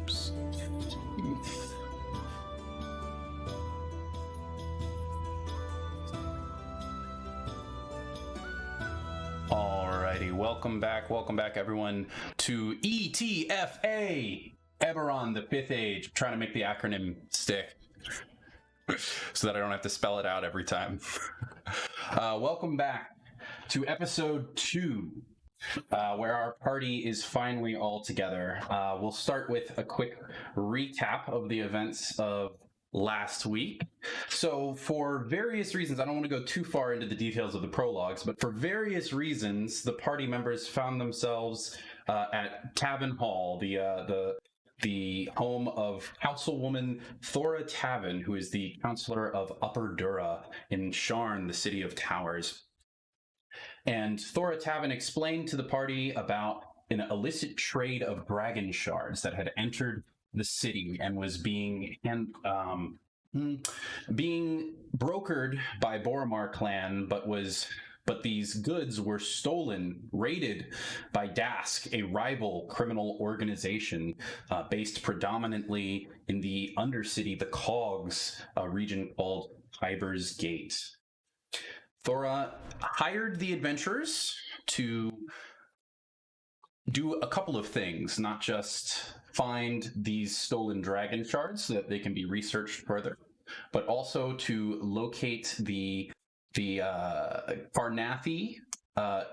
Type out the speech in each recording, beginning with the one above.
Oops. Alrighty, welcome back everyone to EtFA, Eberron, the 5th Age. I'm trying to make the acronym stick so that I don't have to spell it out every time. Welcome back to episode 2, where our party is finally all together. We'll start with a quick recap of the events of last week. So for various reasons, I don't want to go too far into the details of the prologues, but for various reasons, the party members found themselves at Tavern Hall, the home of Councilwoman Thora Tavin, who is the Councillor of Upper Dura in Sharn, the City of Towers. And Thora Tavin explained to the party about an illicit trade of dragon shards that had entered the city and was being brokered by Boromar Clan, but these goods were stolen, raided by Dask, a rival criminal organization based predominantly in the Undercity, the Cogs, a region called Hyber's Gate. Thora hired the adventurers to do a couple of things, not just find these stolen dragon shards so that they can be researched further, but also to locate the Kornathi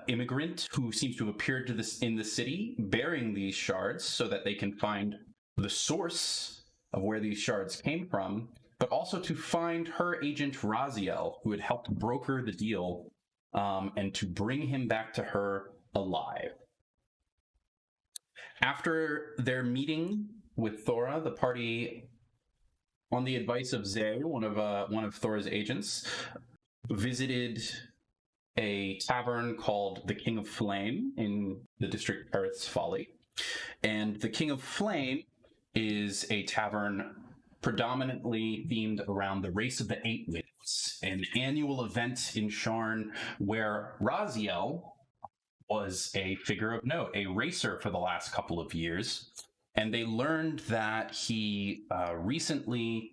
immigrant who seems to have appeared in the city bearing these shards so that they can find the source of where these shards came from, but also to find her agent Raziel, who had helped broker the deal, and to bring him back to her alive. After their meeting with Thora, the party, on the advice of Zay, one of Thora's agents, visited a tavern called the King of Flame in the district Earth's Folly. And the King of Flame is a tavern predominantly themed around the Race of the Eight Winds, an annual event in Sharn where Raziel was a figure of note, a racer for the last couple of years. And they learned that he recently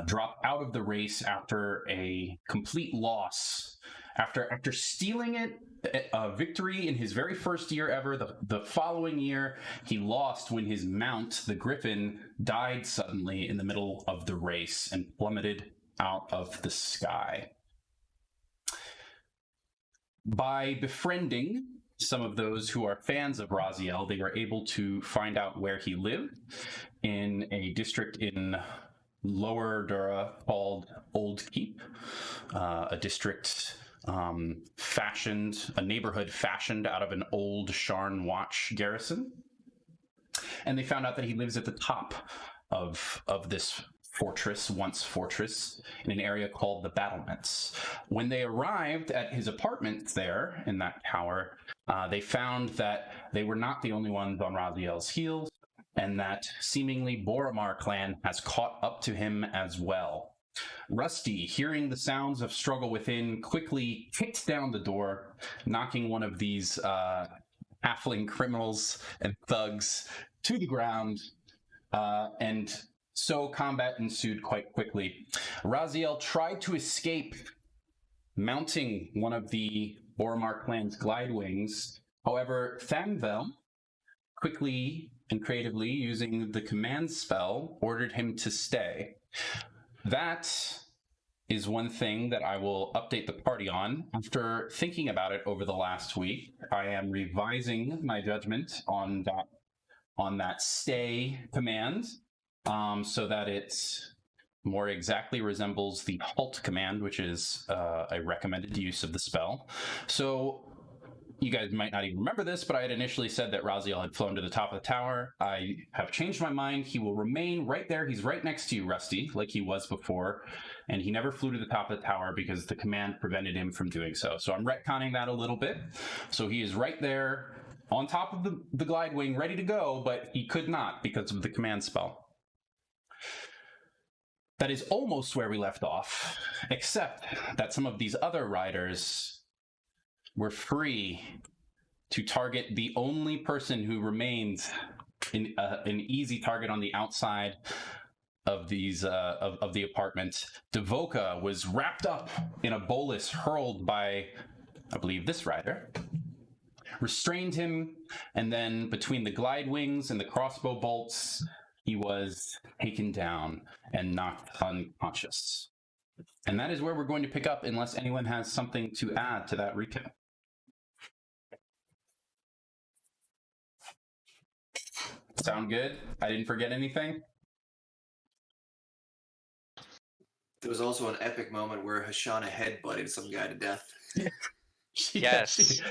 dropped out of the race after a complete loss. After stealing a victory in his very first year ever, the following year, he lost when his mount, the Griffin, died suddenly in the middle of the race and plummeted out of the sky. By befriending some of those who are fans of Raziel, they were able to find out where he lived in a district in Lower Dura called Old Keep, a district a neighborhood fashioned out of an old Sharn Watch garrison. And they found out that he lives at the top of this once fortress, in an area called the Battlements. When they arrived at his apartment there in that tower, they found that they were not the only ones on Raziel's heels, and that seemingly Boromar Clan has caught up to him as well. Rusty, hearing the sounds of struggle within, quickly kicked down the door, knocking one of these halfling criminals and thugs to the ground, and so combat ensued quite quickly. Raziel tried to escape, mounting one of the Boromar Clan's glide wings. However, Thamvel, quickly and creatively using the command spell, ordered him to stay. That is one thing that I will update the party on. After thinking about it over the last week, I am revising my judgment on that stay command, so that it more exactly resembles the halt command, which is a recommended use of the spell. So you guys might not even remember this, but I had initially said that Raziel had flown to the top of the tower. I have changed my mind. He will remain right there. He's right next to you, Rusty, like he was before. And he never flew to the top of the tower because the command prevented him from doing so. So I'm retconning that a little bit. So he is right there on top of the glide wing, ready to go, but he could not because of the command spell. That is almost where we left off, except that some of these other riders were free to target the only person who remained an easy target on the outside of these of the apartment. Devoka was wrapped up in a bolus hurled by, I believe, this rider. Restrained him, and then between the glide wings and the crossbow bolts, he was taken down and knocked unconscious. And that is where we're going to pick up, unless anyone has something to add to that recap. Sound good? I didn't forget anything? There was also an epic moment where Hashana headbutted some guy to death. Yes.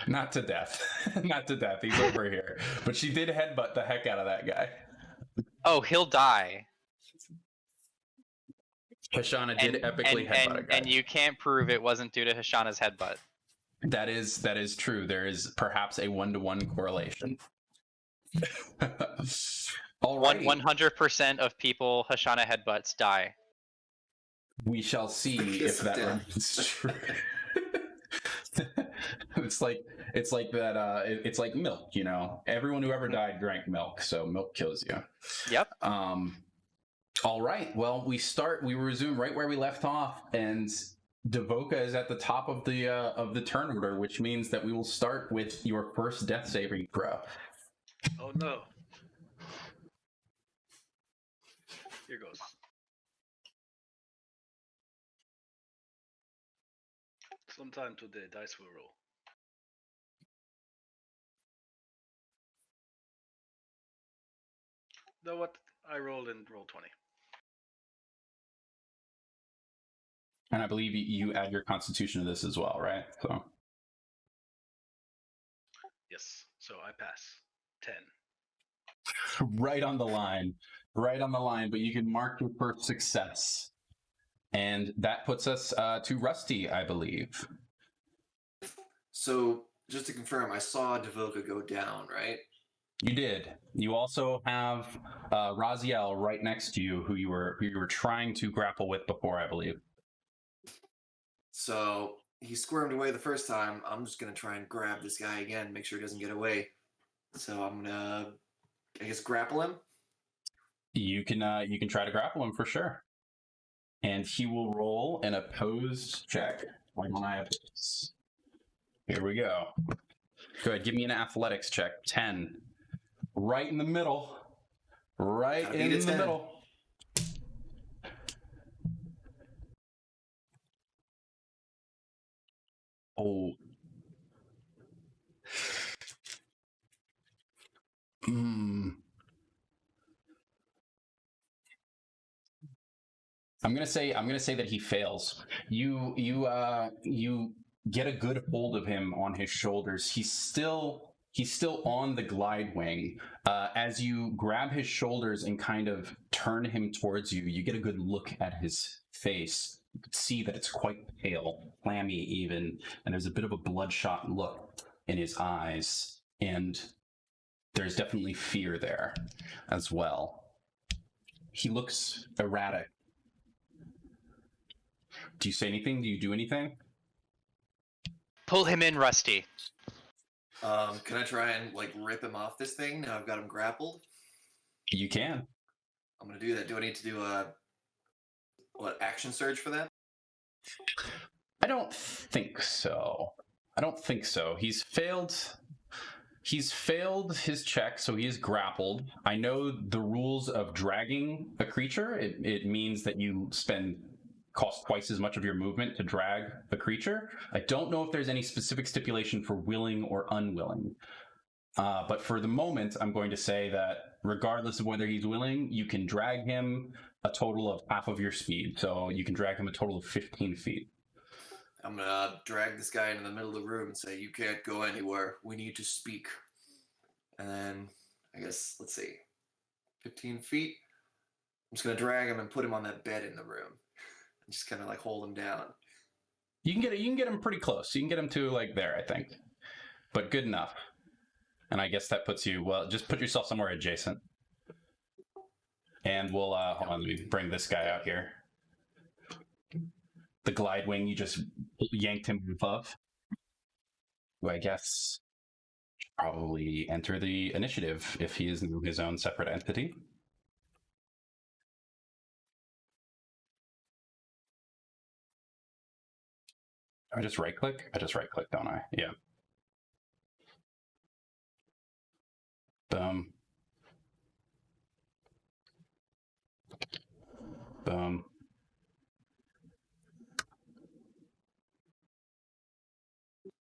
Not to death. Not to death. He's over here. But she did headbutt the heck out of that guy. Oh, he'll die. Hashana did epically headbutt a guy. And you can't prove it wasn't due to Hashana's headbutt. That is true. There is perhaps a 1-to-1 correlation. Alrighty. 100% of people Hashana headbutts die. We shall see if that remains true. It's like that. It's like milk, you know. Everyone who ever died drank milk, so milk kills you. Yep. All right. Well, we resume right where we left off, and Devoka is at the top of the turn order, which means that we will start with your first death saving throw. Oh no. Here goes. Sometime today, dice will roll. Know what? I rolled and rolled 20. And I believe you add your constitution to this as well, right? So. Yes, so I pass. 10. Right on the line, but you can mark your first success. And that puts us to Rusty, I believe. So, just to confirm, I saw Devoka go down, right? You did. You also have Raziel right next to you, who you were trying to grapple with before, I believe. So, he squirmed away the first time. I'm just going to try and grab this guy again, make sure he doesn't get away. So, I'm going to, I guess, grapple him? You can try to grapple him for sure. And he will roll an opposed check. Why don't I have this? Here we go. Go ahead, give me an athletics check. 10. Right in the middle. Right in the middle. Oh. I'm gonna say that he fails. You get a good hold of him on his shoulders. He's still on the glide wing. As you grab his shoulders and kind of turn him towards you, you get a good look at his face. You can see that it's quite pale, clammy even, and there's a bit of a bloodshot look in his eyes, and there's definitely fear there as well. He looks erratic. Do you say anything? Do you do anything? Pull him in, Rusty. Can I try and rip him off this thing now I've got him grappled? You can. I'm gonna do that. Do I need to do a action surge for that? I don't think so. He's failed his check, so he is grappled. I know the rules of dragging a creature. It means that you cost twice as much of your movement to drag a creature. I don't know if there's any specific stipulation for willing or unwilling. But for the moment, I'm going to say that regardless of whether he's willing, you can drag him a total of half of your speed. So you can drag him a total of 15 feet. I'm going to drag this guy into the middle of the room and say, you can't go anywhere. We need to speak. And then, I guess, let's see, 15 feet. I'm just going to drag him and put him on that bed in the room. And just kind of hold him down. You can get him pretty close. You can get him to there, I think. But good enough. And I guess that puts you, just put yourself somewhere adjacent. And we'll, hold on, let me bring this guy out here. The glide wing, you just yanked him above. Who I guess probably enter the initiative if he is his own separate entity. I just right click? I just right click, don't I? Yeah. Boom. Boom.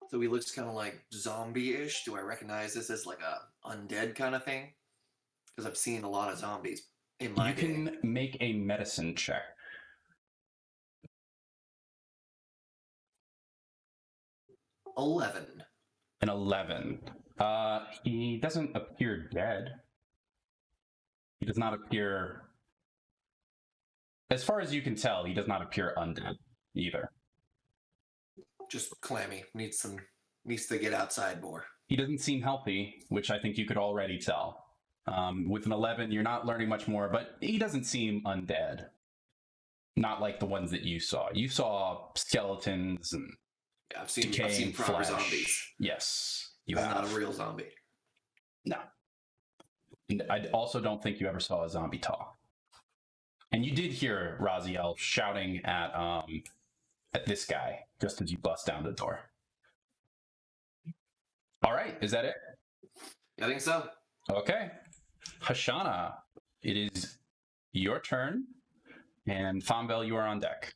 So he looks kind of like zombie-ish. Do I recognize this as like a undead kind of thing? Because I've seen a lot of zombies in my You day. can make a medicine check. 11. An 11. He doesn't appear dead. He does not appear... As far as you can tell, he does not appear undead either. Just clammy. Needs to get outside more. He doesn't seem healthy, which I think you could already tell. With an 11, you're not learning much more, but he doesn't seem undead. Not like the ones that you saw. You saw skeletons and Yeah, I've seen decaying proper flesh. zombies. Yes, you He's have. not a real zombie. No. And I also don't think you ever saw a zombie talk. And you did hear Raziel shouting at this guy just as you bust down the door. All right, is that it? I think so. Okay. Hashana, it is your turn. And Thomvel, you are on deck.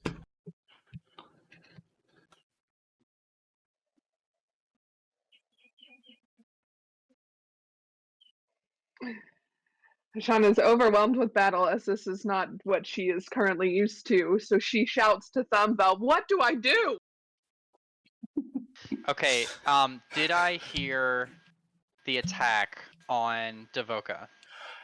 Hashana is overwhelmed with battle as this is not what she is currently used to, so she shouts to Thumbbell, "What do I do?" Okay, did I hear the attack on Devoka?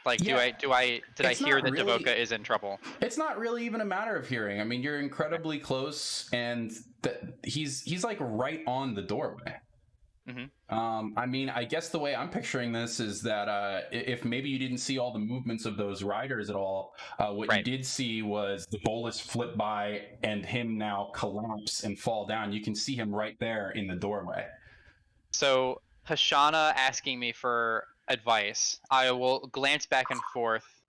Like, Yeah. did I It's hear not that really- Devoka is in trouble? It's not really even a matter of hearing. I mean, you're incredibly close, and he's like right on the doorway. Mhm. I mean, I guess the way I'm picturing this is that if maybe you didn't see all the movements of those riders at all, what you Right. did see was the bolus flip by and him now collapse and fall down. You can see him right there in the doorway. So Hashana asking me for advice, I will glance back and forth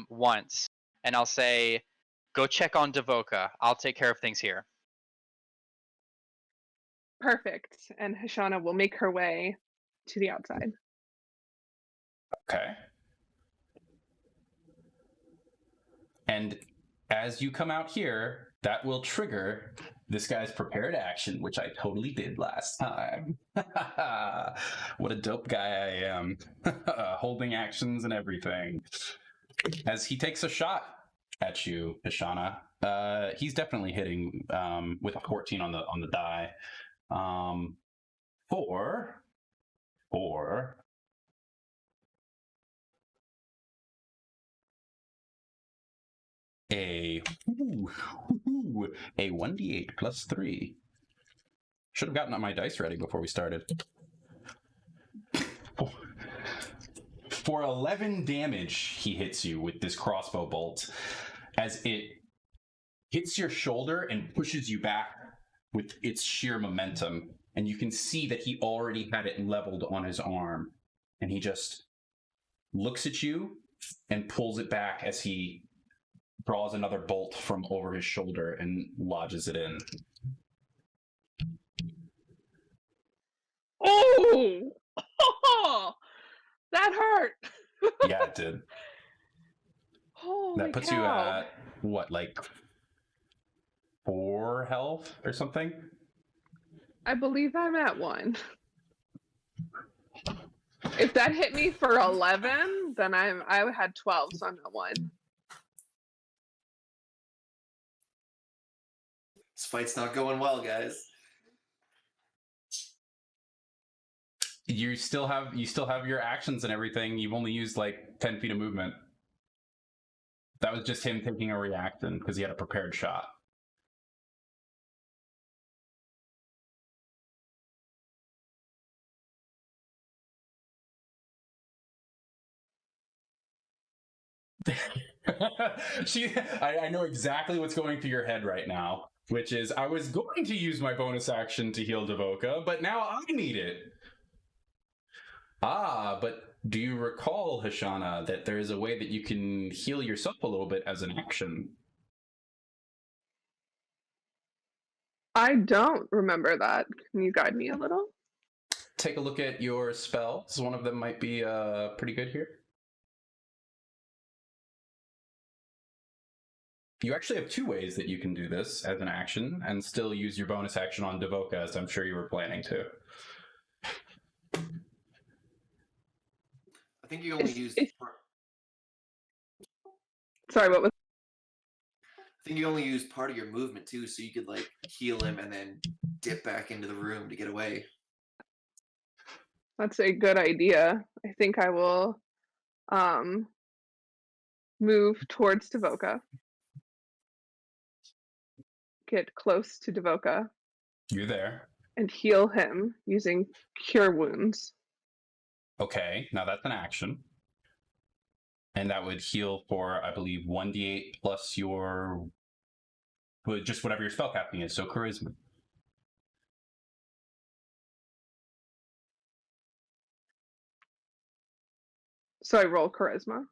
once, and I'll say, "Go check on Devoka. I'll take care of things here." Perfect. And Hashana will make her way to the outside. Okay. And as you come out here, that will trigger this guy's prepared action, which I totally did last time. What a dope guy I am. Holding actions and everything. As he takes a shot at you, Hashana. He's definitely hitting with a 14 on the die. For a 1d8 plus 3. Should have gotten my dice ready before we started. For 11 damage, he hits you with this crossbow bolt as it hits your shoulder and pushes you back with its sheer momentum. And you can see that he already had it leveled on his arm. And he just looks at you and pulls it back as he draws another bolt from over his shoulder and lodges it in. Oh! That hurt! Yeah, it did. Holy That puts cow. you at, what, like 4 health or something? I believe I'm at 1. If that hit me for 11, then I had 12, so I'm at 1. This fight's not going well, guys. You still have your actions and everything. You've only used like 10 feet of movement. That was just him taking a reaction because he had a prepared shot. I know exactly what's going through your head right now, which is I was going to use my bonus action to heal Devoka, but now I need it. But do you recall, Hashana, that there is a way that you can heal yourself a little bit as an action? I don't remember that. Can you guide me a little? Take a look at your spells. One of them might be pretty good here. You actually have two ways that you can do this as an action and still use your bonus action on Devoka, as I'm sure you were planning to. I think you only use. Sorry, what was? I think you only use part of your movement too, so you could like heal him and then dip back into the room to get away. That's a good idea. I think I will move towards Devoka. Get close to Devoka. You're there. And heal him using Cure Wounds. Okay, now that's an action. And that would heal for, I believe, 1d8 plus your... just whatever your spellcasting is, so charisma. So I roll charisma.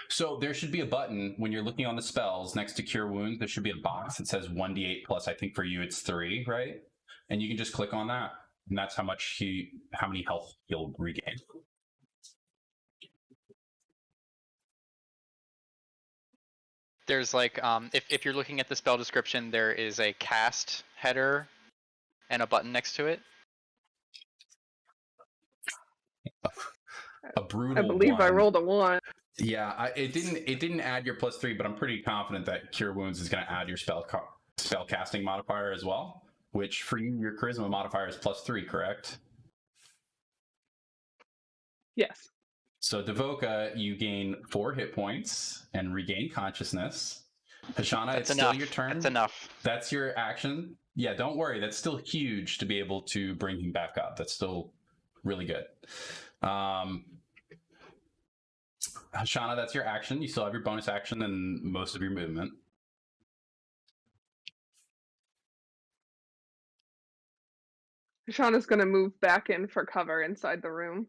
So there should be a button when you're looking on the spells next to Cure Wounds. There should be a box that says 1d8 plus. I think for you it's 3, right? And you can just click on that, and that's how many health you'll regain. There's like, if you're looking at the spell description, there is a cast header and a button next to it. A brutal. I believe one. I rolled a 1. Yeah, it didn't add your +3, but I'm pretty confident that Cure Wounds is going to add your spell casting modifier as well. Which for you, your charisma modifier is +3, correct? Yes. So Devoka, you gain 4 hit points and regain consciousness. Hashana, it's still your turn. That's enough. That's your action. Yeah, don't worry. That's still huge to be able to bring him back up. That's still really good. Hashana, that's your action. You still have your bonus action and most of your movement. Shauna's going to move back in for cover inside the room.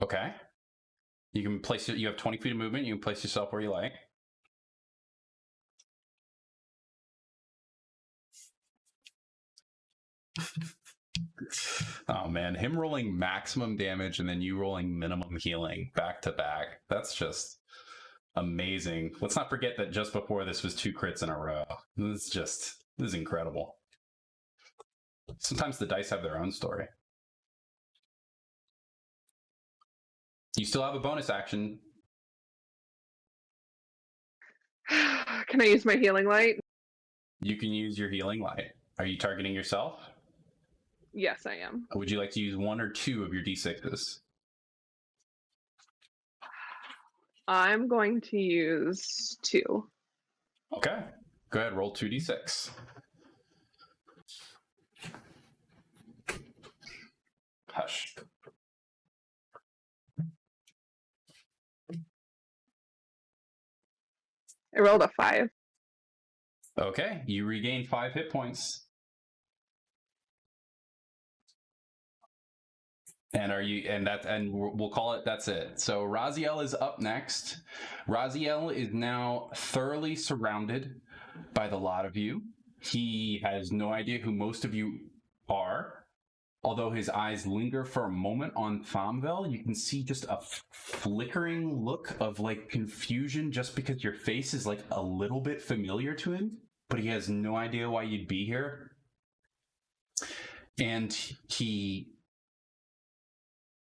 Okay. You can place it. You have 20 feet of movement. You can place yourself where you like. Oh man, him rolling maximum damage and then you rolling minimum healing back to back. That's just amazing. Let's not forget that just before this was 2 crits in a row. This is incredible. Sometimes the dice have their own story. You still have a bonus action. Can I use my healing light? You can use your healing light. Are you targeting yourself? Yes, I am. Would you like to use 1 or 2 of your d6s? I'm going to use 2. Okay. Go ahead, roll 2d6. Hush. I rolled a 5. Okay, you regain 5 hit points. And we'll call it that's it. So Raziel is up next. Raziel is now thoroughly surrounded by the lot of you. He has no idea who most of you are. Although his eyes linger for a moment on Thomvel, you can see just a flickering look of like confusion just because your face is like a little bit familiar to him, but he has no idea why you'd be here. And he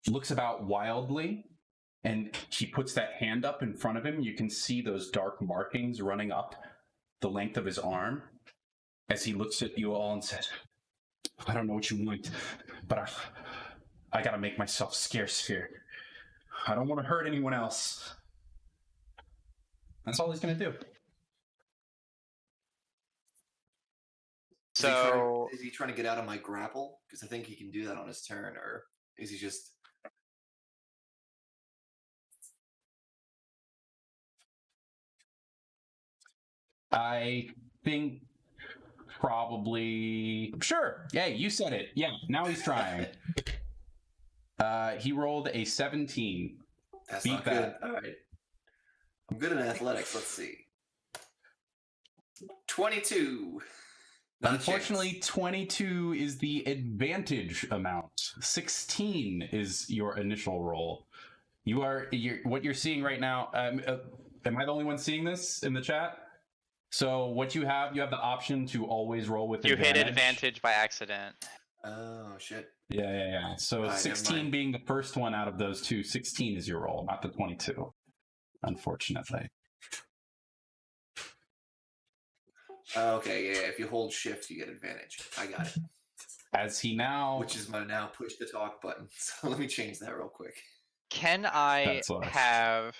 looks about wildly, and he puts that hand up in front of him. You can see those dark markings running up the length of his arm as he looks at you all and says, I don't know what you want, but I gotta make myself scarce here. I don't want to hurt anyone else. That's all he's gonna do. So is he trying to get out of my grapple? Because I think he can do that on his turn, or is he just... I think probably... Sure. Yeah, you said it. Yeah, now he's trying. He rolled a 17. That's Beat not that. good. All right. I'm good in athletics. Let's see. 22. Not a Unfortunately, chance. 22 is the advantage amount. 16 is your initial roll. What you're seeing right now. Am I the only one seeing this in the chat? So what you have the option to always roll with You advantage. hit advantage by accident. Oh, shit. Yeah. So Alright, never 16 mind. being the first one out of those two, 16 is your roll, not the 22. Unfortunately. Okay, yeah. If you hold shift, you get advantage. I got it. As he now... Which is my now push to talk button. So let me change that real quick. Can I That's us. have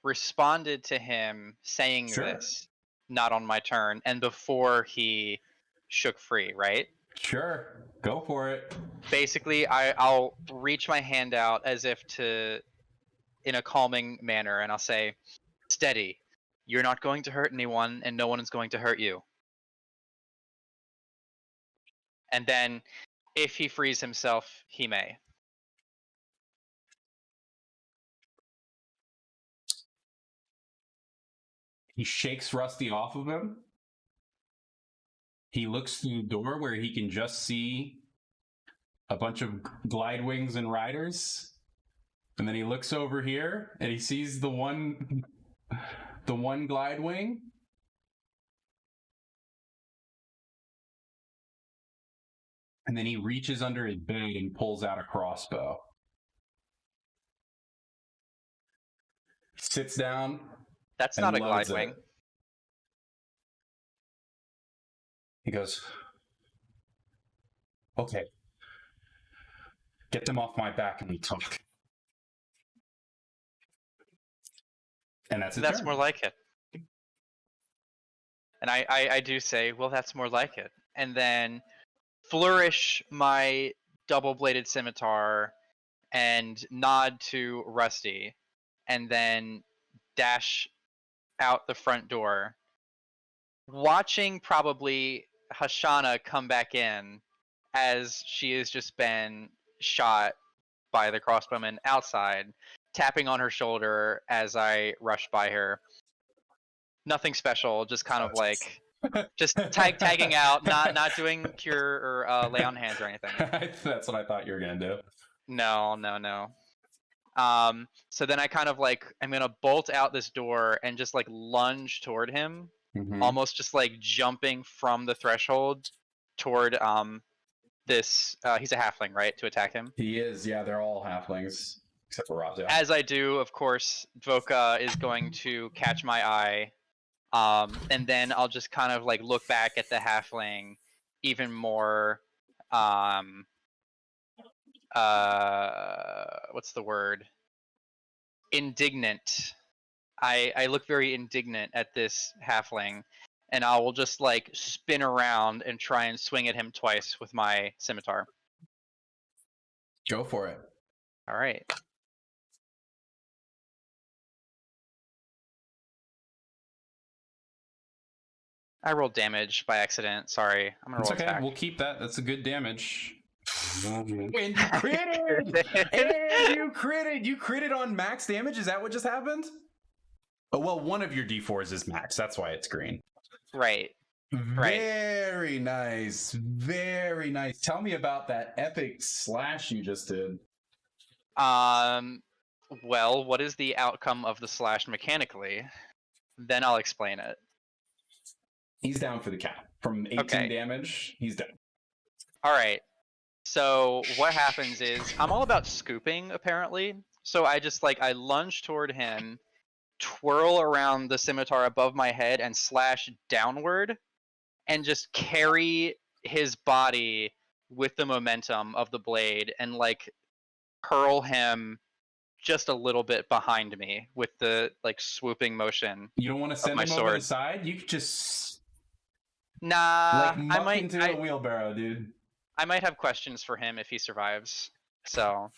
responded to him saying Sure. this, not on my turn, and before he shook free, right? Sure. Go for it. Basically, I'll reach my hand out as if to, in a calming manner, and I'll say, steady. You're not going to hurt anyone, and no one is going to hurt you. And then, if he frees himself, he may. He shakes Rusty off of him. He looks through the door where he can just see a bunch of glide wings and riders. And then he looks over here and he sees the one glide wing. And then he reaches under his bed and pulls out a crossbow. Sits down. That's and not a loads glide it. wing. He goes, okay. Get them off my back and we talk. And that's his That's turn. more like it. And I do say, well, that's more like it. And then flourish my double-bladed scimitar and nod to Rusty, and then dash out the front door, watching probably Hashana come back in as she has just been shot by the crossbowman outside, tapping on her shoulder as I rush by her. Nothing special, just kind of like just tagging out, not doing cure or lay on hands or anything. That's what I thought you were gonna do. No. So then I kind of like I'm gonna bolt out this door and just like lunge toward him, almost just like jumping from the threshold toward this. He's a halfling, right? To attack him. He is, yeah. They're all halflings except for Raziel. As I do, of course, Dvoka is going to catch my eye, and then I'll just kind of like look back at the halfling even more. What's the word? Indignant. I look very indignant at this halfling, and I will just like spin around and try and swing at him twice with my scimitar. Go for it. All right. I rolled damage by accident. Sorry. I'm gonna It's roll okay. attack. We'll keep that. That's a good damage. And you critted! And you critted! You critted on max damage? Is that what just happened? Oh, well, one of your d4s is max. That's why it's green. Right. Very nice. Very nice. Tell me about that epic slash you just did. Well, what is the outcome of the slash mechanically? Then I'll explain it. He's down for the count. From 18 damage, he's down. All right. So what happens is I'm all about scooping, apparently. So I just I lunge toward him, twirl around the scimitar above my head and slash downward, and just carry his body with the momentum of the blade and hurl him just a little bit behind me with the swooping motion. You don't want to send my him sword. over the side? You could just Nah, muck into a wheelbarrow, dude. I might have questions for him if he survives. So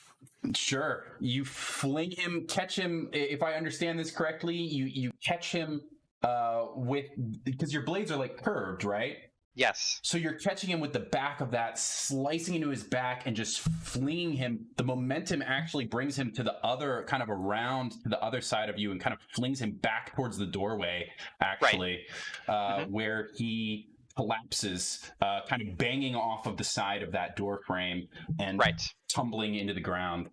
sure, you fling him, catch him. If I understand this correctly, you catch him with, because your blades are curved, right? Yes. So you're catching him with the back of that, slicing into his back and just flinging him. The momentum actually brings him to the other, kind of around to the other side of you and kind of flings him back towards the doorway, actually, where he collapses, kind of banging off of the side of that door frame and tumbling into the ground.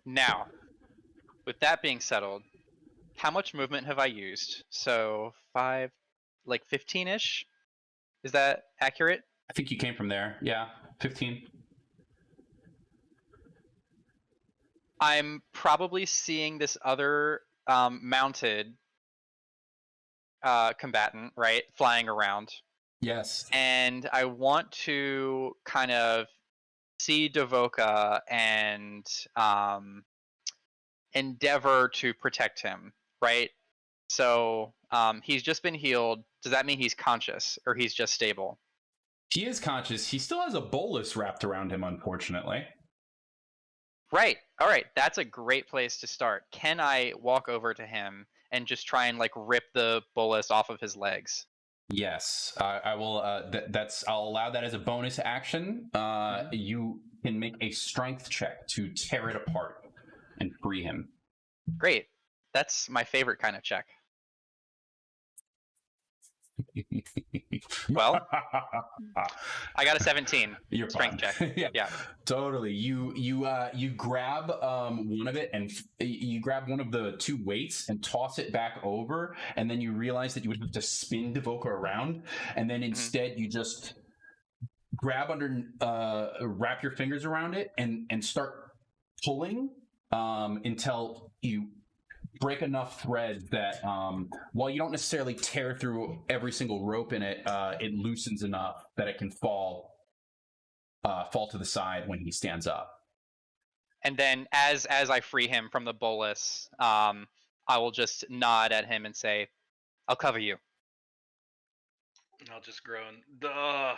Now, with that being settled, how much movement have I used? So 5, like 15-ish? Is that accurate? I think you came from there. Yeah, 15. I'm probably seeing this other mounted combatant, right, flying around. Yes. And I want to kind of see Devoka and endeavor to protect him, right? So he's just been healed. Does that mean he's conscious or he's just stable? He is conscious. He still has a bolus wrapped around him, unfortunately. Right. All right. That's a great place to start. Can I walk over to him and just try and like rip the bolus off of his legs? Yes, I will. I'll allow that as a bonus action. You can make a strength check to tear it apart and free him. Great. That's my favorite kind of check. Well, I got a 17 strength check. Yeah, totally. You grab one of it and you grab one of the two weights and toss it back over, and then you realize that you would have to spin Devoka around, and then instead you just grab under, wrap your fingers around it and start pulling until you break enough thread that while you don't necessarily tear through every single rope in it, it loosens enough that it can fall to the side when he stands up. And then as I free him from the bolus, I will just nod at him and say, I'll cover you. I'll just groan. Duh.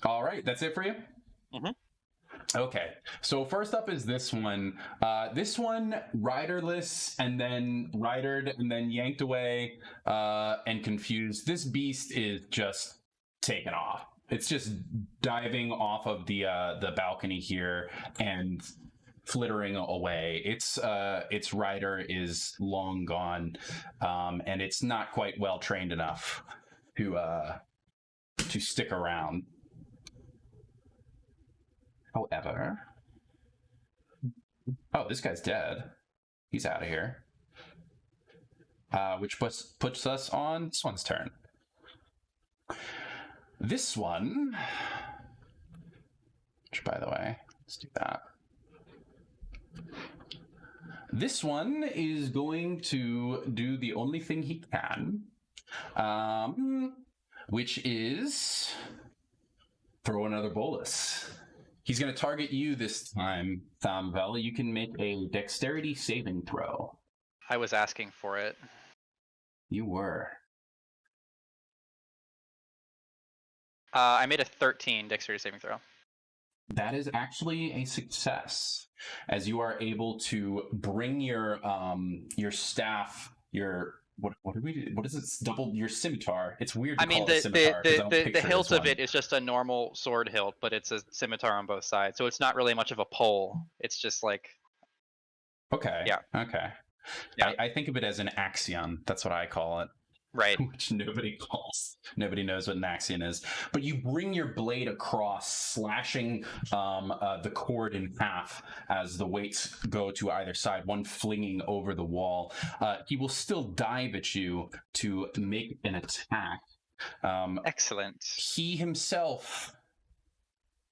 All right, that's it for you? Mm-hmm. Okay, so first up is this one. This one, riderless, and then ridered, and then yanked away, and confused. This beast is just taken off. It's just diving off of the balcony here and flittering away. Its rider is long gone, and it's not quite well trained enough to stick around. However, this guy's dead. He's out of here. Which puts us on this one's turn. This one, which, by the way, let's do that. This one is going to do the only thing he can, which is throw another bolus. He's going to target you this time, Thamvel. You can make a dexterity saving throw. I was asking for it. You were. I made a 13 dexterity saving throw. That is actually a success, as you are able to bring your staff, what is it? Double your scimitar. It's weird to call it scimitar. The hilt of it is just a normal sword hilt, but it's a scimitar on both sides, so it's not really much of a pole. It's just like. Okay. Yeah. Okay. Yeah. I think of it as an axion. That's what I call it. Right. Which nobody calls. Nobody knows what an axion is. But you bring your blade across, slashing the cord in half as the weights go to either side, one flinging over the wall. He will still dive at you to make an attack. Excellent. He himself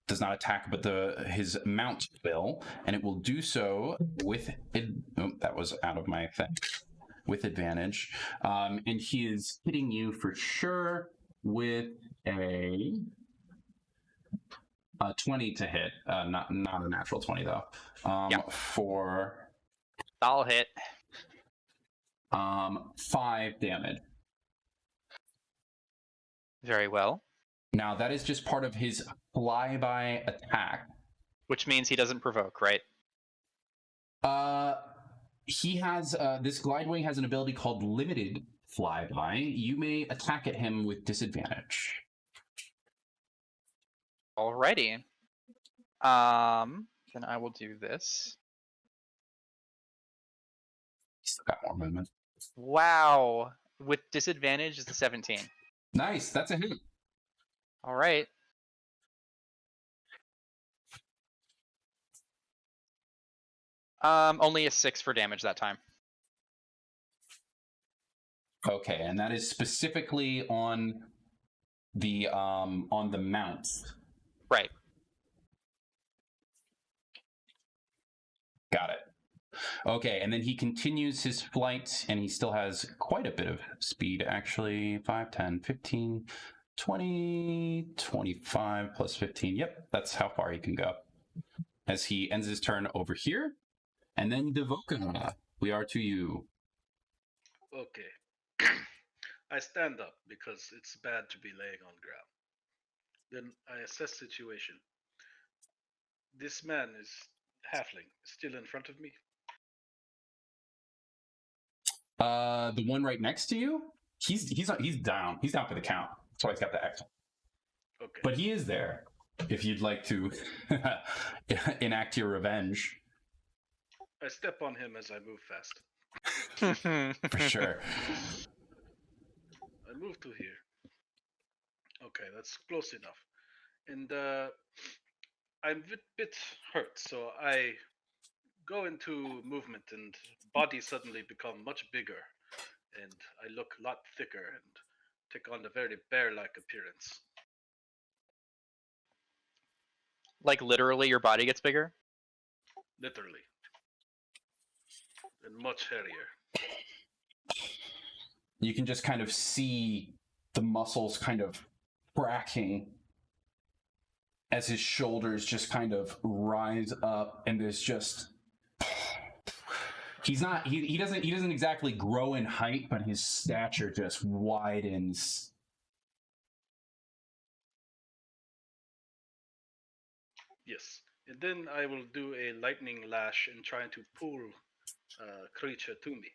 does not attack, but his mount will, and it will do so with... that was out of my effect. With advantage, and he is hitting you for sure with a 20 to hit. Not a natural 20 though. For I'll hit 5 damage. Very well. Now that is just part of his flyby attack, which means he doesn't provoke, right? he has this glidewing has an ability called Limited Flyby. You may attack at him with disadvantage. Alrighty. Then I will do this. Still got more movement. Wow. With disadvantage is the 17. Nice, that's a hit. All right. Only a 6 for damage that time. Okay, and that is specifically on the mount. Right. Got it. Okay, and then he continues his flight, and he still has quite a bit of speed, actually. 5, 10, 15, 20, 25, plus 15. Yep, that's how far he can go. As he ends his turn over here. And then Devoka, we are to you. Okay. I stand up because it's bad to be laying on ground. Then I assess situation. This man is halfling, still in front of me. The one right next to you, he's down. He's down for the count. That's why he's got the X. Okay. But he is there. If you'd like to enact your revenge. I step on him as I move fast. For sure. I move to here. Okay, that's close enough. And I'm a bit hurt, so I go into movement and body suddenly become much bigger. And I look a lot thicker and take on a very bear-like appearance. Like literally your body gets bigger? Literally. And much hairier. You can just kind of see the muscles kind of cracking as his shoulders just kind of rise up, and there's just he doesn't exactly grow in height, but his stature just widens. Yes. And then I will do a lightning lash in trying to pull creature to me.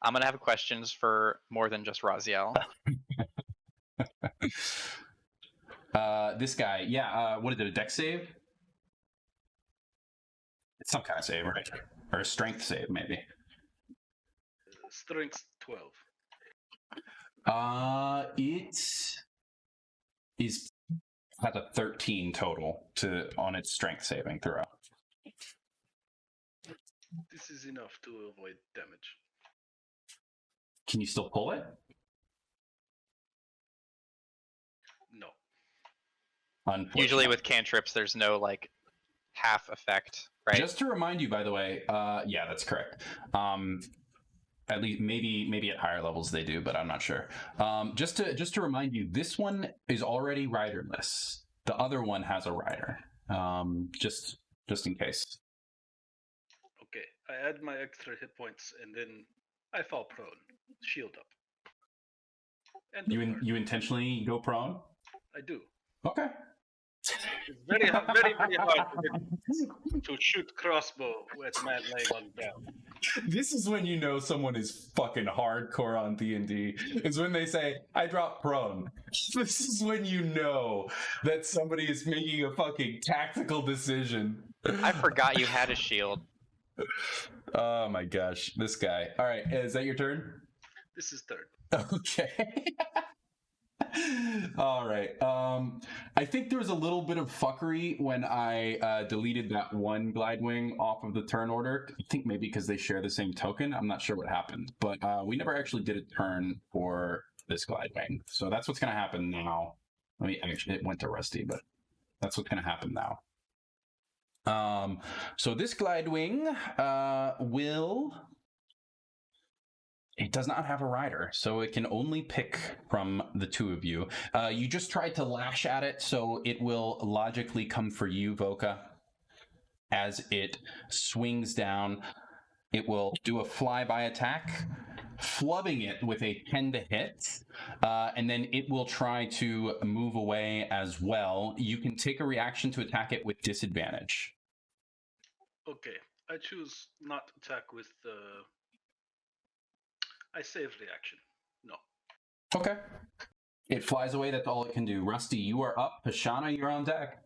I'm gonna have questions for more than just Raziel. This guy, what is it, a dex save? It's some kind of save, right? Or a strength save, maybe. Strength 12. It has a 13 total on its strength saving throw. This is enough to avoid damage. Can you still pull it? No. Usually with cantrips, there's no like half effect, right? Just to remind you, by the way, yeah, that's correct. At least maybe at higher levels they do, but I'm not sure. Just to remind you, this one is already riderless. The other one has a rider. Just in case. Okay, I add my extra hit points and then I fall prone, shield up. And You intentionally go prone? I do. Okay. It's very hard to shoot crossbow with a man laying on ground. This is when you know someone is fucking hardcore on D&D. Is when they say, I drop prone. This is when you know that somebody is making a fucking tactical decision. I forgot you had a shield. Oh my gosh, this guy. All right, is that your turn? This is third. Okay. All right. I think there was a little bit of fuckery when I deleted that one glidewing off of the turn order. I think maybe because they share the same token. I'm not sure what happened, but we never actually did a turn for this glidewing. So that's what's going to happen now. Actually, it went to Rusty, but that's what's going to happen now. So this glidewing will... It does not have a rider, so it can only pick from the two of you. You just tried to lash at it, so it will logically come for you, Voka. As it swings down, it will do a flyby attack, flubbing it with a 10 to hit, and then it will try to move away as well. You can take a reaction to attack it with disadvantage. Okay, I choose not attack with I save reaction. No. Okay. It flies away. That's all it can do. Rusty, you are up. Pashana, you're on deck.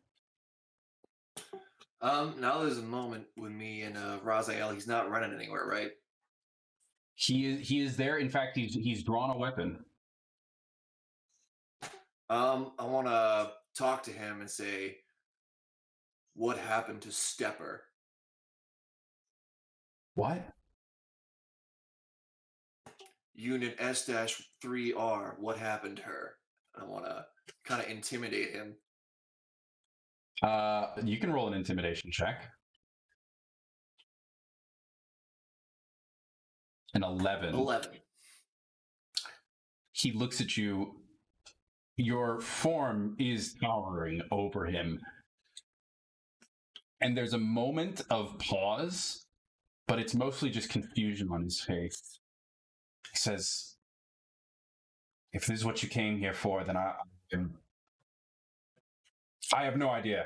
Now there's a moment with me and Raziel. He's not running anywhere, right? He is there. In fact, he's drawn a weapon. I want to talk to him and say, what happened to Stepper? What? Unit S-3R, what happened to her? I want to kind of intimidate him. You can roll an intimidation check. An 11. 11. He looks at you. Your form is towering over him. And there's a moment of pause, but it's mostly just confusion on his face. He says, if this is what you came here for, then I have no idea.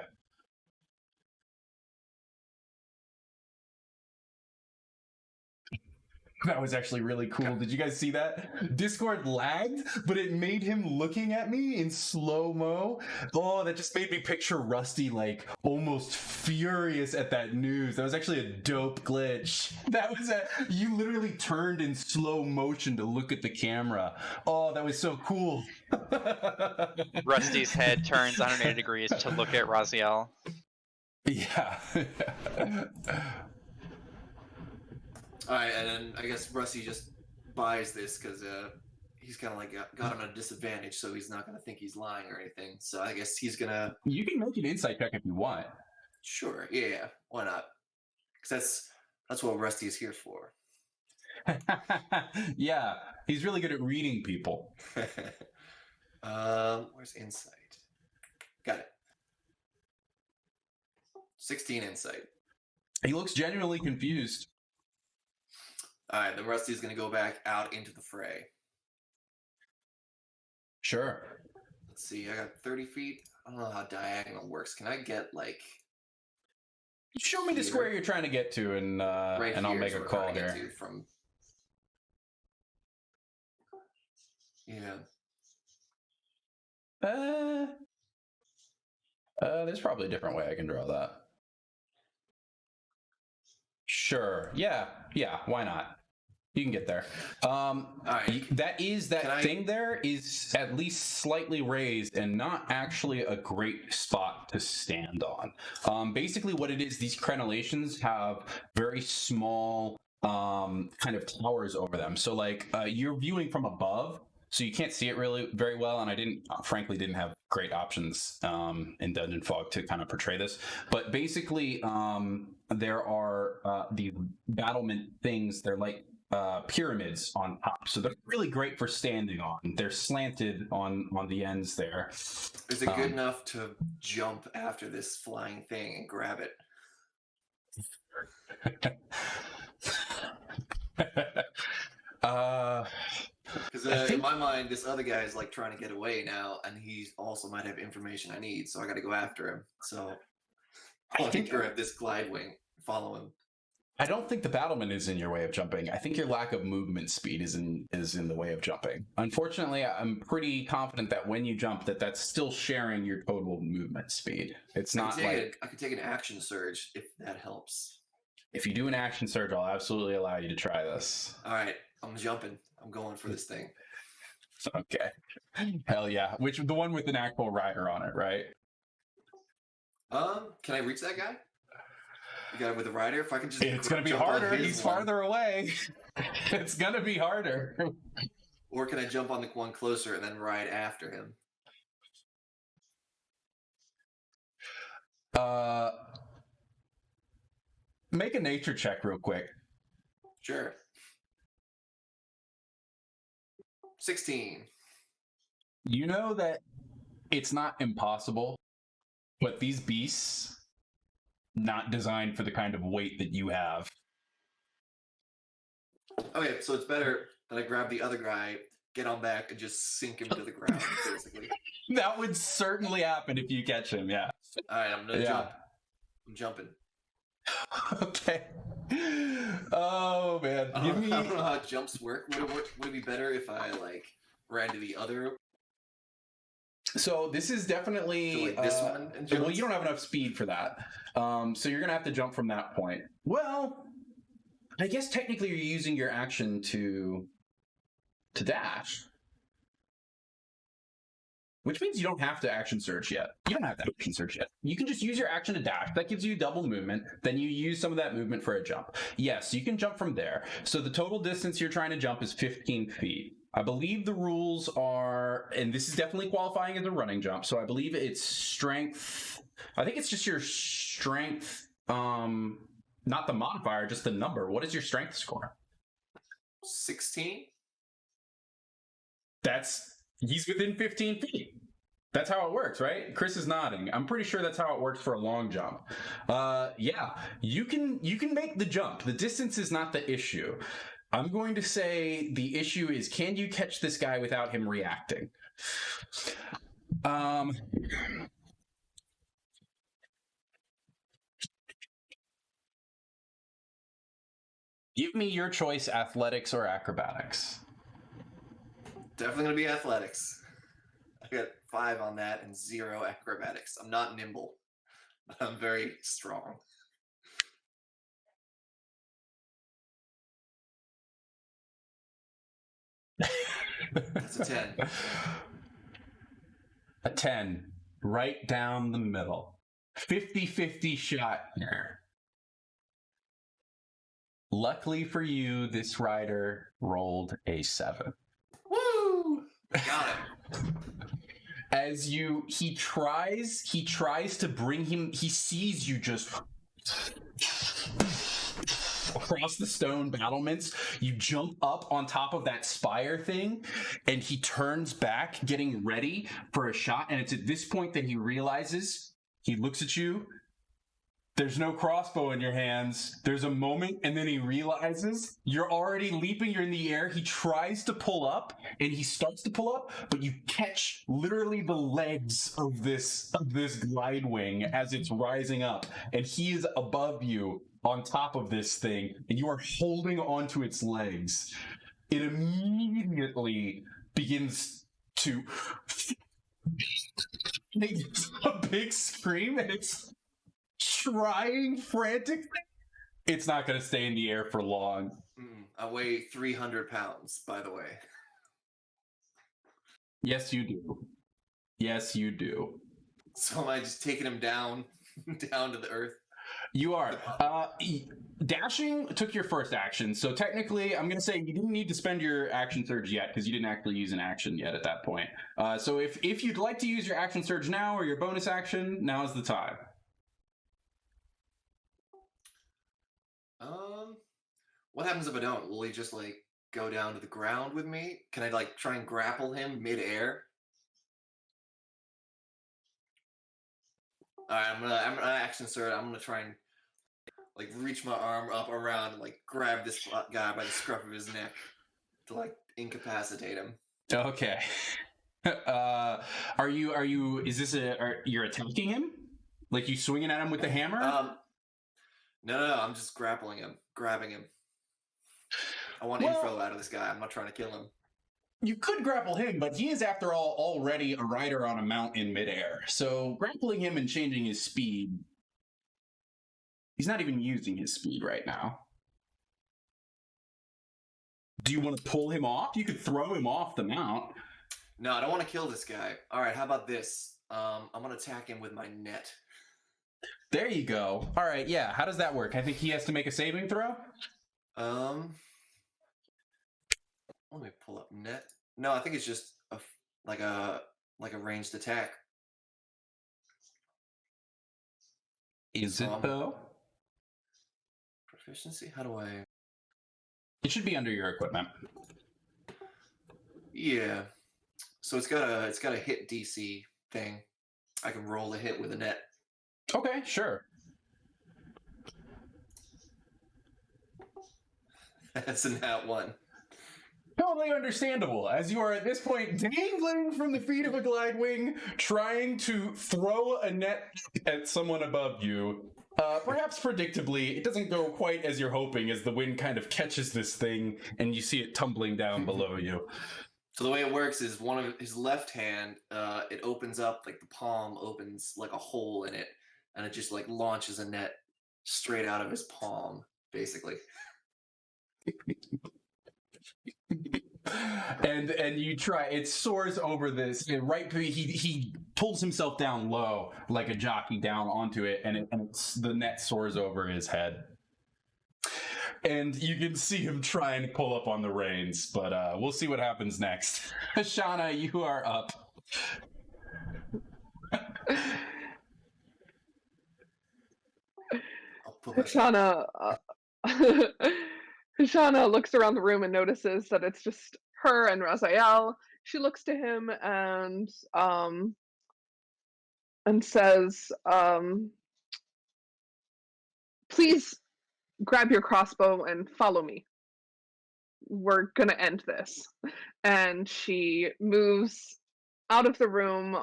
That was actually really cool. Did you guys see that? Discord lagged, but it made him looking at me in slow-mo. Oh, that just made me picture Rusty, like, almost furious at that news. That was actually a dope glitch. That was you literally turned in slow motion to look at the camera. Oh, that was so cool. Rusty's head turns 180 degrees to look at Raziel. Yeah. Alright, and then I guess Rusty just buys this because he's kind of like got him at a disadvantage, so he's not going to think he's lying or anything. So I guess he's going to... You can make an insight check if you want. Sure, yeah, why not? Because that's what Rusty is here for. Yeah, he's really good at reading people. Where's insight? Got it. 16 insight. He looks genuinely confused. Alright, then Rusty's gonna go back out into the fray. Sure. Let's see, I got 30 feet. I don't know how diagonal works. Can I get, like... Show me the square you're trying to get to, and right and I'll make a call here. here. From... Yeah. There's probably a different way I can draw that. Sure. Yeah, why not? You can get there. Alright. That thing there is at least slightly raised and not actually a great spot to stand on. Basically what it is, these crenellations have very small kind of towers over them. So like you're viewing from above, so you can't see it really very well, and I frankly didn't have great options in Dungeon Fog to kind of portray this. But basically, there are the battlement things. They're like pyramids on top, so they're really great for standing on. They're slanted on the ends there. Is it good enough to jump after this flying thing and grab it? Because in my mind, this other guy is like trying to get away now, and he also might have information I need, so I got to go after him. So I'll take care of this glide wing, follow him. I don't think the battlement is in your way of jumping. I think your lack of movement speed is in the way of jumping. Unfortunately, I'm pretty confident that when you jump, that's still sharing your total movement speed. It's not like I could take an action surge if that helps. If you do an action surge, I'll absolutely allow you to try this. All right, I'm jumping. I'm going for this thing. Okay. Hell yeah. The one with an actual rider on it, right? Can I reach that guy? The guy with the rider? If I can just... It's going to be harder. He's farther away. It's going to be harder. Or can I jump on the one closer and then ride after him? Make a nature check real quick. Sure. 16. You know that it's not impossible, but these beasts not designed for the kind of weight that you have. Okay, so it's better that I grab the other guy, get on back, and just sink him to the ground, basically. That would certainly happen if you catch him, yeah. Alright, I'm gonna jump. I'm jumping. Okay. Oh man, I give don't, me. I don't know how jumps work. Would it be better if I like ran to the other? So this is definitely So, like, this one and well, jumps? you don't have enough speed for that, so you're gonna have to jump from that point. Well, I guess technically you're using your action to dash, which means you don't have to action surge yet. You don't have to action surge yet. You can just use your action to dash. That gives you double movement. Then you use some of that movement for a jump. Yes, you can jump from there. So the total distance you're trying to jump is 15 feet. I believe the rules are, and this is definitely qualifying as a running jump, so I believe it's strength. I think it's just your strength, not the modifier, just the number. What is your strength score? 16. He's within 15 feet. That's how it works, right? Chris is nodding. I'm pretty sure that's how it works for a long jump. Yeah, you can make the jump. The distance is not the issue. I'm going to say the issue is, can you catch this guy without him reacting? Give me your choice, athletics or acrobatics. Definitely gonna be athletics. I got 5 on that and 0 acrobatics. I'm not nimble, but I'm very strong. That's a 10. A 10. Right down the middle. 50-50 shot here. Luckily for you, this rider rolled a 7. Woo! Got it. As he tries to bring him, he sees you just across the stone battlements. You jump up on top of that spire thing, and he turns back, getting ready for a shot. And it's at this point that he realizes, he looks at you. There's no crossbow in your hands. There's a moment, and then he realizes you're already leaping. You're in the air. He tries to pull up, and he starts to pull up, but you catch literally the legs of this glide wing as it's rising up, and he is above you on top of this thing, and you are holding onto its legs. It immediately begins to make a big scream, and it's trying frantically. It's not going to stay in the air for long. I weigh 300 pounds, by the way. Yes, you do. Yes, you do. So am I just taking him down to the earth? You are. Dashing took your first action, so technically I'm going to say you didn't need to spend your action surge yet, because you didn't actually use an action yet at that point. So if you'd like to use your action surge now, or your bonus action, now is the time. What happens if I don't? Will he just like go down to the ground with me? Can I like try and grapple him mid-air? All right, I'm gonna action surge. I'm gonna try and like reach my arm up around and like grab this guy by the scruff of his neck to like incapacitate him. Okay. You're attacking him? Like you swinging at him with the hammer? No, I'm just grappling him, grabbing him. I want info out of this guy. I'm not trying to kill him. You could grapple him, but he is, after all, already a rider on a mount in midair. So grappling him and changing his speed, he's not even using his speed right now. Do you want to pull him off? You could throw him off the mount. No, I don't want to kill this guy. All right, how about this? I'm going to attack him with my net. There you go. All right, yeah. How does that work? I think he has to make a saving throw? Let me pull up net. No, I think it's just like a ranged attack. Is it though? Proficiency? How do I? It should be under your equipment. Yeah. So it's got a hit DC thing. I can roll a hit with a net. Okay, sure. That's a nat 1. Totally understandable, as you are at this point dangling from the feet of a glide wing, trying to throw a net at someone above you. Perhaps predictably, it doesn't go quite as you're hoping, as the wind kind of catches this thing, and you see it tumbling down below you. So the way it works is one of his left hand, it opens up, like the palm opens like a hole in it, and it just like launches a net straight out of his palm, basically. and you try, it soars over this, and he pulls himself down low like a jockey down onto it, and the net soars over his head. And you can see him trying to pull up on the reins, but we'll see what happens next. Shauna, you are up. Shauna looks around the room and notices that it's just her and Raziel. She looks to him and says, "Please grab your crossbow and follow me. We're gonna end this." And she moves out of the room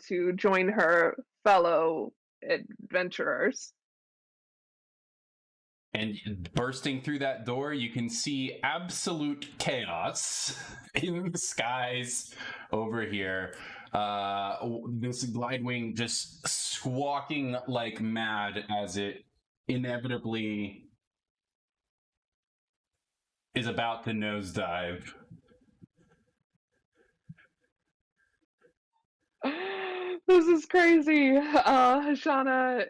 to join her fellow adventurers. And bursting through that door, you can see absolute chaos in the skies over here. This glide wing just squawking like mad as it inevitably is about to nosedive. This is crazy. Shauna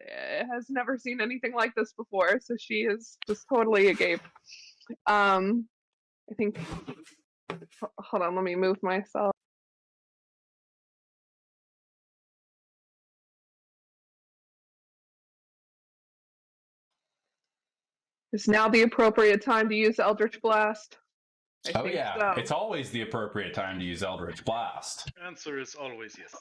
has never seen anything like this before, so she is just totally agape. I think. Hold on, let me move myself. Is now the appropriate time to use Eldritch Blast? I think so. It's always the appropriate time to use Eldritch Blast. Answer is always yes.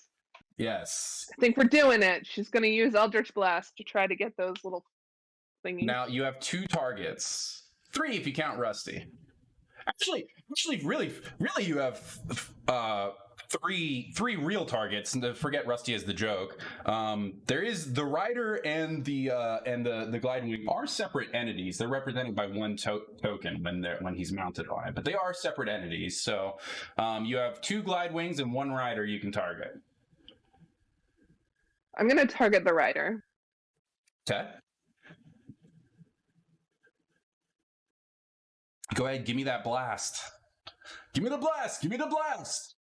Yes. I think we're doing it. She's going to use Eldritch Blast to try to get those little thingies. Now you have 2 targets. 3 if you count Rusty. Actually, really, you have 3 real targets. And forget Rusty as the joke. There is the rider and the glide wing are separate entities. They're represented by 1 token when he's mounted on it, but they are separate entities. So you have 2 glide wings and 1 rider you can target. I'm going to target the rider. Okay. Go ahead, give me that blast. Give me the blast! Give me the blast!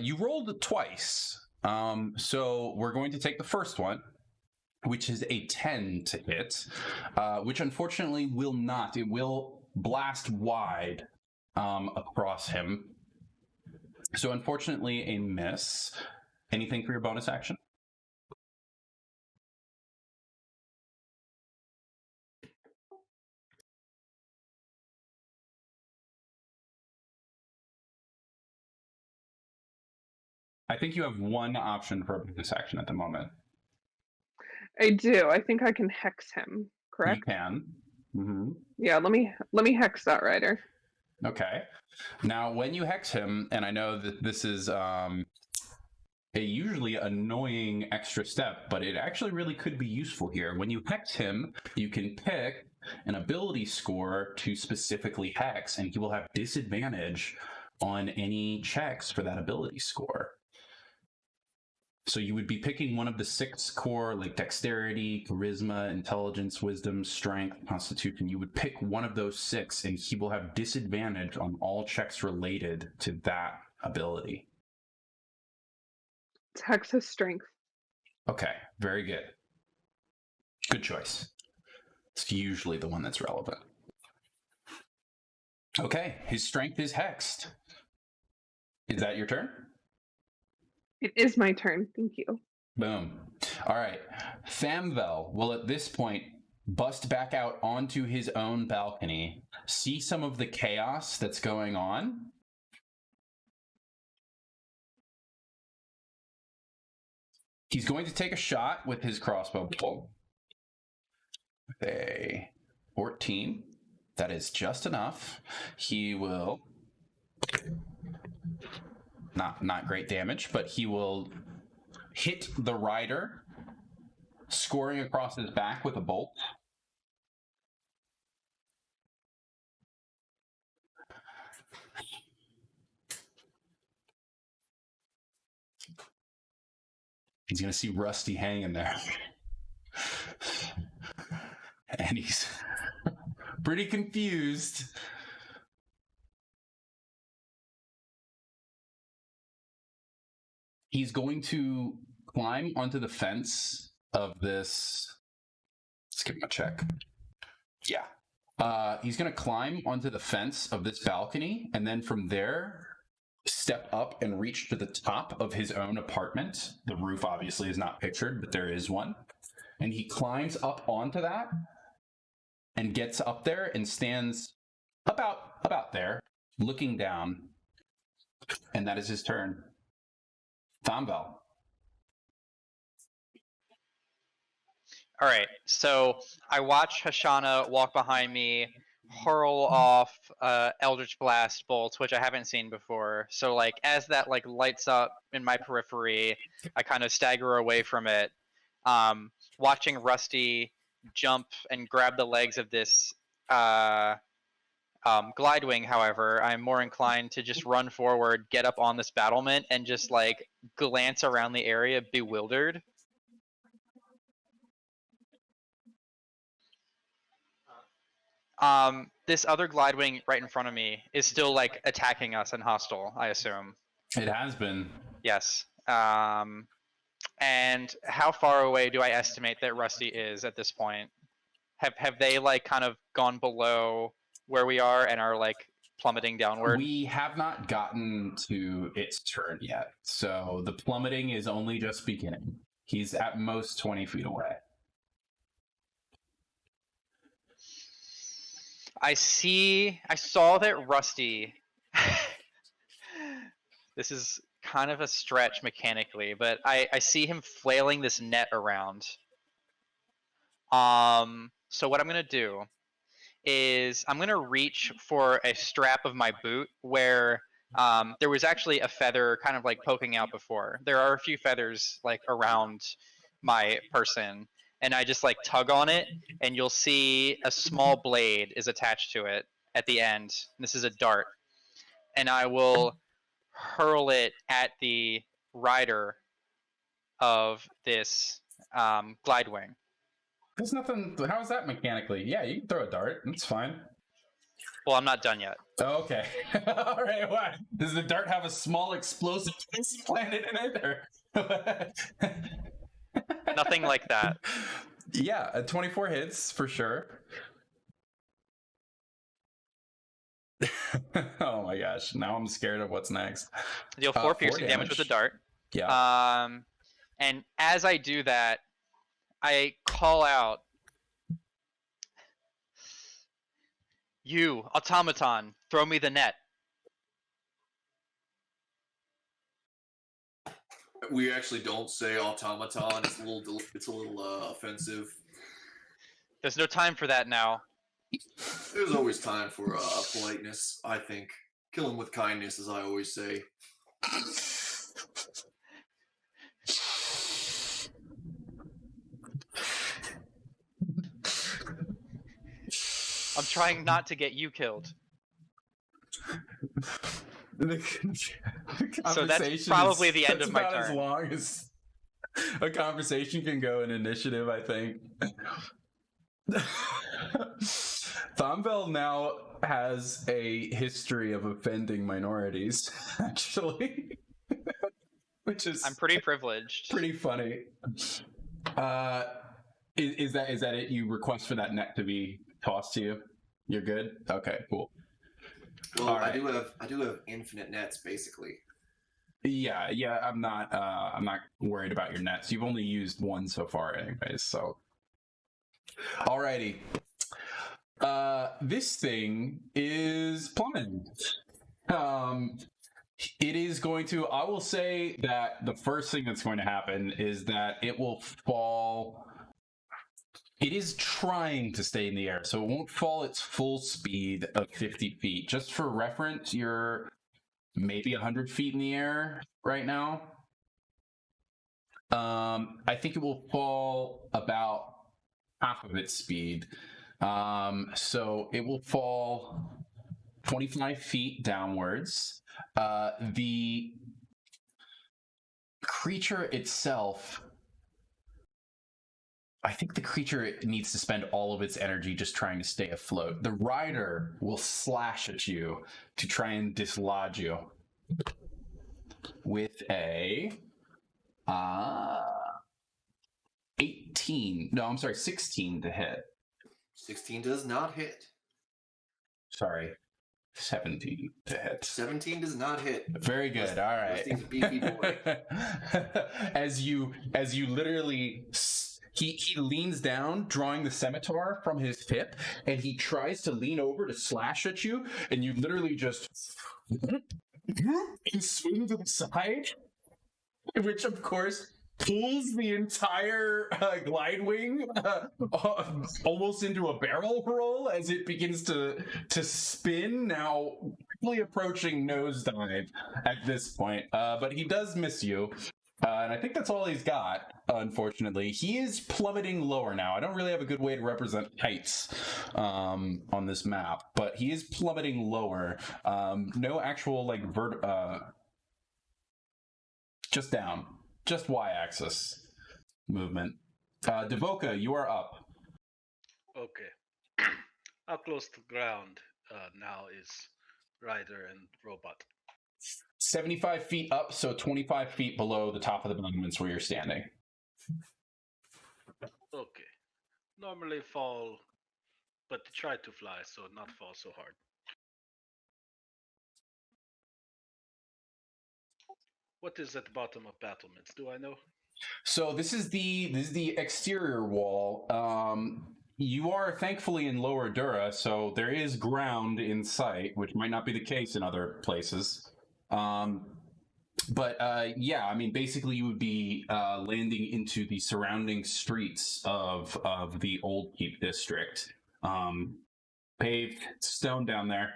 You rolled twice. So we're going to take the first one, which is a 10 to hit, which unfortunately will not. It will blast wide across him. So unfortunately, a miss. Anything for your bonus action? I think you have 1 option for a bonus action at the moment. I do. I think I can hex him, correct? You can. Mm-hmm. Yeah, let me hex that rider. Okay. Now, when you hex him, and I know that this is a usually annoying extra step, but it actually really could be useful here. When you hex him, you can pick an ability score to specifically hex, and he will have disadvantage on any checks for that ability score. So you would be picking one of the 6 core, like dexterity, charisma, intelligence, wisdom, strength, constitution. You would pick one of those 6, and he will have disadvantage on all checks related to that ability. Hex his strength. Okay, very good. Good choice. It's usually the one that's relevant. Okay, his strength is hexed. Is that your turn? It is my turn. Thank you. Boom. All right. Famvel will at this point bust back out onto his own balcony, see some of the chaos that's going on. He's going to take a shot with his crossbow bolt. A 14. That is just enough. He will... Not great damage, but he will hit the rider, scoring across his back with a bolt. He's going to see Rusty hanging there. And he's pretty confused. He's going to climb onto the fence of this. Let's give him a check. Yeah. He's going to climb onto the fence of this balcony, and then from there, step up and reach to the top of his own apartment. The roof obviously is not pictured, but there is one. And he climbs up onto that and gets up there and stands about there, looking down. And that is his turn. Thomvel. All right, so I watch Hashana walk behind me, hurl off Eldritch Blast bolts, which I haven't seen before. So like as that like lights up in my periphery, I kind of stagger away from it. Watching Rusty jump and grab the legs of this Glidewing, however, I'm more inclined to just run forward, get up on this battlement, and just like glance around the area bewildered. This other Glidewing right in front of me is still like attacking us and hostile, I assume. It has been. Yes. And how far away do I estimate that Rusty is at this point? Have they like kind of gone below where we are and are like plummeting downward? We have not gotten to its turn yet, so the plummeting is only just beginning. He's at most 20 feet away. I saw that Rusty, this is kind of a stretch mechanically, but I see him flailing this net around. So what I'm going to do is I'm going to reach for a strap of my boot where there was actually a feather kind of like poking out before. There are a few feathers like around my person, and I just like tug on it, and you'll see a small blade is attached to it at the end. This is a dart, and I will hurl it at the rider of this Glidewing. There's nothing. How is that mechanically? Yeah, you can throw a dart. It's fine. Well, I'm not done yet. Oh, okay. All right. What? Does the dart have a small explosive planted in it? Or... Nothing like that. Yeah, a 24 hits for sure. Oh my gosh! Now I'm scared of what's next. Deal 4 piercing damage with the dart. Yeah. And as I do that, I call out, "You, automaton, throw me the net." We actually don't say automaton. It's a little offensive. There's no time for that now. There's always time for politeness, I think. Kill him with kindness, as I always say. I'm trying not to get you killed. So that's probably the end of my turn. As long as a conversation can go in initiative, I think. Thomvel now has a history of offending minorities, actually. Which is... I'm pretty privileged. Pretty funny. Is that it? You request for that net to be tossed to you? You're good? Okay, cool. Well, right. I do have infinite nets, basically. Yeah, I'm not worried about your nets. You've only used one so far anyways, so... Alrighty. This thing is plummeting. It is going to, I will say that the first thing that's going to happen is that it will fall. It is trying to stay in the air, so it won't fall its full speed of 50 feet. Just for reference, you're maybe 100 feet in the air right now. I think it will fall about half of its speed. So it will fall 25 feet downwards. The creature itself, I think the creature needs to spend all of its energy just trying to stay afloat. The rider will slash at you to try and dislodge you with a 16 to hit. 16 does not hit. Sorry, 17 to hit. 17 does not hit. Very good. All right. This thing's a beefy boy. as you literally, he leans down, drawing the scimitar from his hip, and he tries to lean over to slash at you, and you literally just and swing to the side, which of course pulls the entire glide wing almost into a barrel roll as it begins to spin, now quickly approaching nosedive at this point. But he does miss you. And I think that's all he's got, unfortunately. He is plummeting lower now. I don't really have a good way to represent heights on this map, but he is plummeting lower. No actual, like, just down. Just y-axis movement. Devoka, you are up. Okay. How close to ground now is Rider and Robot? 75 feet up, so 25 feet below the top of the monuments where you're standing. Okay. Normally fall, but try to fly, so not fall so hard. What is at the bottom of battlements? Do I know? So this is the exterior wall. You are thankfully in Lower Dura, so there is ground in sight, which might not be the case in other places. But yeah, I mean, basically you would be landing into the surrounding streets of the Old Keep District. Paved stone down there.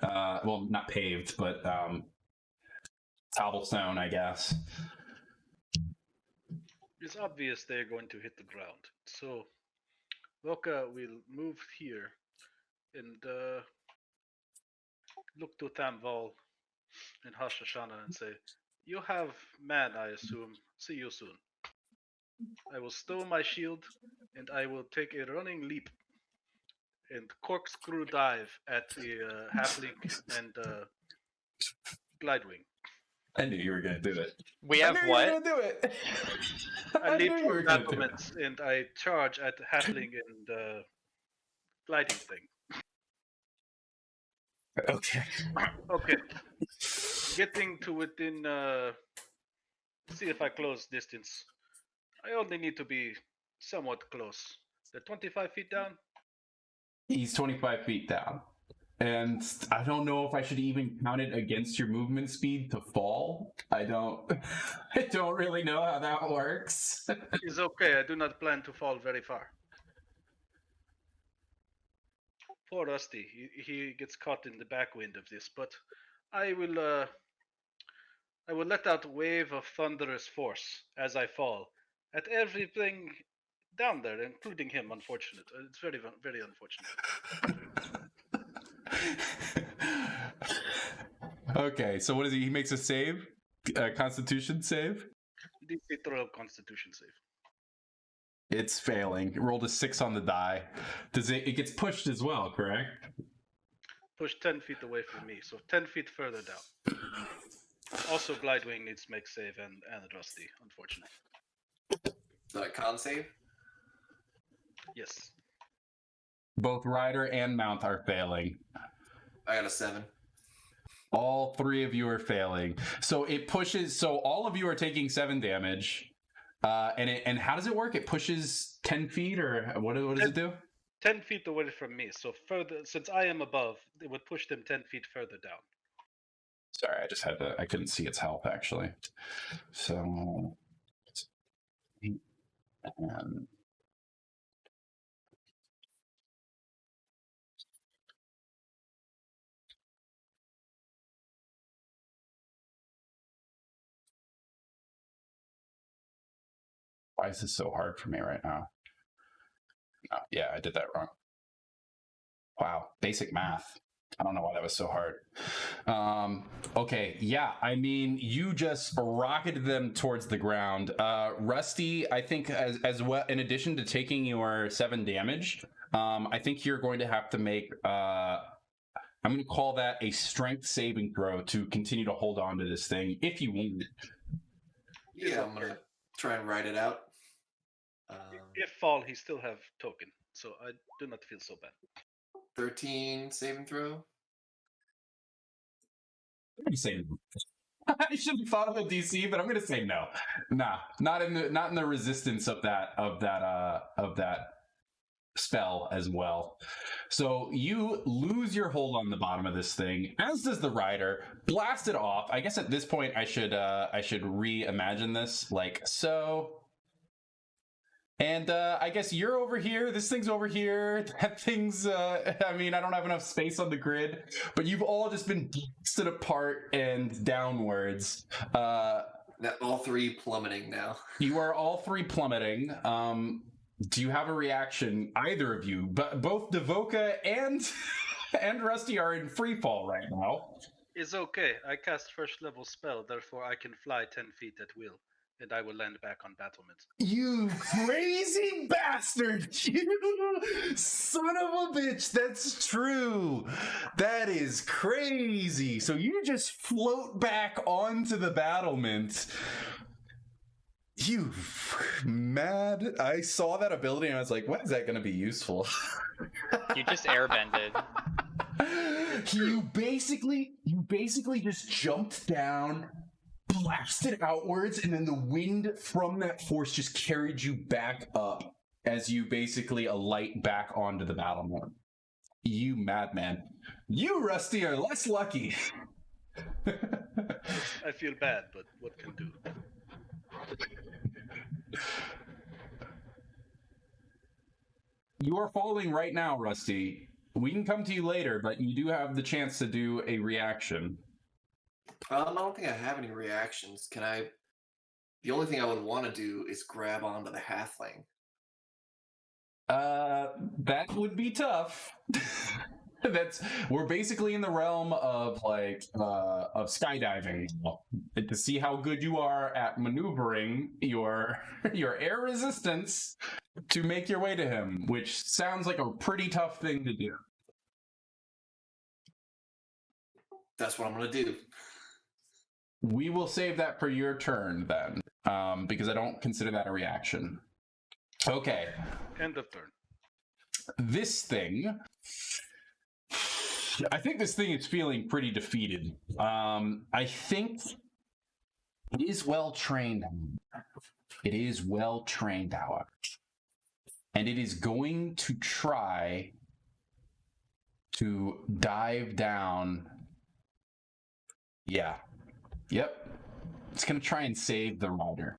Well, not paved, but cobblestone, I guess. It's obvious they're going to hit the ground. So Voka will move here and look to Tamval and Hashashana and say, "You have man, I assume. See you soon." I will stow my shield and I will take a running leap and corkscrew dive at the halfling and glidewing. I knew you were going to do it. We have what? You were going to do it. I leap knew you were from gonna do it. battlements and I charge at the halfling and gliding thing. Okay. Okay. Getting to within, see if I close distance. I only need to be somewhat close. The 25 feet down? He's 25 feet down. And I don't know if I should even count it against your movement speed to fall. I don't really know how that works. It's okay, I do not plan to fall very far. Poor Rusty, he gets caught in the backwind of this, but I will let out a wave of thunderous force as I fall at everything down there, including him, unfortunate. It's very, very unfortunate. Okay, so what is he? He makes a save? A constitution save? DC 12 Constitution save. It's failing. It rolled a 6 on the die. It gets pushed as well, correct? Push 10 feet away from me, so 10 feet further down. Also, Glidewing needs to make save and Rusty, unfortunately. So a con save? Yes. Both rider and mount are failing. I got a 7. All 3 of you are failing. So it pushes, so all of you are taking 7 damage. And how does it work? It pushes 10 feet, or what does it do? 10 feet away from me. So further, since I am above, it would push them 10 feet further down. Sorry, I couldn't see its health actually. So, why is this so hard for me right now? Oh, yeah, I did that wrong. Wow, basic math. I don't know why that was so hard. Okay, yeah, I mean, you just rocketed them towards the ground. Rusty, I think as well, in addition to taking your 7 damage, I think you're going to have to make, I'm going to call that a strength saving throw to continue to hold on to this thing, if you want it. Yeah, I'm going to try and ride it out. If fall, he still have token, so I do not feel so bad. 13 saving throw. I'm going to say no. I should have thought of a DC, but I'm going to say no. Nah, not in the resistance of that spell as well. So you lose your hold on the bottom of this thing, as does the rider. Blast it off. I guess at this point I should reimagine this like so. And I guess you're over here, this thing's over here, that thing's, I mean, I don't have enough space on the grid, but you've all just been blasted apart and downwards. All 3 plummeting now. You are all 3 plummeting. Do you have a reaction, either of you? But both Devoka and Rusty are in free fall right now. It's okay. I cast first level spell, therefore I can fly 10 feet at will. And I will land back on battlements. You crazy bastard! You son of a bitch! That's true. That is crazy. So you just float back onto the battlement. You mad? I saw that ability and I was like, when is that going to be useful? You just airbended. You basically just jumped down, blasted outwards, and then the wind from that force just carried you back up as you basically alight back onto the battlement. You madman. You, Rusty, are less lucky. I feel bad, but what can do? You are falling right now, Rusty. We can come to you later, but you do have the chance to do a reaction. I don't think I have any reactions. Can I? The only thing I would want to do is grab onto the halfling. That would be tough. We're basically in the realm of of skydiving to see how good you are at maneuvering your air resistance to make your way to him, which sounds like a pretty tough thing to do. That's what I'm gonna do. We will save that for your turn then, because I don't consider that a reaction. Okay. End of turn. This thing, I think this thing is feeling pretty defeated. I think it is well trained. It is well trained, however. And it is going to try to dive down. Yeah. Yep. It's going to try and save the rider.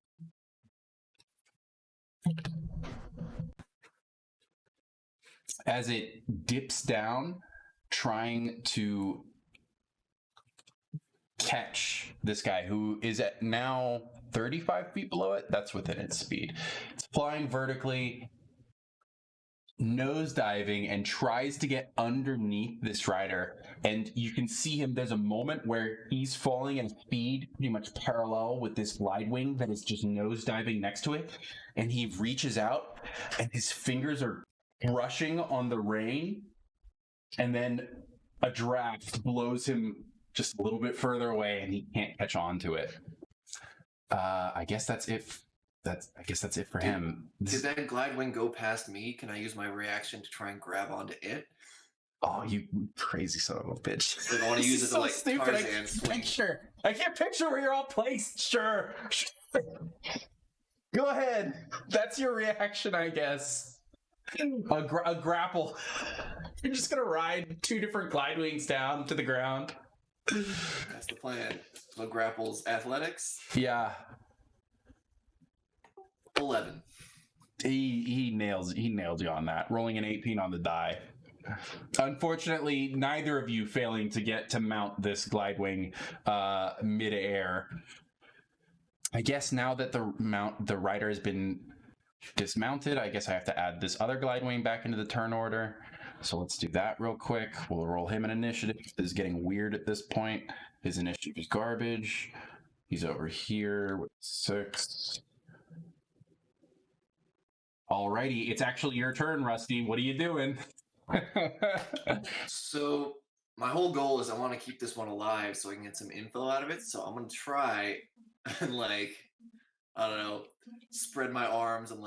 As it dips down, trying to catch this guy who is at now 35 feet below it. That's within its speed. It's flying vertically, nose diving, and tries to get underneath this rider. And you can see him, there's a moment where he's falling at speed pretty much parallel with this glide wing that is just nose diving next to it. And he reaches out and his fingers are brushing on the rein, and then a draft blows him just a little bit further away and he can't catch on to it. I guess that's it. I guess that's it for him. Did that glide wing go past me? Can I use my reaction to try and grab onto it? Oh, you crazy son of a bitch. I want to use it to, like, stupid. Tarzan swing. I can't picture where you're all placed. Sure. Go ahead. That's your reaction, I guess. A grapple. You're just gonna ride 2 different glide wings down to the ground. That's the plan. So grapples athletics. Yeah. 11. He nailed you on that. Rolling an 18 on the die. Unfortunately, neither of you failing to get to mount this glide wing mid-air. I guess now that the rider has been dismounted, I guess I have to add this other glide wing back into the turn order. So let's do that real quick. We'll roll him an initiative. This is getting weird at this point. His initiative is garbage. He's over here with 6. Alrighty, it's actually your turn, Rusty. What are you doing? So my whole goal is I want to keep this one alive so I can get some info out of it. So I'm gonna try and I don't know, spread my arms and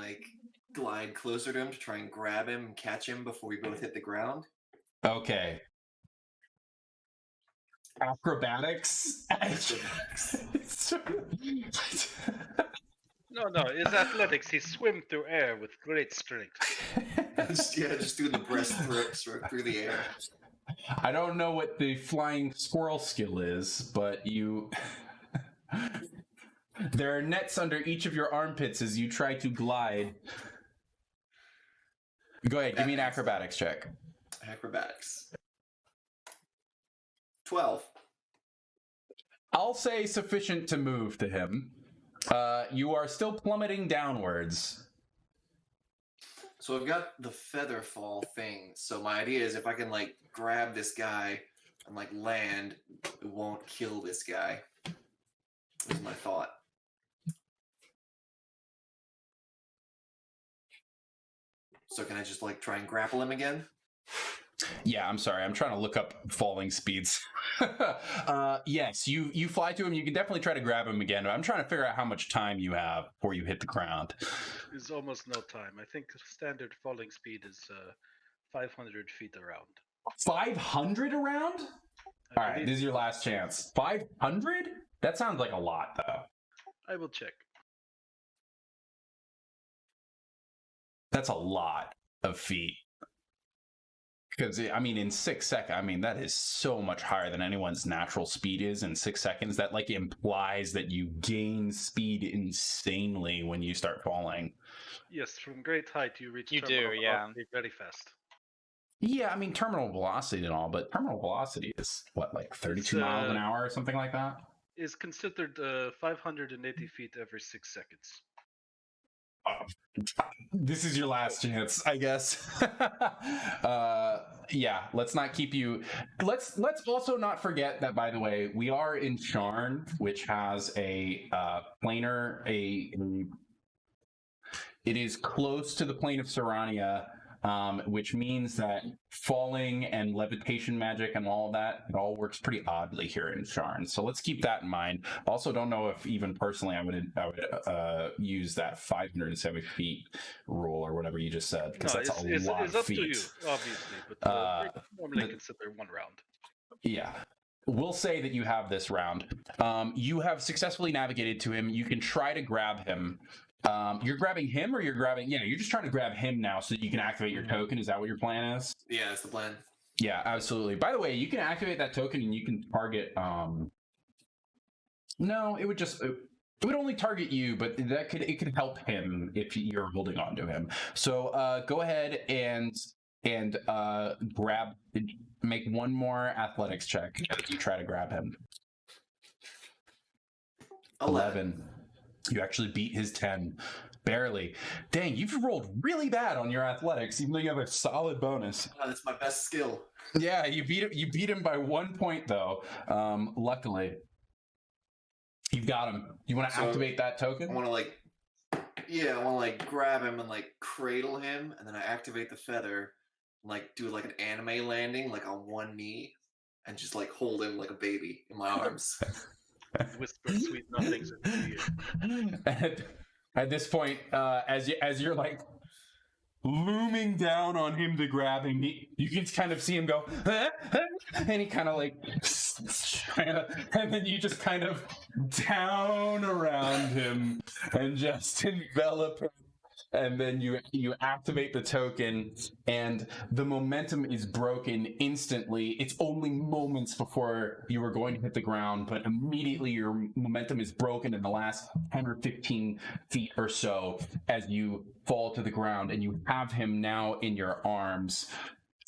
glide closer to him to try and grab him and catch him before we both hit the ground. Okay. Acrobatics? No, it's athletics. He swim through air with great strength. just doing the breaststroke through the air. I don't know what the flying squirrel skill is, but you... There are nets under each of your armpits as you try to glide. Go ahead, give me an acrobatics check. Acrobatics. 12. I'll say sufficient to move to him. You are still plummeting downwards. So I've got the feather fall thing. So my idea is if I can grab this guy and land, it won't kill this guy. Is my thought. So can I just try and grapple him again? Yeah, I'm sorry. I'm trying to look up falling speeds. Yes, you fly to him. You can definitely try to grab him again. But I'm trying to figure out how much time you have before you hit the ground. There's almost no time. I think standard falling speed is 500 feet around. 500 around? All right, this is your last chance. 500? That sounds like a lot, though. I will check. That's a lot of feet. Because, in 6 seconds, that is so much higher than anyone's natural speed is in 6 seconds. That, implies that you gain speed insanely when you start falling. Yes, from great height you reach terminal velocity very fast. Yeah, terminal velocity and all, but terminal velocity is, 32 miles an hour or something like that? Is considered 580 feet every 6 seconds. This is your last chance, I guess. Yeah, let's not keep you. Let's also not forget that, by the way, we are in Sharn, which has a planar. It is close to the plane of Serania, which means that falling and levitation magic and all of that, it all works pretty oddly here in Sharn. So let's keep that in mind. Also, don't know if even personally I would use that 570 feet rule or whatever you just said, because that's a lot it's of up feet. to you, obviously, but normally consider 1 round. Yeah. We'll say that you have this round. You have successfully navigated to him. You can try to grab him. You're grabbing him, or you're just trying to grab him now so that you can activate your token. Is that what your plan is? Yeah, that's the plan. Yeah, absolutely. By the way, you can activate that token and you can target, no, it would only target you, but it could help him if you're holding on to him. So, go ahead and make one more athletics check as you try to grab him. 11. You actually beat his 10. Barely. Dang, you've rolled really bad on your athletics, even though you have a solid bonus. That's my best skill. Yeah, you beat him by 1 point, though. Luckily. You've got him. You want to activate that token? I want to grab him and cradle him, and then I activate the feather, and do an anime landing, on one knee, and just hold him like a baby in my arms. Whisper sweet nothings in his ear. At this point, as you're looming down on him to grab him. You can kind of see him go, and he kind of like, and then you just kind of down around him and just envelop him. And then you activate the token, and the momentum is broken instantly. It's only moments before you were going to hit the ground, but immediately your momentum is broken in the last 10 or 15 feet or so as you fall to the ground, and you have him now in your arms.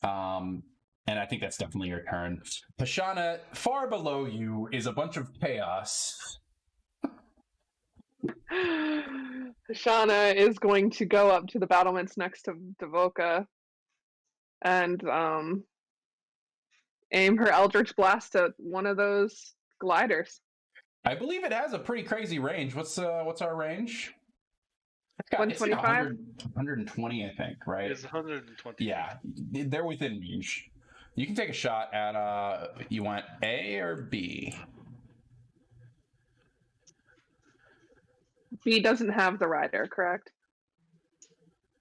And I think that's definitely your turn. Pashana, far below you is a bunch of chaos. Shauna is going to go up to the battlements next to Devoka and aim her Eldritch Blast at one of those gliders. I believe it has a pretty crazy range. What's our range? It's like 125? 120, I think, right? It's 120. Yeah, they're within range. You can take a shot at, you want A or B? B doesn't have the rider, correct?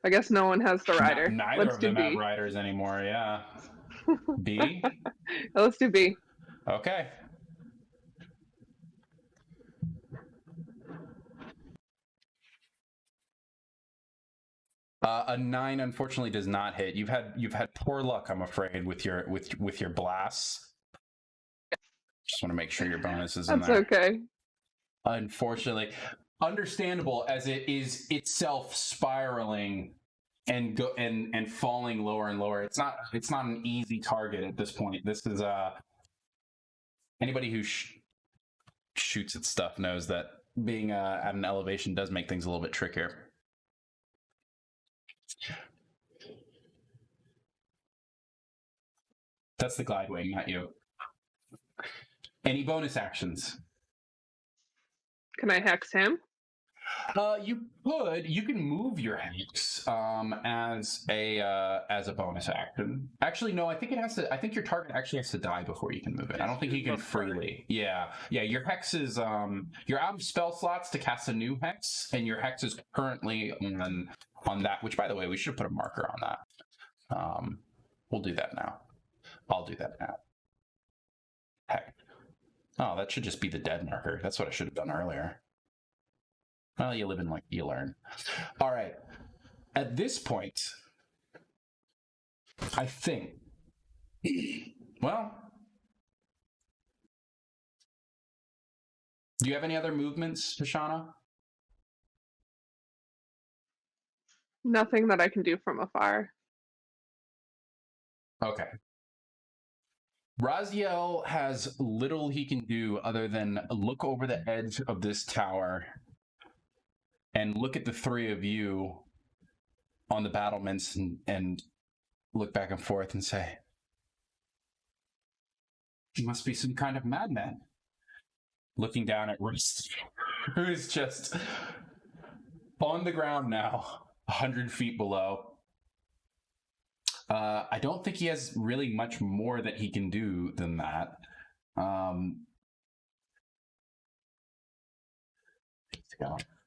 I guess no one has the rider. Neither Let's of do them B. have riders anymore, yeah. B? Let's do B. Okay. A 9 unfortunately does not hit. You've had poor luck, I'm afraid, with your blasts. Just want to make sure your bonus is in there. That's okay. Unfortunately, understandable as it is itself spiraling and falling lower and lower. It's not an easy target at this point. This is anybody who shoots at stuff knows that being at an elevation does make things a little bit trickier. That's the glide wing, not you. Any bonus actions? Can I hex him? You can move your hex as a bonus action. Actually, no, I think your target actually has to die before you can move it. I don't think you can freely. Yeah. Your hex is you're out of spell slots to cast a new hex, and your hex is currently on that. Which, by the way, we should put a marker on that. We'll do that now. I'll do that now. Heck. Oh, that should just be the dead marker. That's what I should have done earlier. Well, you live and you learn. All right. At this point, I think, well, do you have any other movements, Tashana? Nothing that I can do from afar. Okay. Raziel has little he can do other than look over the edge of this tower and look at the three of you on the battlements and look back and forth and say, "You must be some kind of madman." Looking down at Rist, who is just on the ground now, 100 feet below. I don't think he has really much more that he can do than that.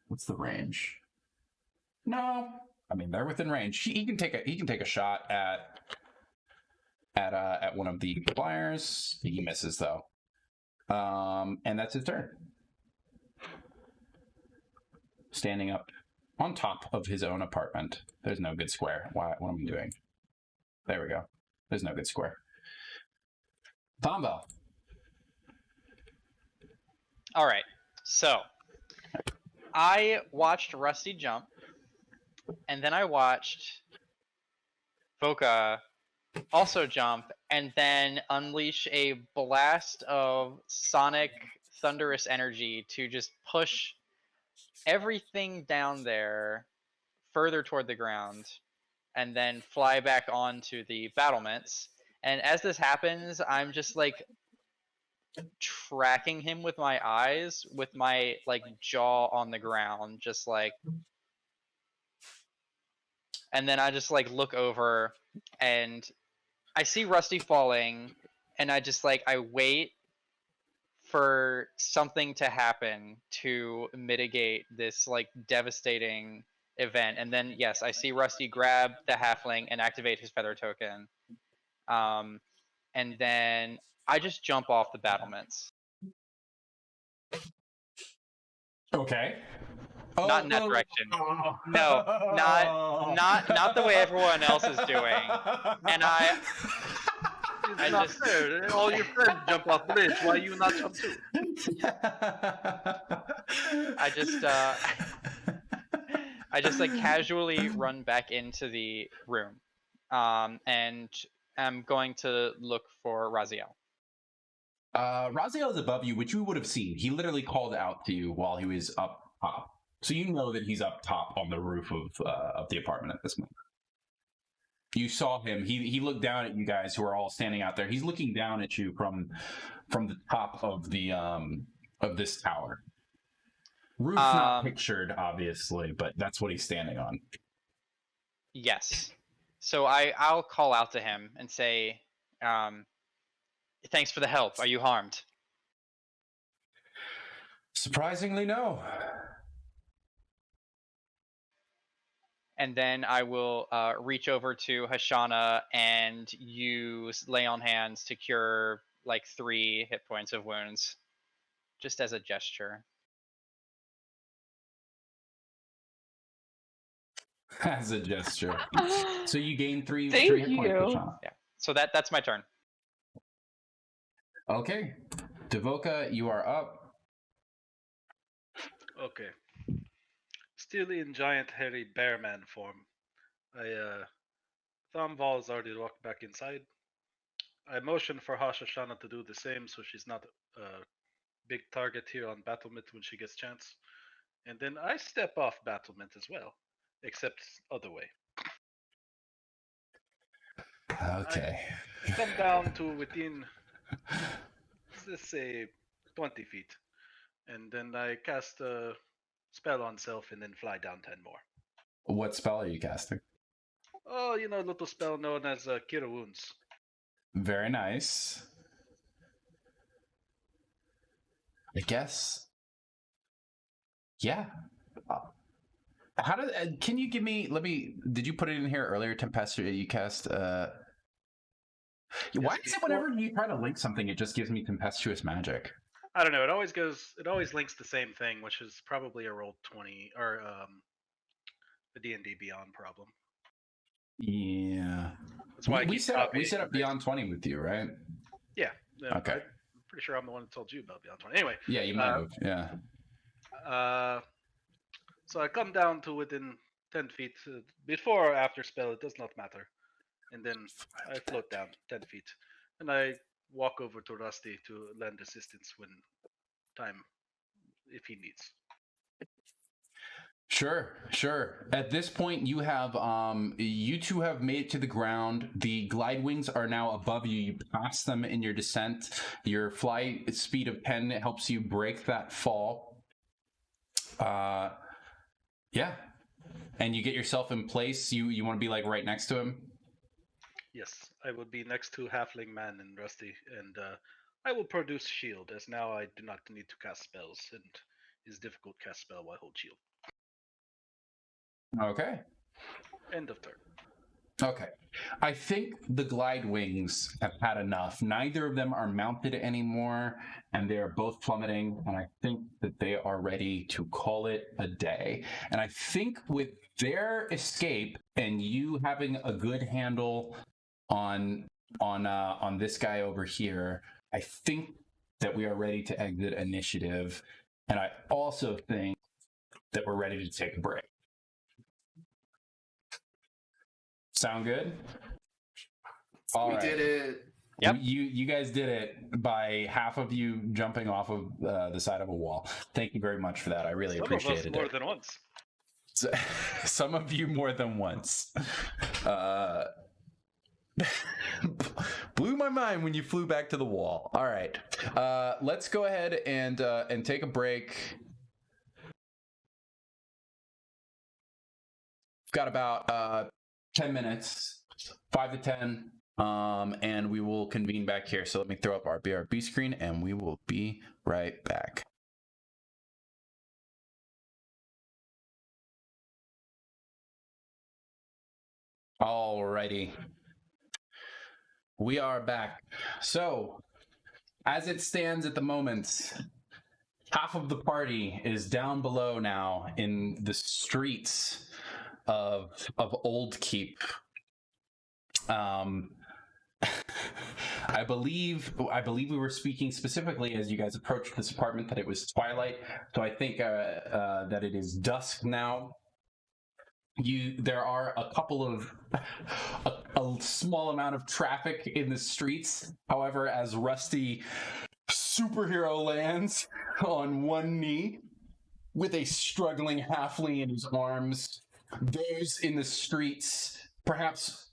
What's the range? No, I mean they're within range. He can take a shot at one of the flyers. He misses though, and that's his turn. Standing up on top of his own apartment. There's no good square. What am I doing? There we go. There's no good square. Tombo. All right. So I watched Rusty jump, and then I watched Voka also jump, and then unleash a blast of sonic thunderous energy to just push everything down there further toward the ground, and then fly back onto the battlements. And as this happens, I'm just like tracking him with my eyes, with my like jaw on the ground, just like. And then I just like look over and I see Rusty falling, and I just like I wait for something to happen to mitigate this like devastating event. And then, yes, I see Rusty grab the halfling and activate his feather token. And then I just jump off the battlements. Okay. Not in that direction. No, not the way everyone else is doing. And I It's not just fair. All your friends jump off bridge. Why you not jump too? I just like casually run back into the room, and I'm going to look for Raziel. Raziel is above you, which you would have seen. He literally called out to you while he was up top, so you know that he's up top on the roof of the apartment at this moment. You saw him. He looked down at you guys who are all standing out there. He's looking down at you from the top of the of this tower. Roof not pictured, obviously, but that's what he's standing on. Yes. So I'll call out to him and say, thanks for the help. Are you harmed? Surprisingly, no. And then I will reach over to Hashana and use Lay on Hands to cure like 3 hit points of wounds, just as a gesture. As a gesture. So you gain 3 Thank hit points, you. Hashana. Yeah. So that's my turn. Okay. Devoka, you are up. Okay. Still in giant hairy bear man form. Thumbal's already walked back inside. I motion for Hashashana to do the same so she's not a big target here on battlement when she gets chance. And then I step off battlement as well, except other way. Okay. I come down to within, let's say, 20 feet. And then I cast a spell on self and then fly down 10 more. What spell are you casting? Oh, a little spell known as Cure Wounds. Very nice. I guess. Yeah. How did? Can you give me? Did you put it in here earlier? Tempestuous. You cast. Why is it whenever you try to link something, it just gives me tempestuous magic? I don't know. It always links the same thing, which is probably a Roll20 or a D&D Beyond problem. Yeah. That's why we set up Beyond 20 with you, right? Yeah. Okay. I'm pretty sure I'm the one that told you about Beyond 20. Anyway. Yeah, you might have. Yeah. So I come down to within 10 feet. Before or after spell, it does not matter. And then I float down 10 feet. And I walk over to Rusty to lend assistance when time, if he needs. Sure. At this point, you have you two have made it to the ground. The glide wings are now above you. You pass them in your descent. Your flight speed of 10 helps you break that fall. Yeah. And you get yourself in place. You want to be like right next to him? Yes, I will be next to Halfling Man and Rusty, and I will produce shield, as now I do not need to cast spells, and it is difficult to cast spell while hold shield. Okay. End of turn. Okay. I think the glide wings have had enough. Neither of them are mounted anymore, and they are both plummeting, and I think that they are ready to call it a day. And I think with their escape and you having a good handle on this guy over here, I think that we are ready to exit initiative, and I also think that we're ready to take a break. Sound good? We did it. Yep. You guys did it by half of you jumping off of the side of a wall. Thank you very much for that. I really appreciated it. Some of us more than once. Some of you more than once. Blew my mind when you flew back to the wall. All right. Let's go ahead and take a break. Got about 10 minutes, 5 to 10, and we will convene back here. So let me throw up our BRB screen, and we will be right back. Alrighty. We are back. So, as it stands at the moment, half of the party is down below now in the streets of Old Keep. I believe we were speaking specifically as you guys approached this apartment that it was twilight. So I think that it is dusk now. There are a couple of a small amount of traffic in the streets. However, as Rusty superhero lands on one knee with a struggling halfling in his arms, those in the streets, perhaps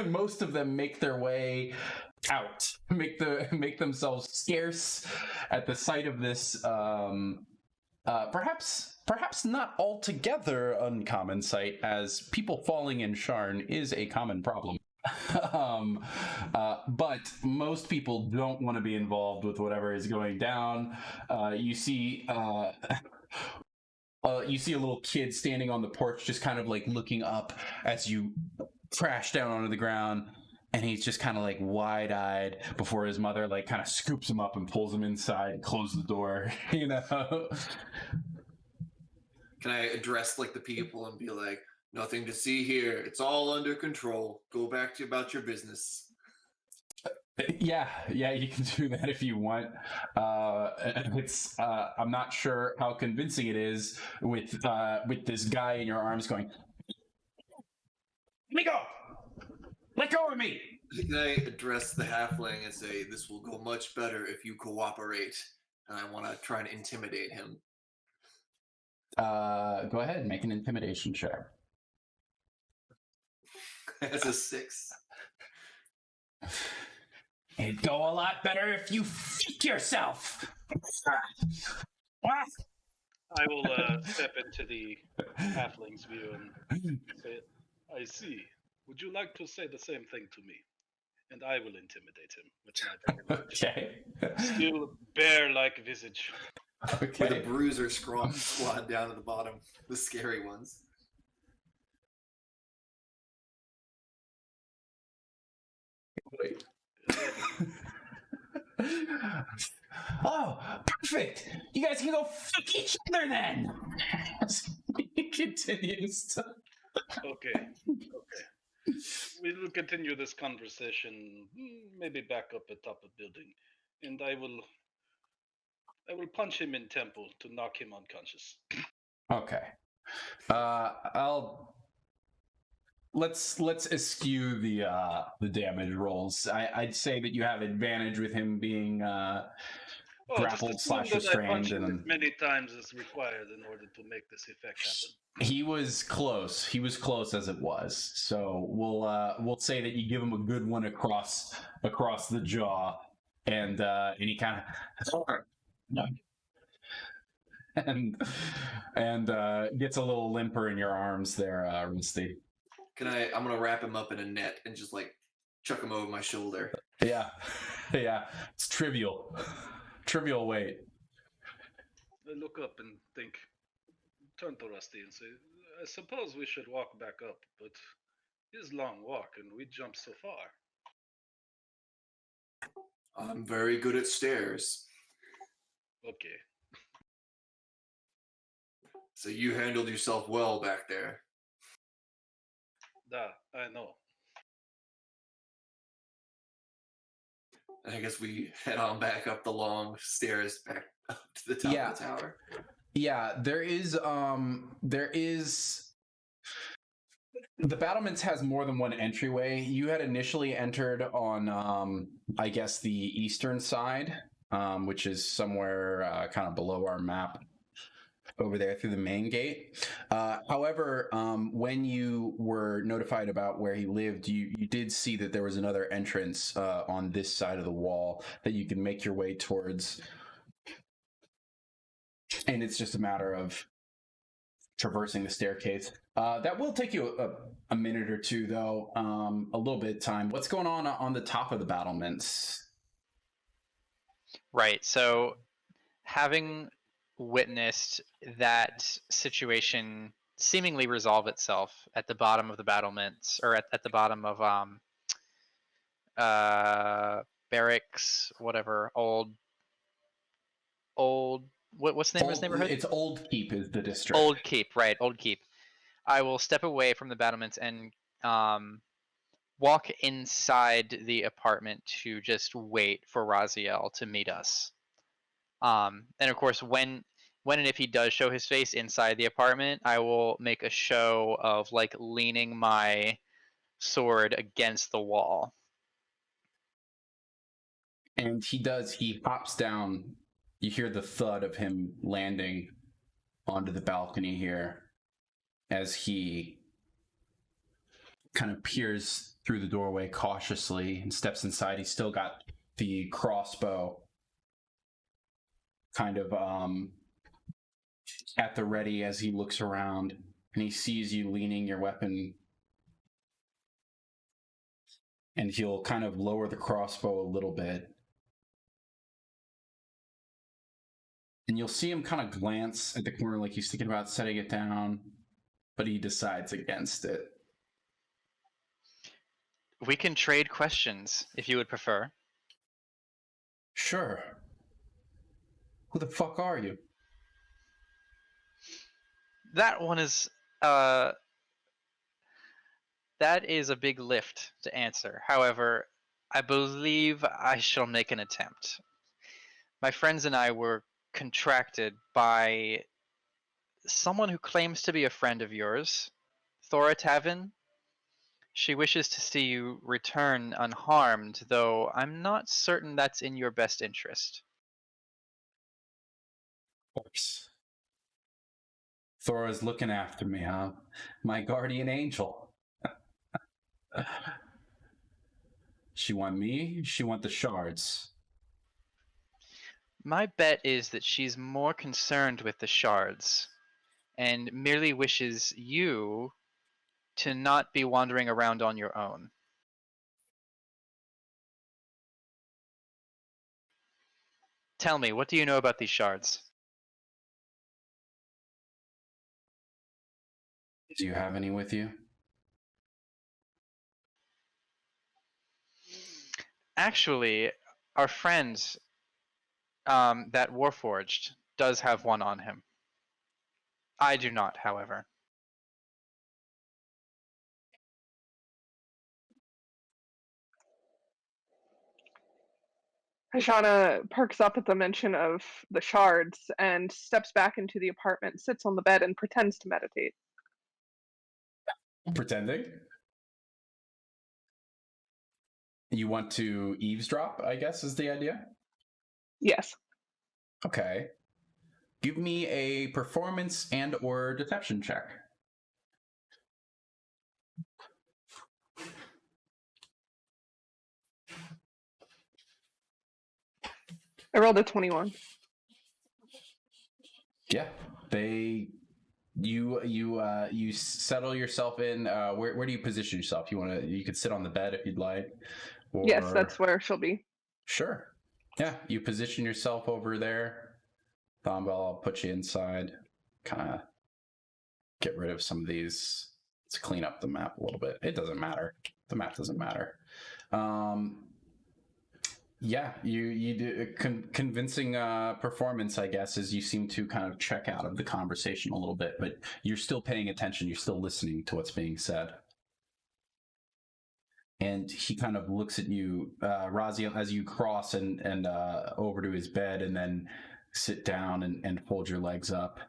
most of them make their way out, make themselves scarce at the sight of this perhaps not altogether uncommon sight, as people falling in Sharn is a common problem. But most people don't want to be involved with whatever is going down. You see a little kid standing on the porch, just kind of like looking up as you crash down onto the ground, and he's just kind of like wide-eyed before his mother like kind of scoops him up and pulls him inside and closes the door. You know. Can I address like the people and be like, nothing to see here. It's all under control. Go back to about your business. Yeah, you can do that if you want. It's I'm not sure how convincing it is with this guy in your arms going, "Let me go! Let go of me!" Can I address the halfling and say, this will go much better if you cooperate? And I want to try and intimidate him. Go ahead, make an intimidation check. That's a 6. It'd go a lot better if you fuck yourself. What? I will step into the halfling's view and say, I see. Would you like to say the same thing to me? And I will intimidate him with my very large, Okay. still bear-like visage. With Okay. a bruiser squad down at the bottom. The scary ones. Wait. Oh, perfect! You guys can go fuck each other then! He continues to... Okay. We will continue this conversation, maybe back up atop a building, and I will punch him in temple to knock him unconscious. Okay. Let's eschew the damage rolls. I'd say that you have advantage with him being grappled / restrained, and as many times as required in order to make this effect happen. He was close. He was close as it was. So we'll say that you give him a good one across the jaw, and he kind of and gets a little limper in your arms there, Rusty. I'm gonna wrap him up in a net and just like chuck him over my shoulder. Yeah. It's trivial weight. I look up and think, turn to Rusty and say, I suppose we should walk back up, but it's a long walk and we jumped so far. I'm very good at stairs. Okay. So you handled yourself well back there. I know. I guess we head on back up the long stairs back up to the top of the tower. Yeah, there is the battlements has more than one entryway. You had initially entered on I guess the eastern side, which is somewhere kind of below our map over there through the main gate. However, when you were notified about where he lived, you did see that there was another entrance on this side of the wall that you can make your way towards. And it's just a matter of traversing the staircase. That will take you a minute or two, though, a little bit of time. What's going on the top of the battlements? Right, so having witnessed that situation seemingly resolve itself at the bottom of the battlements, or at the bottom of barracks, whatever, old what's the name of his neighborhood? It's Old Keep is the district. Old Keep, right? Old Keep. I will step away from the battlements and walk inside the apartment to just wait for Raziel to meet us. And of course, when and if he does show his face inside the apartment, I will make a show of like leaning my sword against the wall. And he hops down. You hear the thud of him landing onto the balcony here as he kind of peers through the doorway cautiously and steps inside. He's still got the crossbow kind of at the ready as he looks around, and he sees you leaning your weapon, and he'll kind of lower the crossbow a little bit. And you'll see him kind of glance at the corner like he's thinking about setting it down, but he decides against it. We can trade questions if you would prefer. Sure. Who the fuck are you? That one is that is a big lift to answer. However, I believe I shall make an attempt. My friends and I were contracted by someone who claims to be a friend of yours, Thora Tavin. She wishes to see you return unharmed, though I'm not certain that's in your best interest. Of course. Thora's looking after me, huh? My guardian angel. She want me? She want the shards? My bet is that she's more concerned with the shards, and merely wishes you to not be wandering around on your own. Tell me, what do you know about these shards? Do you have any with you? Actually, our friend that Warforged does have one on him. I do not, however. Hashana perks up at the mention of the shards and steps back into the apartment, sits on the bed, and pretends to meditate. Pretending? You want to eavesdrop, I guess, is the idea? Yes. Okay. Give me a performance and or deception check. I rolled a 21. Yeah. You settle yourself in. Where do you position yourself? You could sit on the bed if you'd like. Or... Yes, that's where she'll be. Sure. Yeah, you position yourself over there. Thombo, I'll put you inside. Kind of get rid of some of these. Let's clean up the map a little bit. It doesn't matter. The map doesn't matter. Yeah, you do a convincing performance, I guess, as you seem to kind of check out of the conversation a little bit, but you're still paying attention. You're still listening to what's being said. And he kind of looks at you, Raziel, as you cross and over to his bed and then sit down and fold your legs up.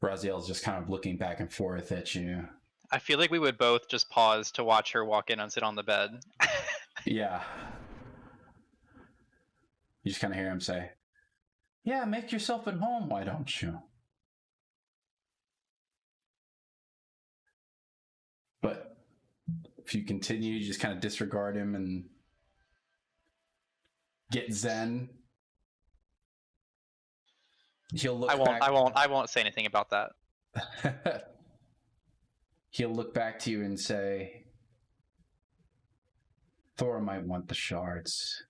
Raziel's just kind of looking back and forth at you. I feel like we would both just pause to watch her walk in and sit on the bed. Yeah. You just kind of hear him say, "Yeah, make yourself at home, why don't you?" But if you continue, you just kind of disregard him and get zen. He'll look back. I won't say anything about that. He'll look back to you and say, "Thora might want the shards,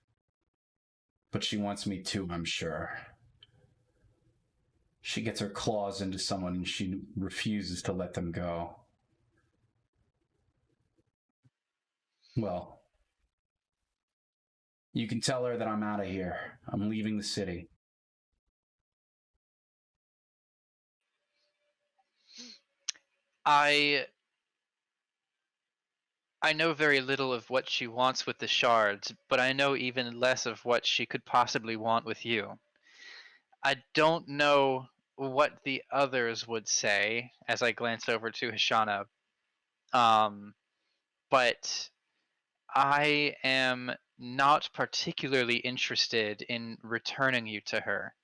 but she wants me too, I'm sure." She gets her claws into someone and she refuses to let them go. Well, you can tell her that I'm out of here. I'm leaving the city. I know very little of what she wants with the shards, but I know even less of what she could possibly want with you. I don't know what the others would say as I glance over to Hishana, but I am not particularly interested in returning you to her.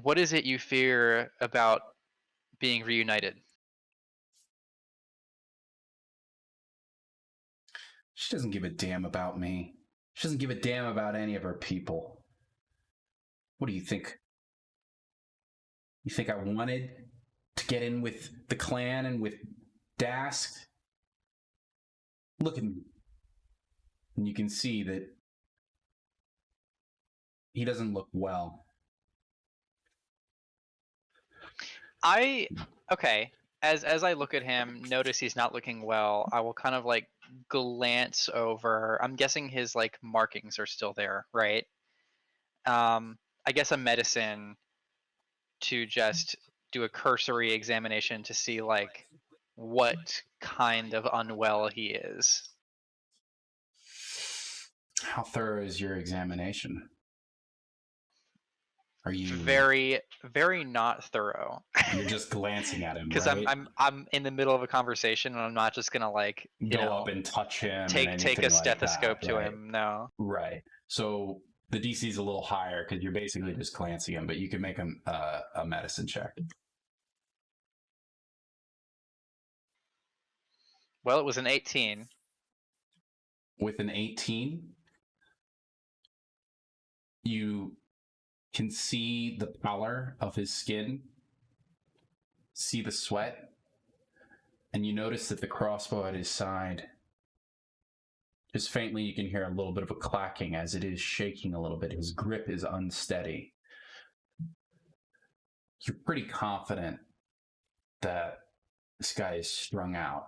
What is it you fear about being reunited? She doesn't give a damn about me. She doesn't give a damn about any of her people. What do you think? You think I wanted to get in with the clan and with Dask? Look at me. And you can see that he doesn't look well. Okay. As I look at him, notice he's not looking well. I will kind of like glance over. I'm guessing his like markings are still there, right? I guess a medicine to just do a cursory examination to see like what kind of unwell he is. How thorough is your examination? Are you very, very not thorough? You're just glancing at him, because right? I'm in the middle of a conversation and I'm not just gonna like go up and touch him. Take a stethoscope like that, to right? him. No. Right. So the DC is a little higher because you're basically just glancing him, but you can make him a medicine check. Well, it was an 18. With an 18, you can see the pallor of his skin, see the sweat, and you notice that the crossbow at his side, just faintly you can hear a little bit of a clacking as it is shaking a little bit. His grip is unsteady. You're pretty confident that this guy is strung out.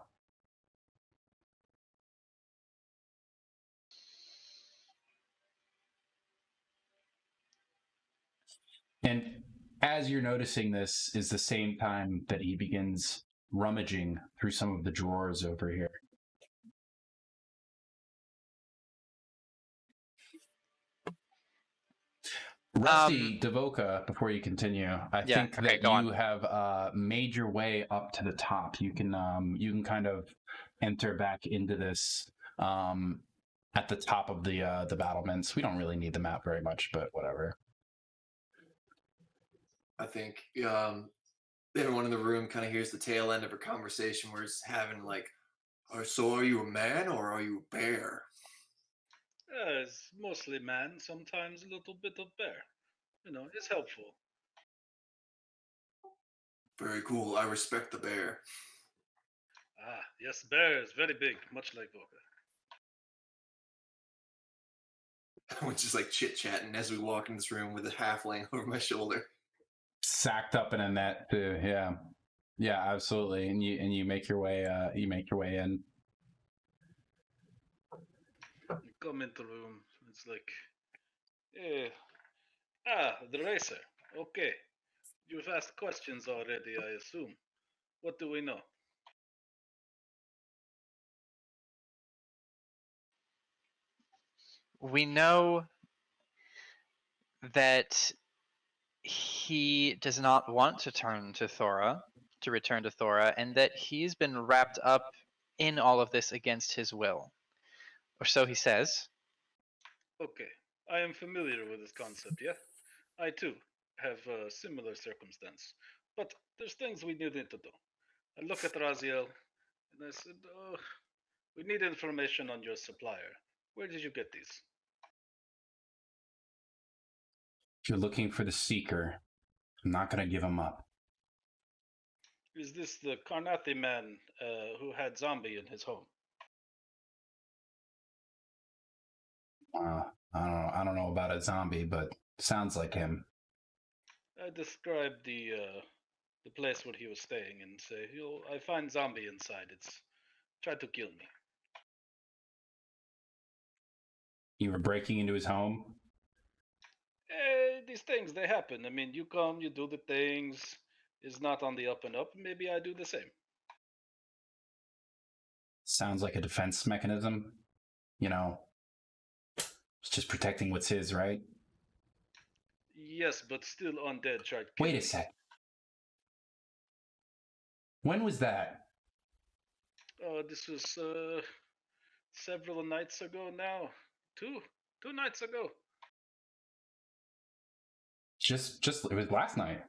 And as you're noticing this is the same time that he begins rummaging through some of the drawers over here. Rusty Devoka, before you continue, I think that you have made your way up to the top. You can kind of enter back into this at the top of the battlements. We don't really need the map very much, but whatever. I think everyone in the room kind of hears the tail end of a conversation where it's having like, so are you a man or are you a bear? It's mostly man, sometimes a little bit of bear. You know, it's helpful. Very cool. I respect the bear. Ah, yes, bear is very big, much like Voka. We're just like chit-chatting as we walk in this room with a halfling over my shoulder. Sacked up in a net too, yeah. Yeah, absolutely. And you make your way in. You come into the room, it's like, the racer. Okay. You've asked questions already, I assume. What do we know? We know that he does not want to return to Thora, and that he's been wrapped up in all of this against his will. Or so he says. Okay. I am familiar with this concept, yeah? I too have a similar circumstance. But there's things we needed to do. I look at Raziel, and I said, we need information on your supplier. Where did you get these? If you're looking for the Seeker, I'm not going to give him up. Is this the Kornath man who had zombie in his home? I don't know about a zombie, but sounds like him. I described the place where he was staying and say, I find zombie inside. It's tried to kill me. You were breaking into his home? These things, they happen. I mean, you come, you do the things. It's not on the up and up. Maybe I do the same. Sounds like a defense mechanism. It's just protecting what's his, right? Yes, but still undead tried. Wait a sec. When was that? This was several nights ago now. Two nights ago. Just it was last night.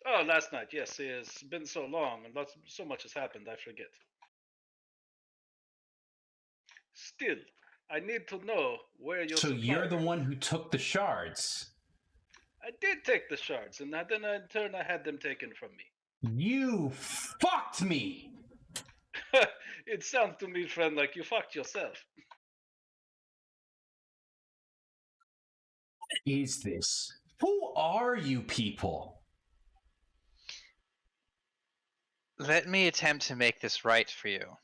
Oh, last night. Yes, it's been so long and so much has happened. I forget. Still, I need to know where your. So you're the one who took the shards. I did take the shards, and then in turn I had them taken from me. You fucked me! It sounds to me, friend, like you fucked yourself. What is this? Who are you people? Let me attempt to make this right for you.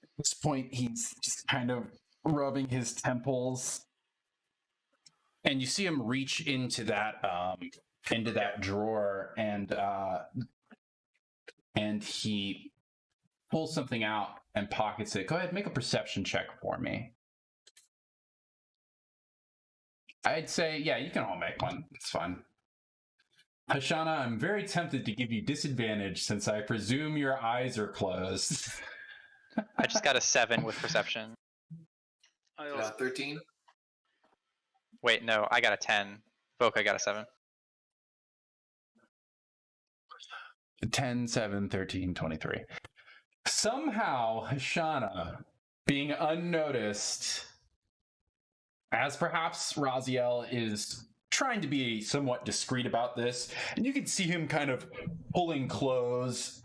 At this point, he's just kind of rubbing his temples. And you see him reach into that drawer, and he pulls something out and pockets it. Go ahead, make a perception check for me. I'd say, yeah, you can all make one. It's fun. Hashana, I'm very tempted to give you disadvantage since I presume your eyes are closed. I just got a 7 with perception. I also 13. Wait, no, I got a 10. Voka got a 7. 10, 7, 13, 23. Somehow, Hashana, being unnoticed, as perhaps Raziel is trying to be somewhat discreet about this, and you can see him kind of pulling clothes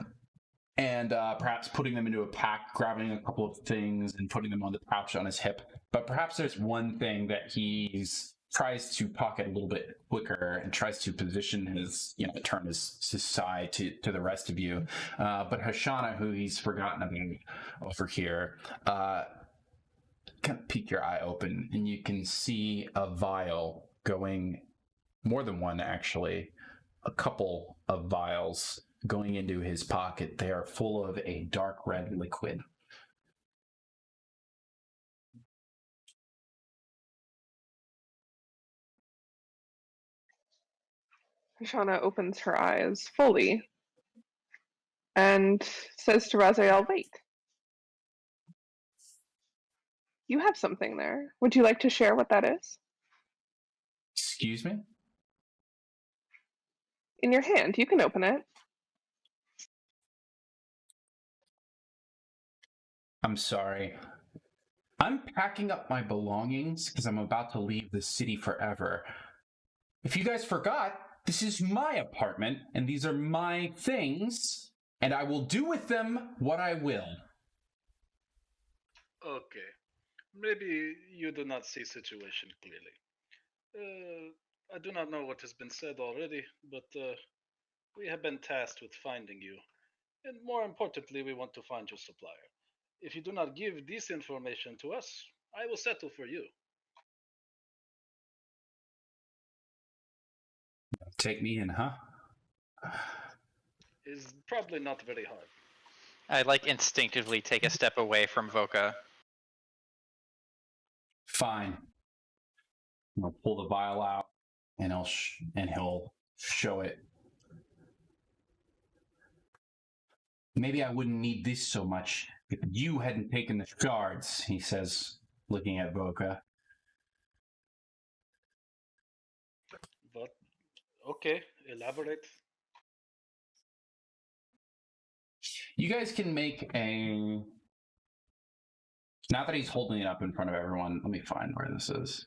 and perhaps putting them into a pack, grabbing a couple of things and putting them on the pouch on his hip. But perhaps there's one thing that he's tries to pocket a little bit quicker and tries to position his, turn his side to the rest of you. But Hashana, who he's forgotten about over here, kind of peek your eye open, and you can see a vial going, more than one actually, a couple of vials going into his pocket. They are full of a dark red liquid. Shauna opens her eyes fully and says to Raziel, wait. You have something there. Would you like to share what that is? Excuse me? In your hand. You can open it. I'm sorry. I'm packing up my belongings because I'm about to leave the city forever. If you guys forgot, this is my apartment, and these are my things, and I will do with them what I will. Okay. Maybe you do not see situation clearly. I do not know what has been said already, but we have been tasked with finding you. And more importantly, we want to find your supplier. If you do not give this information to us, I will settle for you. Take me in, huh? Is probably not very hard. I instinctively take a step away from Voka. Fine. I'll pull the vial out, and he'll show it. Maybe I wouldn't need this so much if you hadn't taken the shards, he says, looking at Voka. But, okay, elaborate. You guys can make a... Now that he's holding it up in front of everyone, let me find where this is.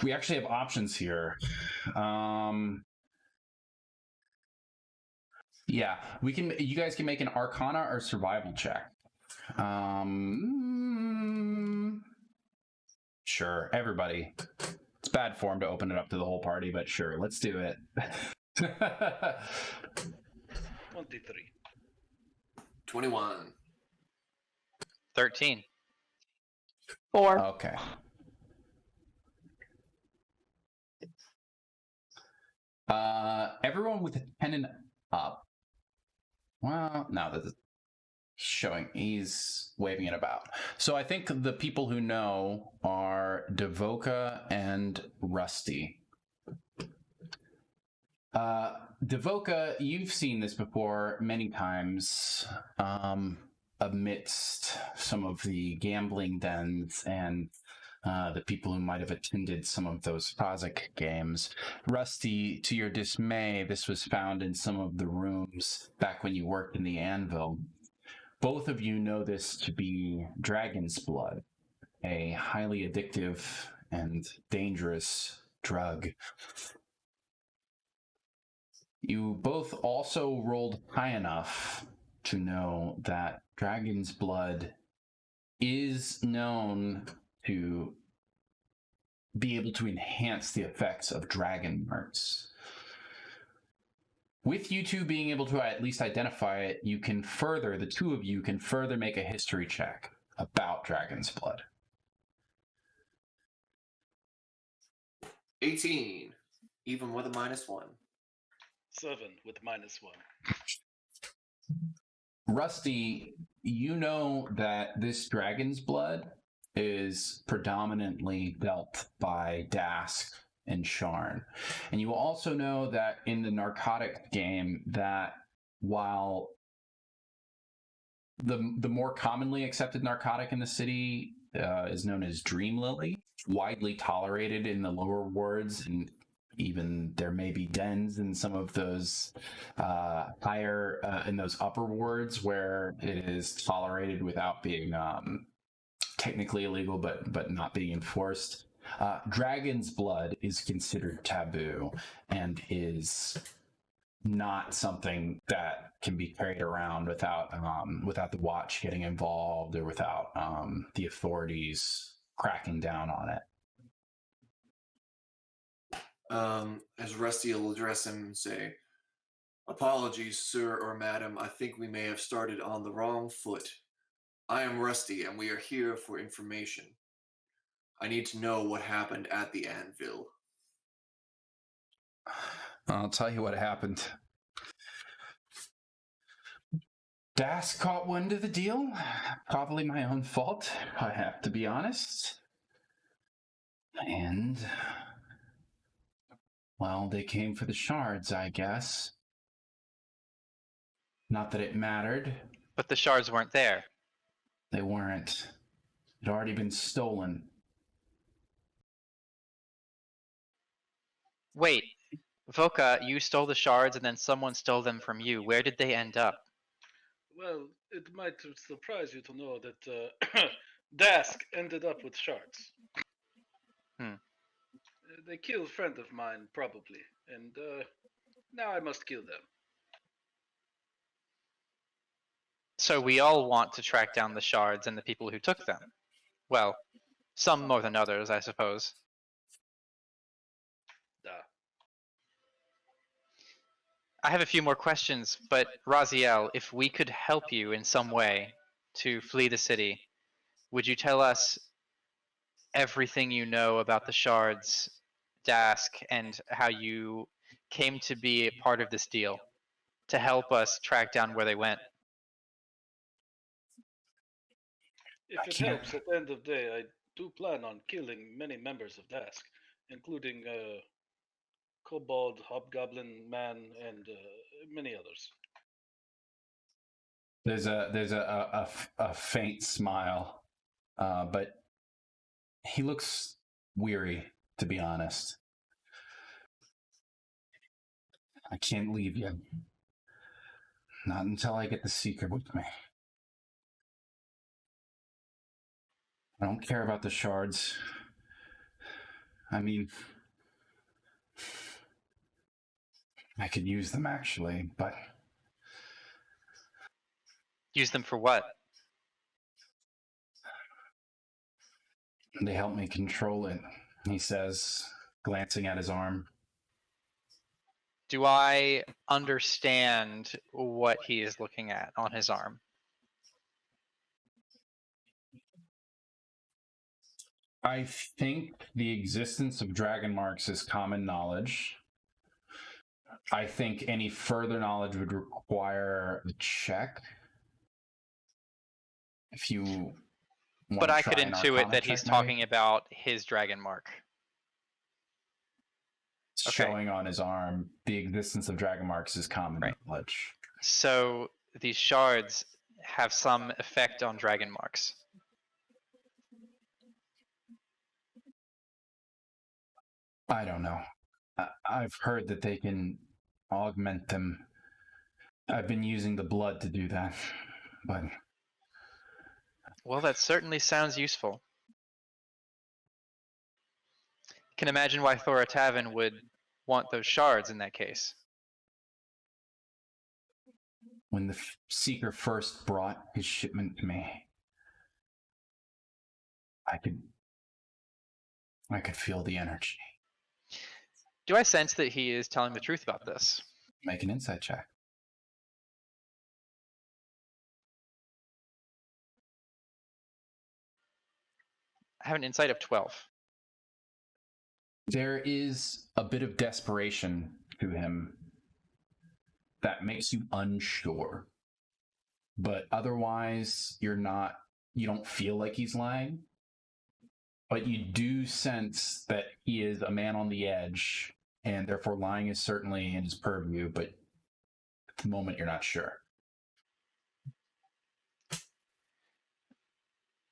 We actually have options here. Yeah, you guys can make an Arcana or Survival check. Sure, everybody. It's bad form to open it up to the whole party, but sure, let's do it. 23. 21. 13. 4. Okay. Everyone with a 10 and up. Well, no, that's showing. He's waving it about. So I think the people who know are Devoka and Rusty. Devoka, you've seen this before many times, amidst some of the gambling dens and the people who might have attended some of those Kazik games. Rusty, to your dismay, this was found in some of the rooms back when you worked in the Anvil. Both of you know this to be dragon's blood, a highly addictive and dangerous drug. You both also rolled high enough to know that dragon's blood is known to be able to enhance the effects of Dragonmarked. With you two being able to at least identify it, you can further, the two of you can further make a history check about dragon's blood. 18, even with a -1. 7 with -1. Rusty, you know that this dragon's blood is predominantly dealt by Dask and Sharn. And you also know that in the narcotic game that while the more commonly accepted narcotic in the city is known as Dream Lily, widely tolerated in the lower wards, and even there may be dens in some of those higher, in those upper wards where it is tolerated without being technically illegal, but not being enforced. Dragon's blood is considered taboo and is not something that can be carried around without the watch getting involved or without the authorities cracking down on it. As Rusty will address him and say, "Apologies, sir or madam. I think we may have started on the wrong foot. I am Rusty, and we are here for information. I need to know what happened at the Anvil." I'll tell you what happened. Dask caught wind of the deal. Probably my own fault, I have to be honest. And, well, they came for the shards, I guess. Not that it mattered. But the shards weren't there. They weren't. It had already been stolen. Wait, Voka, you stole the shards and then someone stole them from you. Where did they end up? Well, it might surprise you to know that Dask ended up with shards. They killed a friend of mine, probably, and now I must kill them. So we all want to track down the shards and the people who took them. Well, some more than others, I suppose. Duh. I have a few more questions, but Raziel, if we could help you in some way to flee the city, would you tell us everything you know about the shards, Dask, and how you came to be a part of this deal to help us track down where they went? If it helps, at the end of the day, I do plan on killing many members of Dask, including Kobold, Hobgoblin Man, and many others. There's a faint smile, but he looks weary, to be honest. I can't leave you. Not until I get the Seeker with me. I don't care about the shards. I mean, I could use them actually, but... Use them for what? They help me control it, he says, glancing at his arm. Do I understand what he is looking at on his arm? I think the existence of dragon marks is common knowledge. I think any further knowledge would require a check. If you want But to I try could an intuit Arcana that he's check, talking maybe? about his dragon mark. It's Okay. showing on his arm. The existence of dragon marks is common Right. knowledge. So these shards have some effect on dragon marks. I don't know. I've heard that they can augment them. I've been using the blood to do that, but Well, that certainly sounds useful. Can imagine why Thoratavin would want those shards in that case. when the Seeker first brought his shipment to me, I could feel the energy. Do I sense that he is telling the truth about this? Make an insight check. I have an insight of 12. There is a bit of desperation to him that makes you unsure. But otherwise, you don't feel like he's lying. But you do sense that he is a man on the edge, and therefore lying is certainly in his purview, but at the moment you're not sure.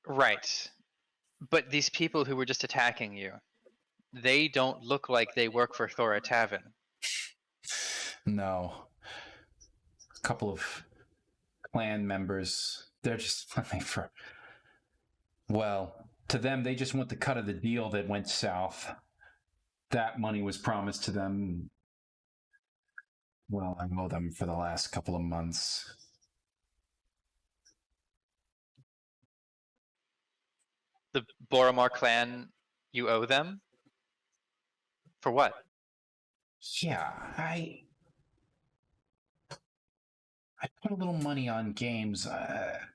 Right. But these people who were just attacking you, they don't look like they work for Thoratavin. No. A couple of clan members, they're just looking for... Well, to them, they just want the cut of the deal that went south. That money was promised to them. Well, I owe them for the last couple of months. The Boromar Clan, you owe them? For what? Yeah, I put a little money on games,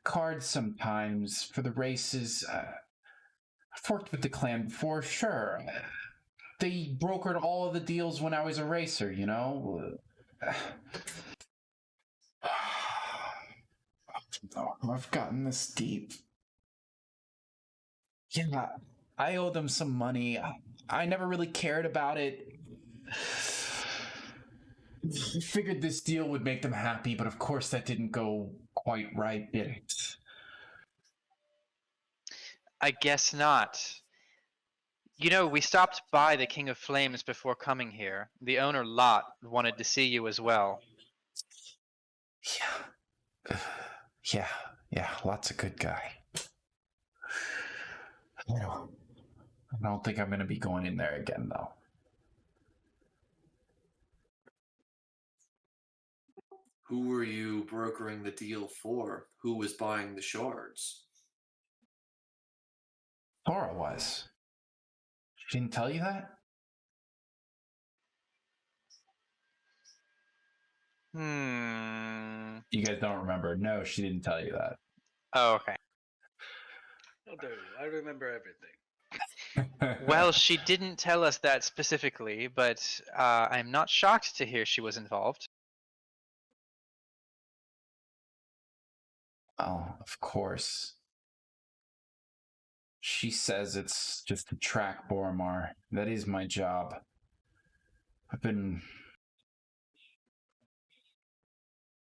cards sometimes, for the races. I've worked with the clan before, sure. They brokered all of the deals when I was a racer, you know? Oh, I've gotten this deep. Yeah, I owe them some money. I never really cared about it. I figured this deal would make them happy, but of course that didn't go quite right, did it? I guess not. You know, we stopped by the King of Flames before coming here. The owner, Lot, wanted to see you as well. Yeah, Lot's a good guy. I don't think I'm going to be going in there again, though. Who were you brokering the deal for? Who was buying the shards? Laura was. She didn't tell you that? You guys don't remember? No, she didn't tell you that. Oh, okay. Oh, there, I remember everything. Well, she didn't tell us that specifically, but I'm not shocked to hear she was involved. Oh, of course. She says it's just to track Boromar. That is my job. I've been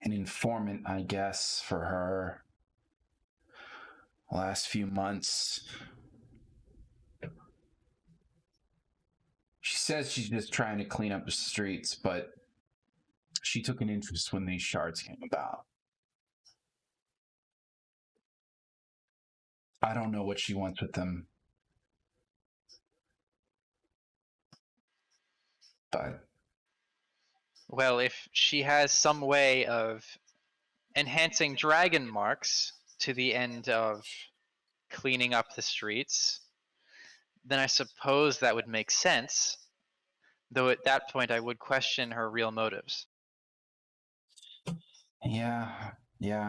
an informant, I guess, for her the last few months. She says she's just trying to clean up the streets, but she took an interest when these shards came about. I don't know what she wants with them. But Well, if she has some way of enhancing dragon marks to the end of cleaning up the streets, then I suppose that would make sense. Though at that point, I would question her real motives. Yeah,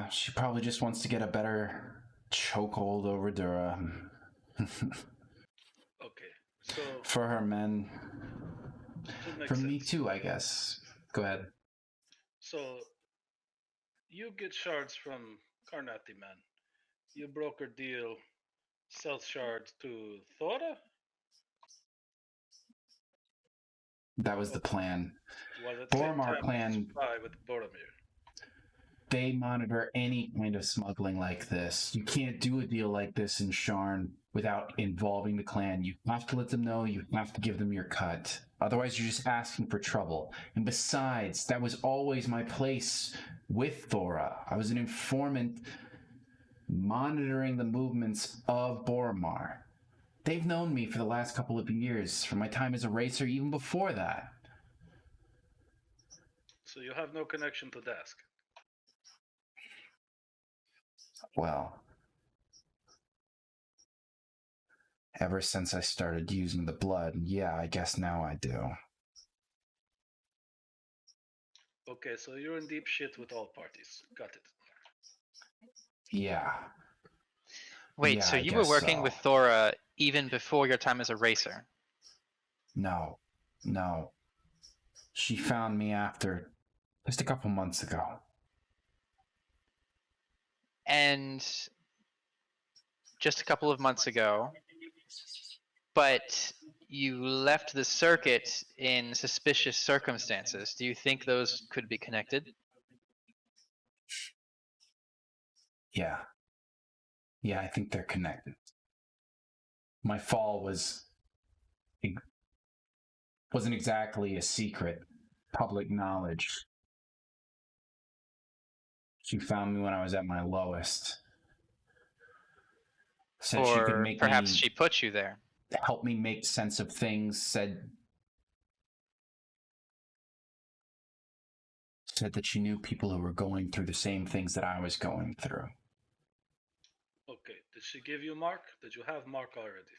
she probably just wants to get a better chokehold over Dura. Okay, so For her men. it makes For me sense. too, I guess. Go ahead. So you get shards from Kornath man. You broker deal, sell shards to Thora. That was the plan. Was it Boromar Clan, spy with Boromir? they monitor any kind of smuggling like this. You can't do a deal like this in Sharn without involving the clan. You have to let them know, you have to give them your cut. Otherwise, you're just asking for trouble. And besides, that was always my place with Thora. I was an informant monitoring the movements of Boromar. They've known me for the last couple of years, from my time as a racer, even before that. So you have no connection to Dask. Well, ever since I started using the blood, yeah, I guess now I do. Okay, so you're in deep shit with all parties. Got it. Yeah. Wait, Yeah, so I you were guess working so. with Thora even before your time as a racer? No. She found me after just a couple months ago. And just a couple of months ago, but you left the circuit in suspicious circumstances. Do you think those could be connected? Yeah. Yeah, I think they're connected. My fall wasn't exactly a secret, public knowledge. She found me when I was at my lowest. Said she could Or make perhaps me she put you there? help me make sense of things. Said that she knew people who were going through the same things that I was going through. Okay, did she give you Mark? Did you have Mark already?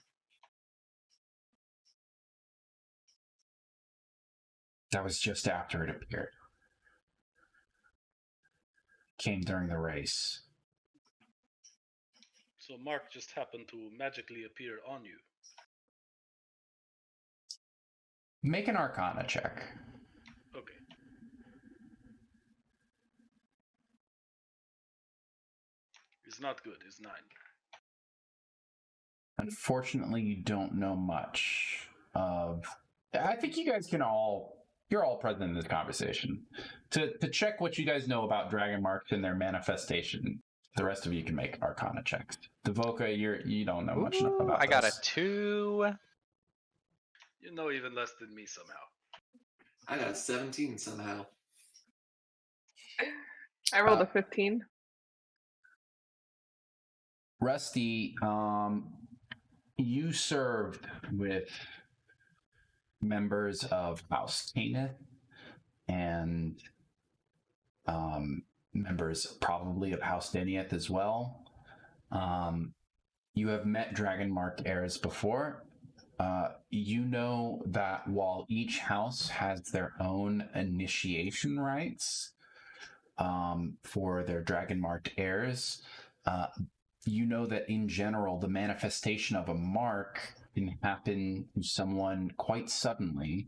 That was just after it appeared. Came during the race. So Mark just happened to magically appear on you. Make an Arcana check. Okay. It's not good, it's 9. Unfortunately, you don't know much of... I think you guys can you're all present in this conversation. To check what you guys know about Dragonmarked and their manifestation, the rest of you can make Arcana checks. Devoka, you don't know much enough about I got this. a 2. You know even less than me somehow. I got a 17 somehow. I rolled a 15. Rusty, you served with members of House Kornath and members probably of House Denieth as well. You have met Dragonmarked heirs before. You know that while each house has their own initiation rites for their Dragonmarked heirs, you know that in general, the manifestation of a mark can happen to someone quite suddenly,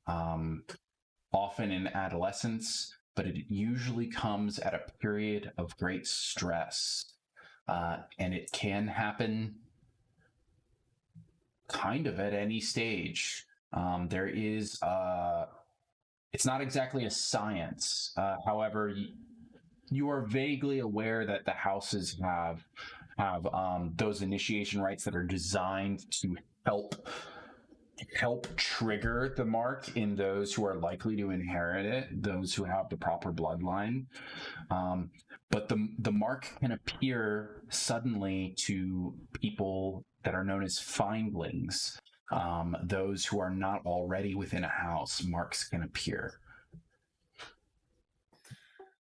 often in adolescence, but it usually comes at a period of great stress. And it can happen kind of at any stage. There is, it's not exactly a science. However, you are vaguely aware that the houses have those initiation rites that are designed to help trigger the mark in those who are likely to inherit it, those who have the proper bloodline. But the mark can appear suddenly to people that are known as findlings. Those who are not already within a house, marks can appear.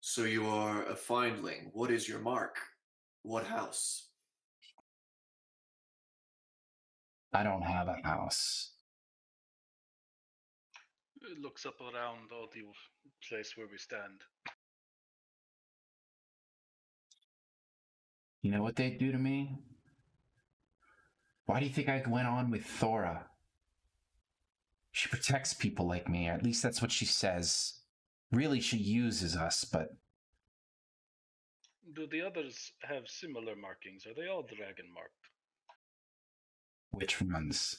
So you are a findling. What is your mark? What house? I don't have a house. It looks up around all the place where we stand. You know what they'd do to me? Why do you think I went on with Thora? She protects people like me. At least that's what she says. Really, she uses us, but... Do the others have similar markings? Are they all Dragonmarked? Which ones?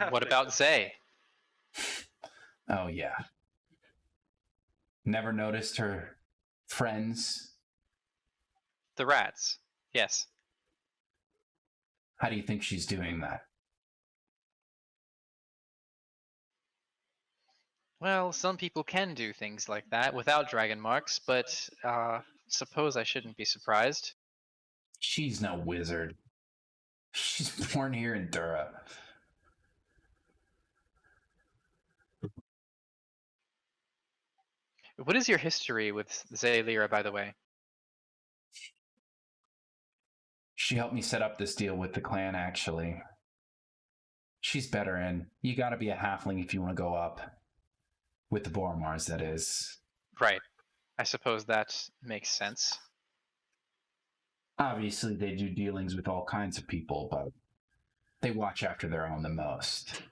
What about Zay? Oh, yeah. Never noticed her friends? The rats. Yes. How do you think she's doing that? Well, some people can do things like that without dragon marks, but suppose I shouldn't be surprised. She's no wizard. She's born here in Dura. What is your history with Zaylira, by the way? She helped me set up this deal with the clan, actually. She's better in. You gotta be a halfling if you want to go up. With the Boromars, that is. Right. I suppose that makes sense. Obviously, they do dealings with all kinds of people, but they watch after their own the most.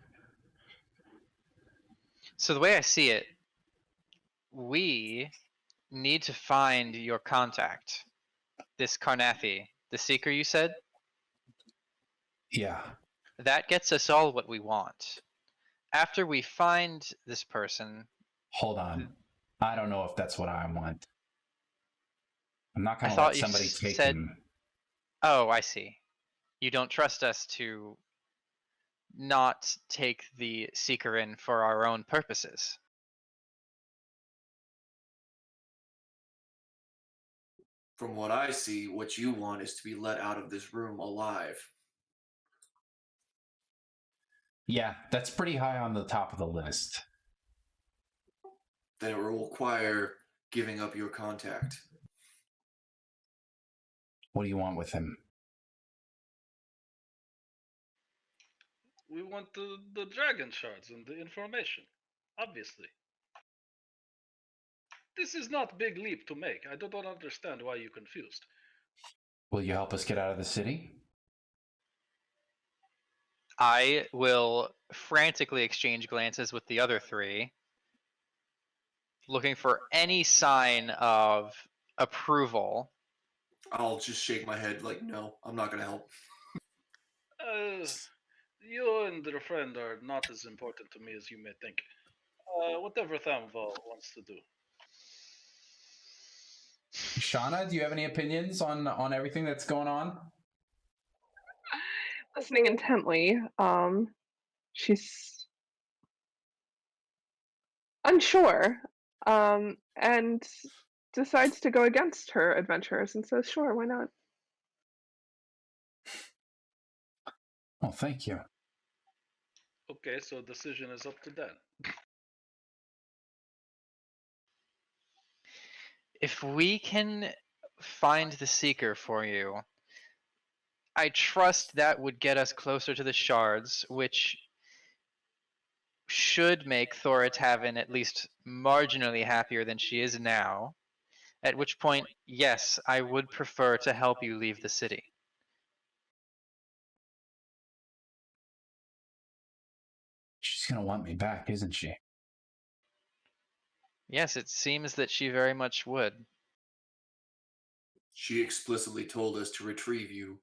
So the way I see it, we need to find your contact. This Kornathi, the Seeker you said? Yeah. That gets us all what we want. After we find this person... Hold on. I don't know if that's what I want. I'm not going I to let thought you somebody take said- him. Oh, I see. You don't trust us to not take the Seeker in for our own purposes. From what I see, what you want is to be let out of this room alive. Yeah, that's pretty high on the top of the list. Then it will require giving up your contact. What do you want with him? We want the dragon shards and the information, obviously. This is not a big leap to make. I don't understand why you're confused. Will you help us get out of the city? I will frantically exchange glances with the other three, looking for any sign of approval. I'll just shake my head like, no, I'm not going to help. You and your friend are not as important to me as you may think. Whatever Thamval wants to do. Shauna, do you have any opinions on everything that's going on? Listening intently, she's unsure, and decides to go against her adventurers and says, sure, why not? Oh, thank you. Okay, so decision is up to Dan. If we can find the Seeker for you, I trust that would get us closer to the shards, which should make Thora Tavin at least marginally happier than she is now. At which point, yes, I would prefer to help you leave the city. She's going to want me back, isn't she? Yes, it seems that she very much would. She explicitly told us to retrieve you.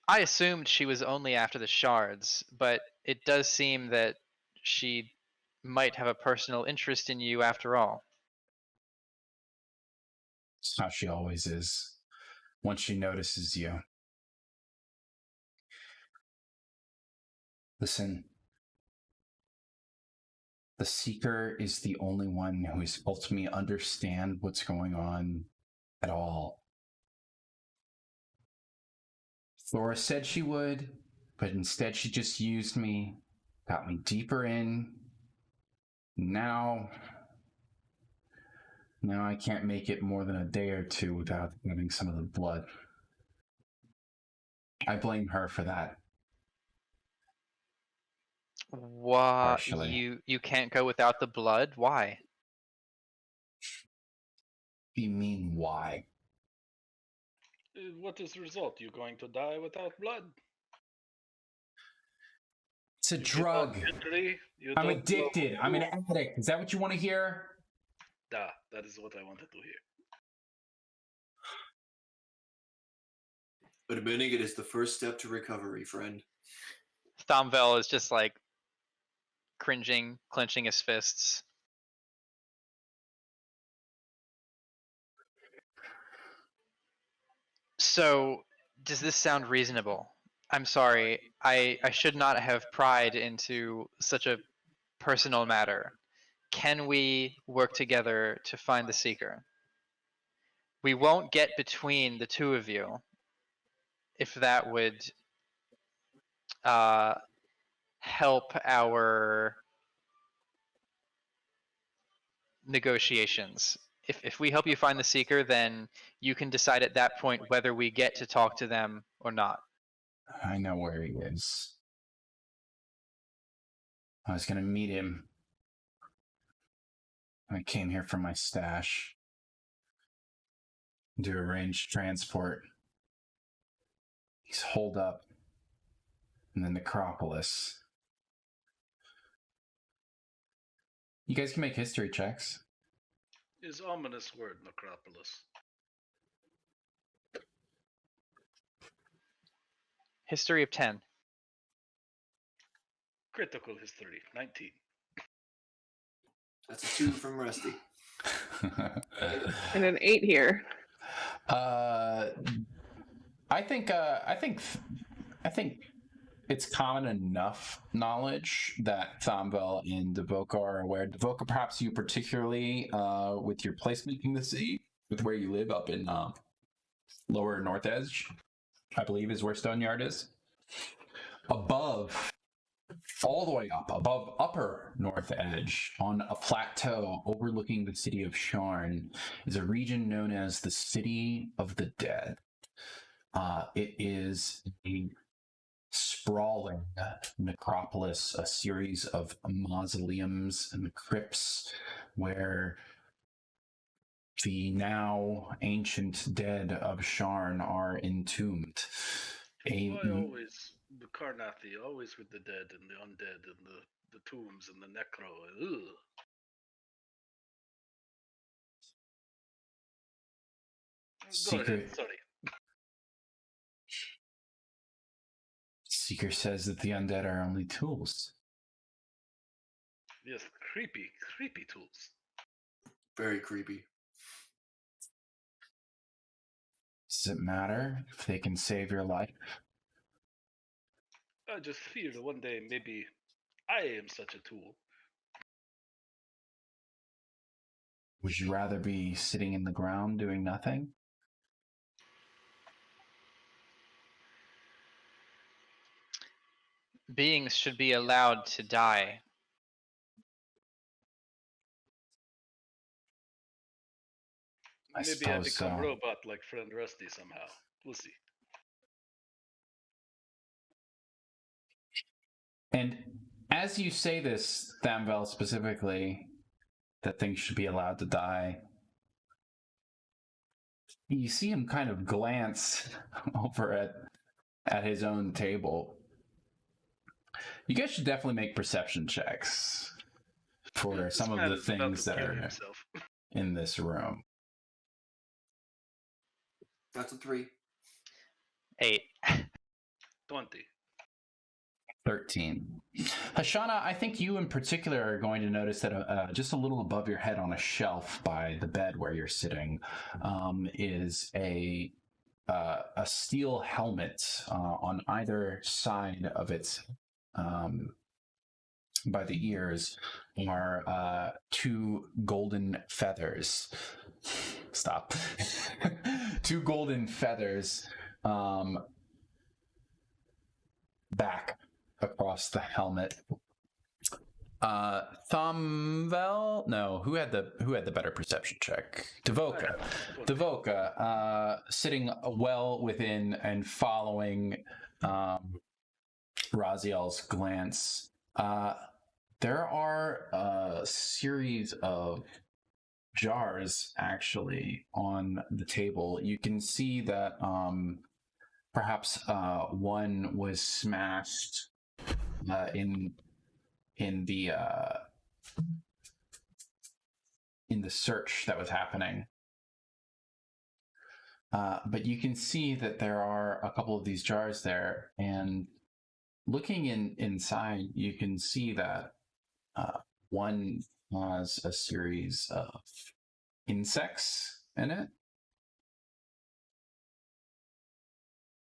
I assumed she was only after the shards, but it does seem that she might have a personal interest in you after all. It's how she always is. Once she notices you. Listen. The Seeker is the only one who has helped me understand what's going on at all. Thora said she would, but instead she just used me, got me deeper in. Now Now I can't make it more than a day or two without having some of the blood. I blame her for that. What? Partially. You can't go without the blood? Why? You mean why? What is the result? You going to die without blood? It's a You drug. get on injury, you I'm don't know addicted. I'm an addict. Is that what you want to hear? That is what I wanted to hear. Admitting it is the first step to recovery, friend. Thomvel is just like cringing, clenching his fists. So, does this sound reasonable? I'm sorry, I should not have pried into such a personal matter. Can we work together to find the Seeker? We won't get between the two of you, if that would help our negotiations. If we help you find the Seeker, then you can decide at that point whether we get to talk to them or not. I know where he is. I was going to meet him. I came here from my stash to arrange transport. He's holed up in the necropolis. You guys can make history checks. Is ominous word, necropolis. History of 10. Critical history, 19. That's a 2 from Rusty. And an 8 here. I think it's common enough knowledge that Thomvel and Devoka are aware. Devoka, perhaps you particularly, with your placement in the city, with where you live up in lower North Edge, I believe is where Stoneyard is. Above, all the way up, above upper North Edge, on a plateau overlooking the city of Sharn, is a region known as the City of the Dead. It is a sprawling necropolis, a series of mausoleums and crypts where the now ancient dead of Sharn are entombed. Why always the Kornathi, always with the dead and the undead and the tombs and the necro? Ugh. Go ahead, sorry. Seeker says that the undead are only tools. Yes, creepy tools. Very creepy. Does it matter if they can save your life? I just fear that one day maybe I am such a tool. Would you rather be sitting in the ground doing nothing? Beings should be allowed to die. Maybe I become so. robot like friend Rusty somehow. We'll see. And as you say this, Thamvel specifically, that things should be allowed to die, you see him kind of glance over at his own table. You guys should definitely make perception checks for some of the things that are in this room. That's a 3. 8. 20. 13. Hashana, I think you in particular are going to notice that just a little above your head on a shelf by the bed where you're sitting is a steel helmet on either side of its by the ears are 2 golden feathers. Stop. 2 golden feathers back across the helmet. Thomvel? No, who had the better perception check? Devoka. Devoka, sitting well within and following Raziel's glance. There are a series of jars actually on the table. You can see that perhaps one was smashed in the search that was happening. But you can see that there are a couple of these jars there, and looking inside, you can see that one has a series of insects in it.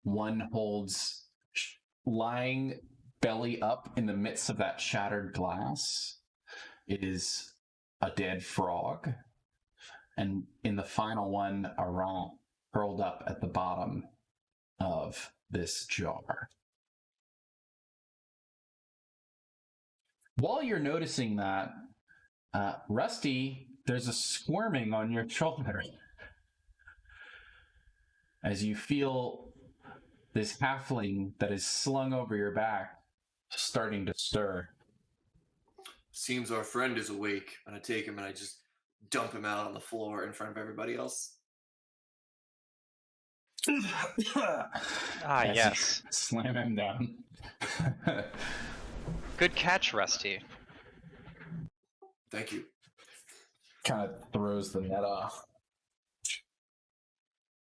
One holds, lying belly up in the midst of that shattered glass, is a dead frog. And in the final one, a rat curled up at the bottom of this jar. While you're noticing that, Rusty, there's a squirming on your shoulder as you feel this halfling that is slung over your back starting to stir. Seems our friend is awake, and I take him and I just dump him out on the floor in front of everybody else. Yes. Slam him down. Good catch, Rusty. Thank you. Kind of throws the net off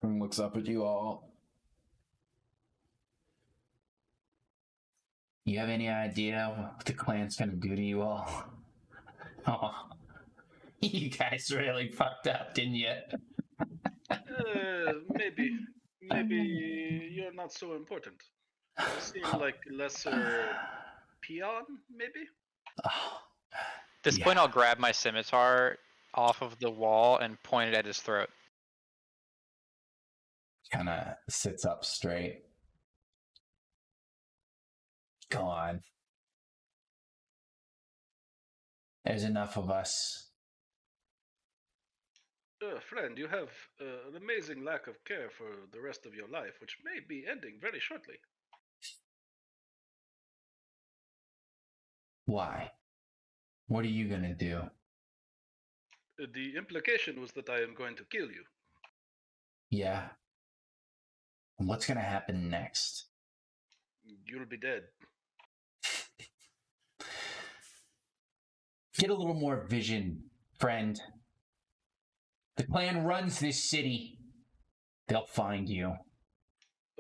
and looks up at you all. You have any idea what the clan's gonna do to you all? Oh, you guys really fucked up, didn't you? Maybe you're not so important. You seem like lesser peon, maybe? Oh, At this point, I'll grab my scimitar off of the wall and point it at his throat. Kind of sits up straight. Go on. There's enough of us. Friend, you have an amazing lack of care for the rest of your life, which may be ending very shortly. Why? What are you gonna do? The implication was that I am going to kill you. Yeah. And what's gonna happen next? You'll be dead. Get a little more vision, friend. The clan runs this city. They'll find you.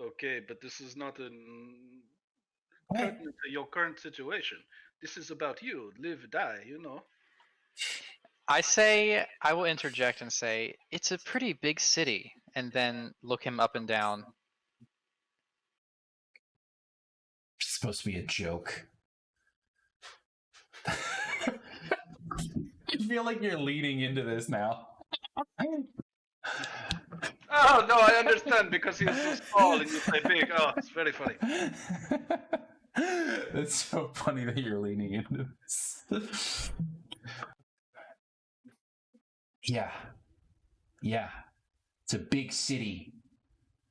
Okay, but this is not What? pertinent to your current situation. This is about you. Live, die, you know. I will interject and say, it's a pretty big city, and then look him up and down. It's supposed to be a joke. I feel like you're leaning into this now. Oh, no, I understand, because he's so small and you say big. Oh, it's very funny. It's so funny that you're leaning into this. Yeah. It's a big city.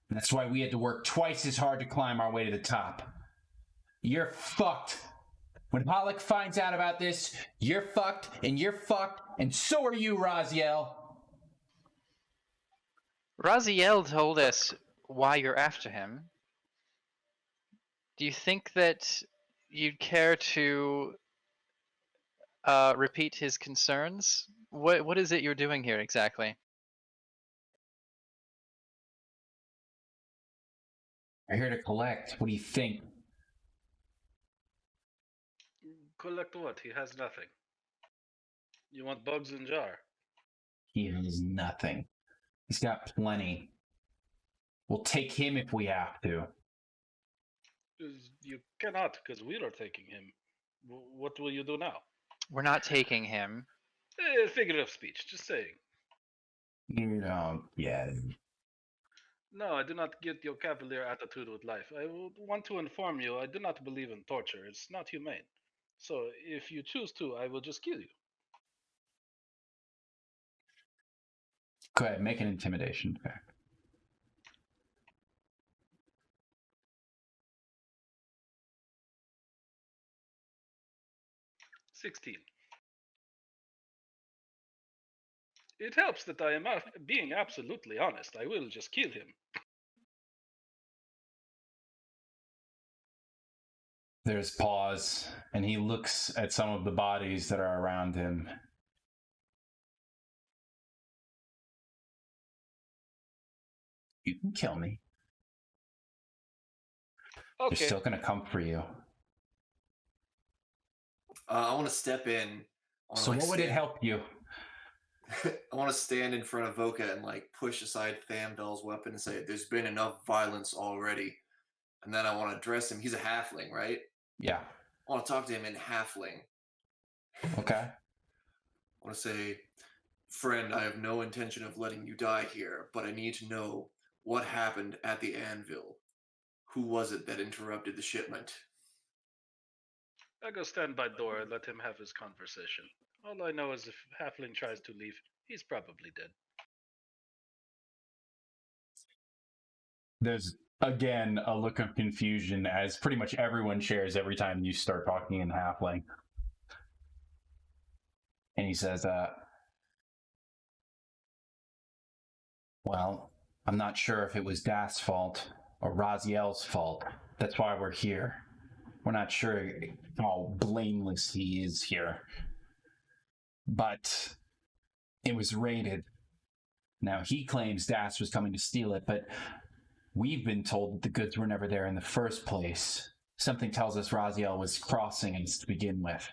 And that's why we had to work twice as hard to climb our way to the top. You're fucked. When Pollock finds out about this, you're fucked, and so are you, Raziel. Raziel told us why you're after him. Do you think that you'd care to repeat his concerns? What is it you're doing here exactly? I'm here to collect. What do you think? Collect what? He has nothing. You want bugs in jar? He has nothing. He's got plenty. We'll take him if we have to. You cannot, because we are taking him. What will you do now? We're not taking him. Figure of speech, just saying. You don't get it. No, I do not get your cavalier attitude with life. I would want to inform you, I do not believe in torture. It's not humane. So if you choose to, I will just kill you. Go ahead, make an intimidation check. 16. It helps that I am being absolutely honest. I will just kill him. There's pause, and he looks at some of the bodies that are around him. You can kill me. Okay. They're still going to come for you. I want to step in. So what would it help you? I want to stand in front of Voka and like push aside Thamdal's weapon and say, "There's been enough violence already." And then I want to address him. He's a halfling, right? Yeah. I want to talk to him in halfling. Okay. I want to say, "Friend, I have no intention of letting you die here, but I need to know what happened at the anvil. Who was it that interrupted the shipment?" I go stand by door and let him have his conversation. All I know is if Halfling tries to leave, he's probably dead. There's, again, a look of confusion as pretty much everyone shares every time you start talking in halfling. And he says, well, I'm not sure if it was Dath's fault or Raziel's fault. That's why we're here. We're not sure how blameless he is here. But it was raided. Now, he claims Dath was coming to steal it, but we've been told that the goods were never there in the first place. Something tells us Raziel was crossing us to begin with.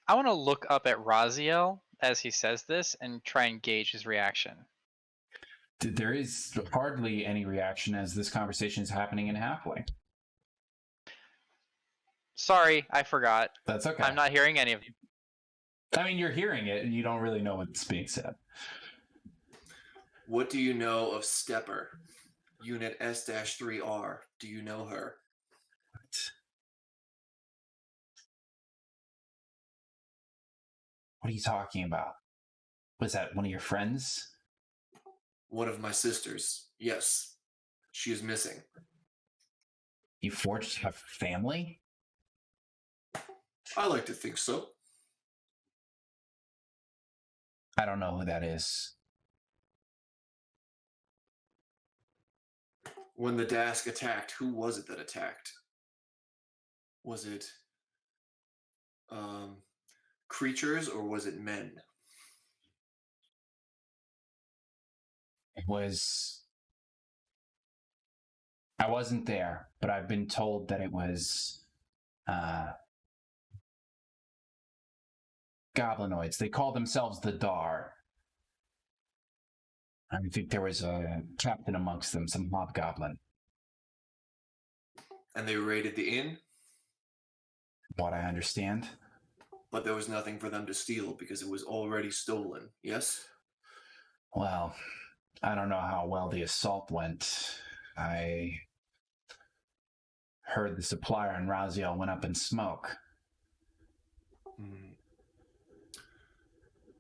I want to look up at Raziel as he says this and try and gauge his reaction. There is hardly any reaction as this conversation is happening in halfway. Sorry, I forgot. That's okay. I'm not hearing any of you. I mean, you're hearing it, and you don't really know what's being said. What do you know of Stepper? Unit S-3R. Do you know her? What are you talking about? Was that one of your friends? One of my sisters. Yes. She is missing. You forged have family? I like to think so. I don't know who that is. When the Dask attacked, who was it that attacked? Was it creatures or was it men? It was... I wasn't there, but I've been told that it was goblinoids. They call themselves the Dar. I think there was a captain amongst them, some hobgoblin. And they raided the inn? What I understand. But there was nothing for them to steal because it was already stolen, yes? Well, I don't know how well the assault went. I heard the supplier in Raziel went up in smoke.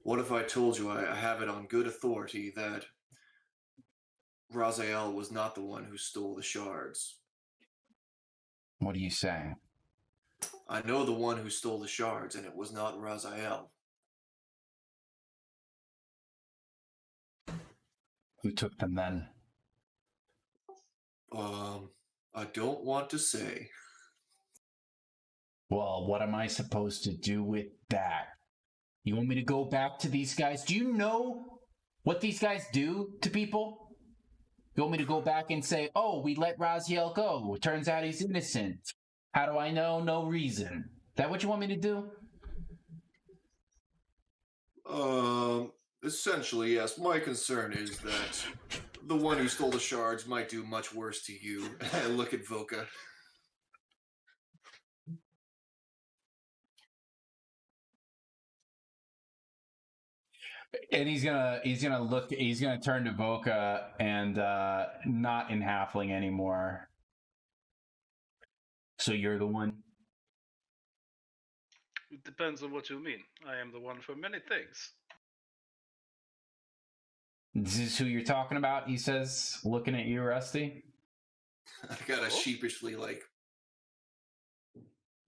What if I told you I have it on good authority that Raziel was not the one who stole the shards? What are you saying? I know the one who stole the shards, and it was not Raziel. Who took them then? I don't want to say. Well, what am I supposed to do with that? You want me to go back to these guys? Do you know what these guys do to people? You want me to go back and say, oh, we let Raziel go. It turns out he's innocent. How do I know? No reason. Is that what you want me to do? Essentially, yes. My concern is that the one who stole the shards might do much worse to you. Look at Voka. And he's gonna turn to Voka and not in halfling anymore. So you're the one? It depends on what you mean. I am the one for many things. This is who you're talking about, he says, looking at you, Rusty. I gotta sheepishly,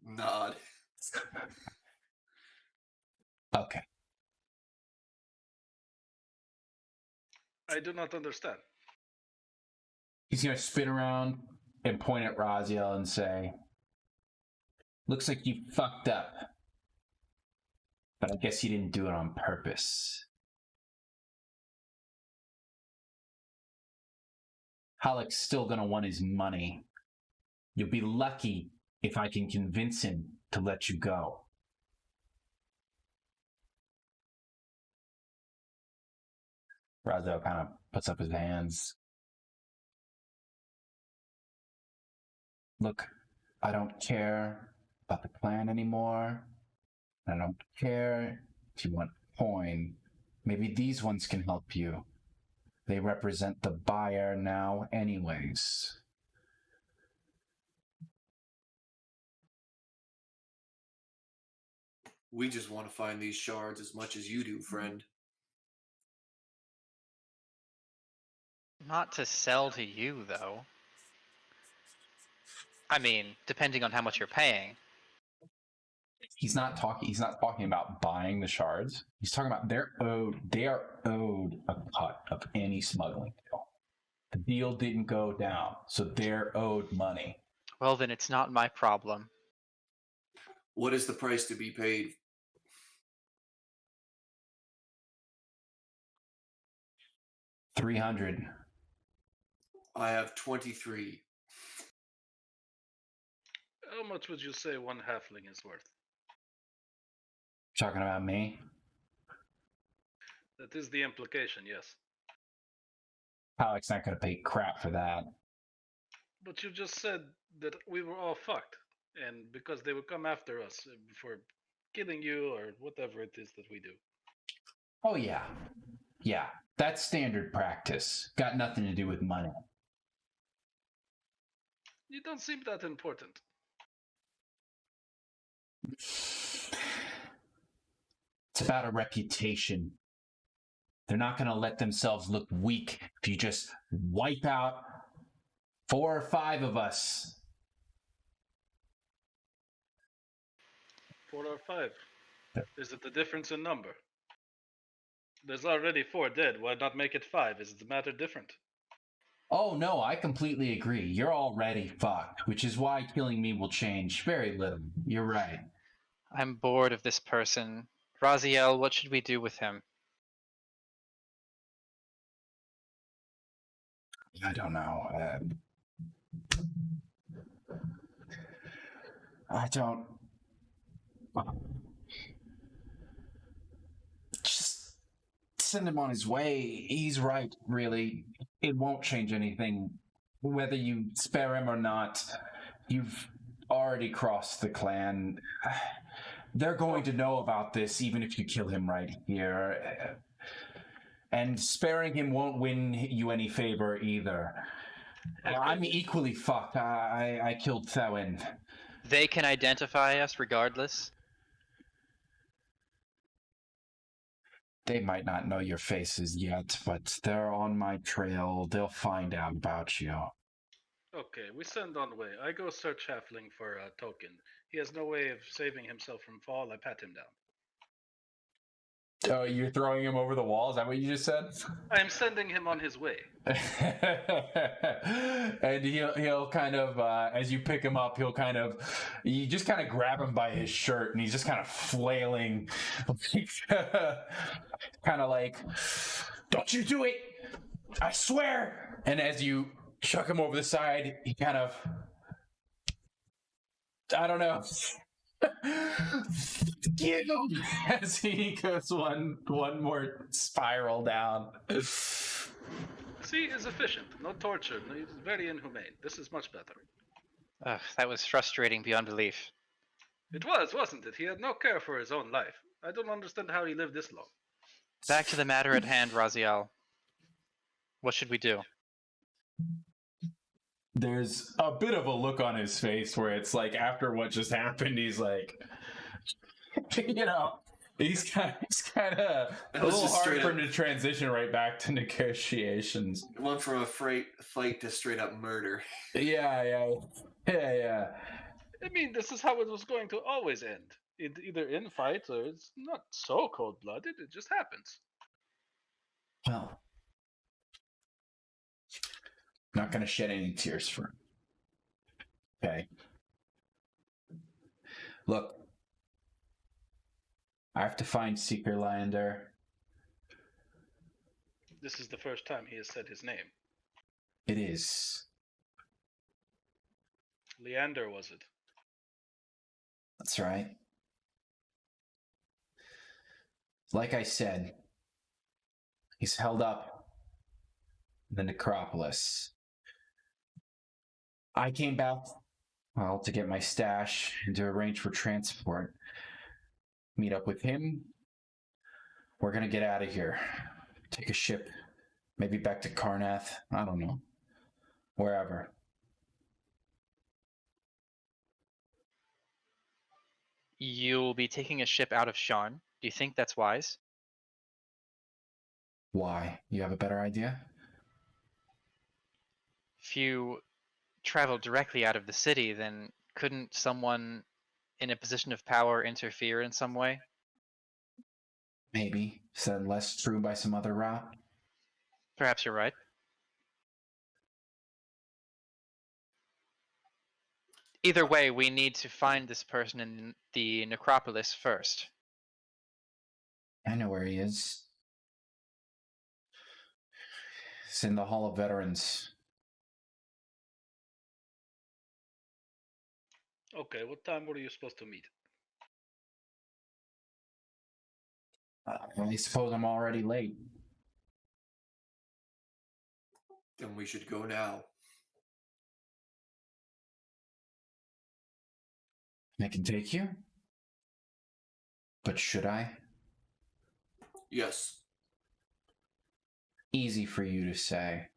nod. Okay. I do not understand. He's going to spin around and point at Raziel and say, looks like you fucked up. But I guess you didn't do it on purpose. Halleck's still going to want his money. You'll be lucky if I can convince him to let you go. Raziel kind of puts up his hands. Look, I don't care about the clan anymore. I don't care if you want coin. Maybe these ones can help you. They represent the buyer now anyways. We just want to find these shards as much as you do, friend. Not to sell to you, though. I mean, depending on how much you're paying. He's not talking about buying the shards. He's talking about they are owed a cut of any smuggling deal. The deal didn't go down, so they're owed money. Well, then it's not my problem. What is the price to be paid? $300. I have 23. How much would you say one halfling is worth? Talking about me? That is the implication, yes. Halleck's not going to pay crap for that. But you just said that we were all fucked, and because they would come after us for killing you or whatever it is that we do. Oh, yeah. Yeah, that's standard practice. Got nothing to do with money. You don't seem that important. It's about a reputation. They're not going to let themselves look weak if you just wipe out 4 or 5 of us. 4 or 5. Is it the difference in number? There's already 4 dead. Why not make it 5? Is the matter different? Oh, no, I completely agree. You're already fucked, which is why killing me will change very little. You're right. I'm bored of this person. Raziel, what should we do with him? I don't know. I don't... Just send him on his way. He's right, really. It won't change anything. Whether you spare him or not, you've already crossed the clan. They're going to know about this, even if you kill him right here. And sparing him won't win you any favor either. I'm equally fucked. I killed Thewin. They can identify us regardless. They might not know your faces yet, but they're on my trail. They'll find out about you. Okay, we send on way. I go search Halfling for a token. He has no way of saving himself from fall. I pat him down. Oh, you're throwing him over the wall? Is that what you just said? I am sending him on his way. And he'll kind of, as you pick him up, you just kind of grab him by his shirt, and he's just kind of flailing, kind of like, don't you do it! I swear! And as you chuck him over the side, he kind of, I don't know. As he goes one more spiral down. See, is efficient. No torture. No, it's very inhumane. This is much better. Ugh, that was frustrating beyond belief. It was, wasn't it? He had no care for his own life. I don't understand how he lived this long. Back to the matter at hand, Raziel. What should we do? there's a bit of a look on his face where it's like after what just happened, he's like, he's kind of a little hard for him to transition right back to negotiations. It went from a fight to straight up murder. Yeah. I mean, this is how it was going to always end. Either in fights or it's not so cold-blooded. It just happens. Well, not going to shed any tears for him. Okay. Look, I have to find Seeker Lander. This is the first time he has said his name. It is. Leander, was it? That's right. Like I said, he's held up in the necropolis. I came back, to get my stash and to arrange for transport. Meet up with him. We're gonna get out of here. Take a ship. Maybe back to Kornath. I don't know. Wherever. You'll be taking a ship out of Sharn. Do you think that's wise? Why? You have a better idea? If you travel directly out of the city, then couldn't someone in a position of power interfere in some way? Maybe. Said less true by some other route? Perhaps you're right. Either way, we need to find this person in the necropolis first. I know where he is. It's in the Hall of Veterans. Okay, what time were you supposed to meet? I suppose I'm already late. Then we should go now. I can take you? But should I? Yes. Easy for you to say.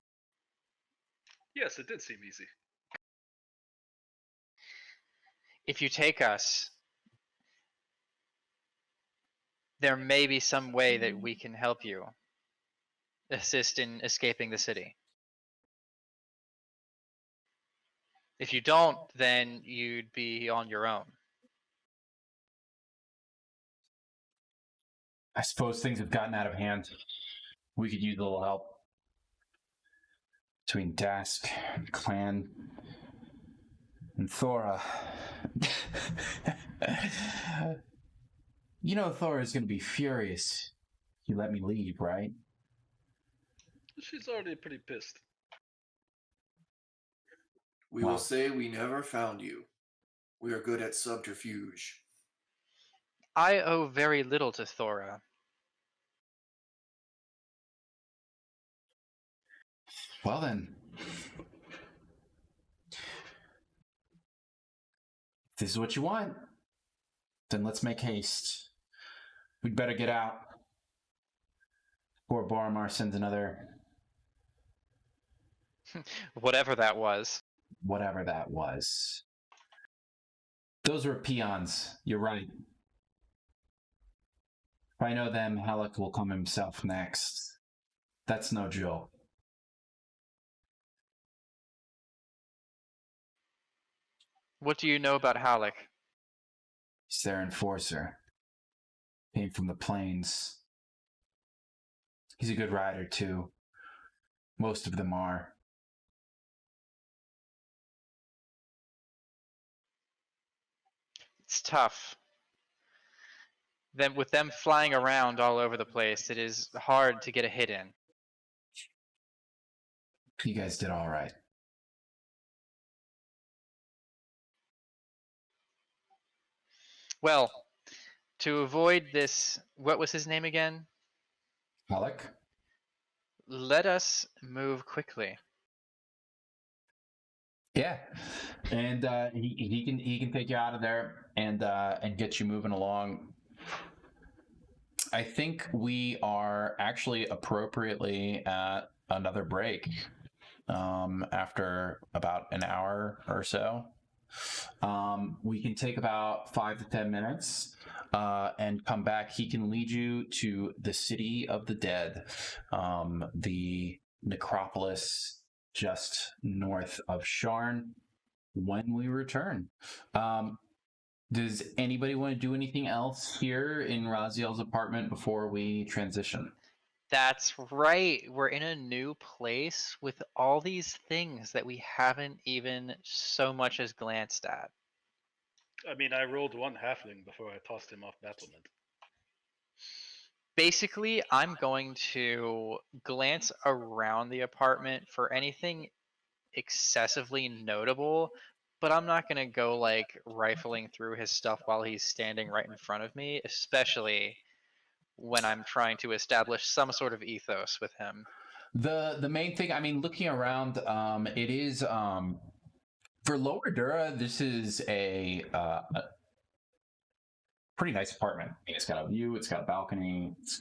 Yes, it did seem easy. If you take us, there may be some way that we can help you assist in escaping the city. If you don't, then you'd be on your own. I suppose things have gotten out of hand. We could use a little help. Between Dask, Clan, and Thora. You know Thora's gonna be furious if you let me leave, right? She's already pretty pissed. We will say we never found you. We are good at subterfuge. I owe very little to Thora. Well then. If this is what you want, then let's make haste. We'd better get out before Boromar sends another... Whatever that was. Whatever that was. Those were peons. You're right. If I know them, Halleck will come himself next. That's no joke. What do you know about Halleck? He's their enforcer. Came from the plains. He's a good rider, too. Most of them are. It's tough. Then with them flying around all over the place, it is hard to get a hit in. You guys did all right. Well, to avoid this, what was his name again? Halleck? Let us move quickly. Yeah, and he can take you out of there and get you moving along. I think we are actually appropriately at another break. after about an hour or so. We can take about 5 to 10 minutes and come back. He can lead you to the city of the dead, the necropolis just north of Sharn, when we return. Does anybody want to do anything else here in Raziel's apartment before we transition? That's right. We're in a new place with all these things that we haven't even so much as glanced at. I mean, I rolled one halfling before I tossed him off battlement. Basically, I'm going to glance around the apartment for anything excessively notable, but I'm not going to go like rifling through his stuff while he's standing right in front of me, especially when I'm trying to establish some sort of ethos with him. The main thing, I mean, looking around, it is for Lower Dura, this is a pretty nice apartment. It's got a view, it's got a balcony, it's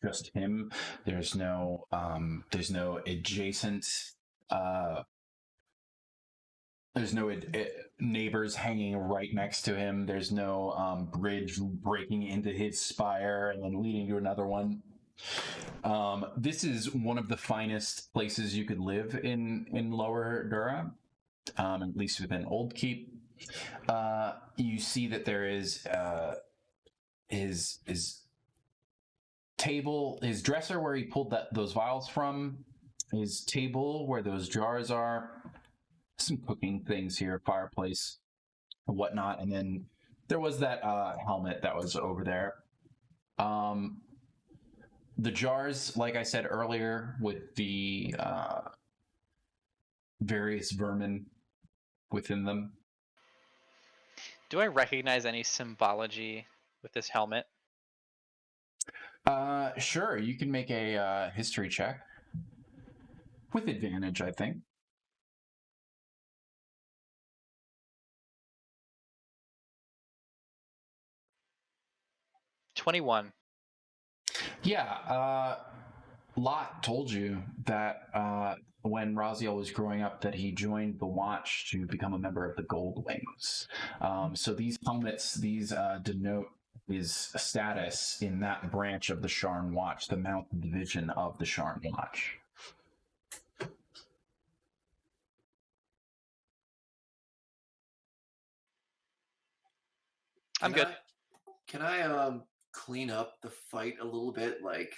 just him. There's no adjacent there's no neighbors hanging right next to him. There's no bridge breaking into his spire and then leading to another one. This is one of the finest places you could live in Lower Dura, at least within Old Keep. You see that there is his table, his dresser where he pulled those vials from, his table where those jars are, some cooking things here, fireplace, and whatnot, and then there was that helmet that was over there. The jars, like I said earlier, with the various vermin within them. Do I recognize any symbology with this helmet? Sure, you can make a history check. With advantage, I think. $21. Yeah, Lot told you that when Raziel was growing up that he joined the Watch to become a member of the Gold Wings. So these helmets, denote his status in that branch of the Sharn Watch, the mountain division of the Sharn Watch. I'm good. Can I clean up the fight a little bit? Like,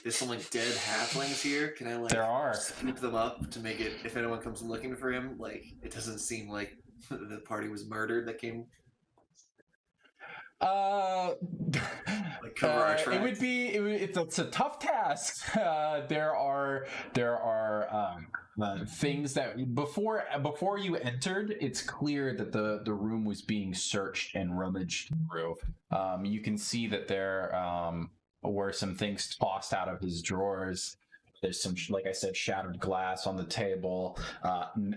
there's some like dead halflings here. Can I like There are. scoop them up to make it, if anyone comes looking for him, like it doesn't seem like the party was murdered that came. Like cover our tracks. It's a tough task. There are things that before you entered, it's clear that the room was being searched and rummaged through. You can see that there were some things tossed out of his drawers. There's some, like I said, shattered glass on the table.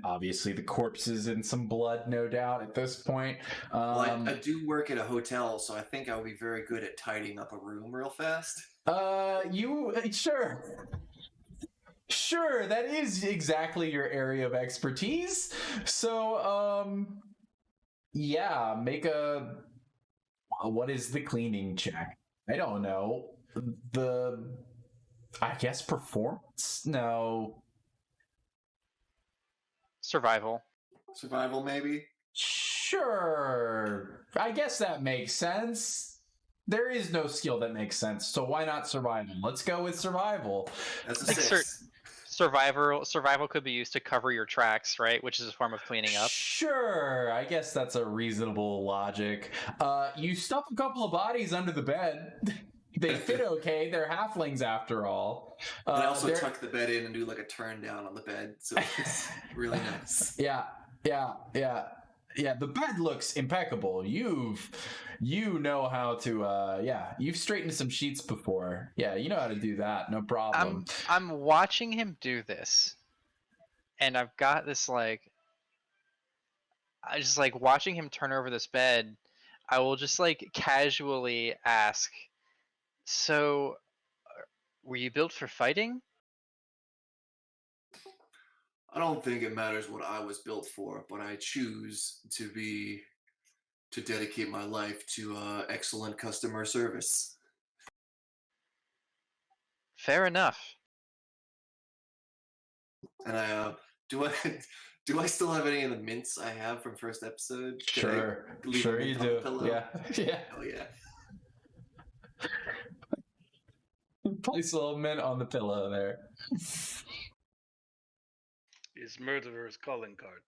Obviously, the corpses and some blood, no doubt, at this point. Well, I do work at a hotel, so I think I'll be very good at tidying up a room real fast. Sure, that is exactly your area of expertise. So, yeah, make a... What is the cleaning check? I don't know. I guess performance? No. Survival. Survival, maybe? Sure. I guess that makes sense. There is no skill that makes sense, so why not survival? Let's go with survival. That's a Like 6. Survival could be used to cover your tracks, right? Which is a form of cleaning up. Sure, I guess that's a reasonable logic. You stuff a couple of bodies under the bed. They fit okay. They're halflings after all. I also tuck the bed in and do like a turn down on the bed, so it's really nice. Yeah. The bed looks impeccable. You know how to. You've straightened some sheets before. Yeah, you know how to do that. No problem. I'm watching him do this, and I've got this I just like watching him turn over this bed. I will just like casually ask, "So, were you built for fighting?" I don't think it matters what I was built for, but I choose to dedicate my life to excellent customer service. Fair enough. And do I still have any of the mints I have from first episode? Can Sure, I leave sure a mint you on the do. pillow? Yeah, yeah. Oh yeah. Place a little mint on the pillow there. His murderer's calling card.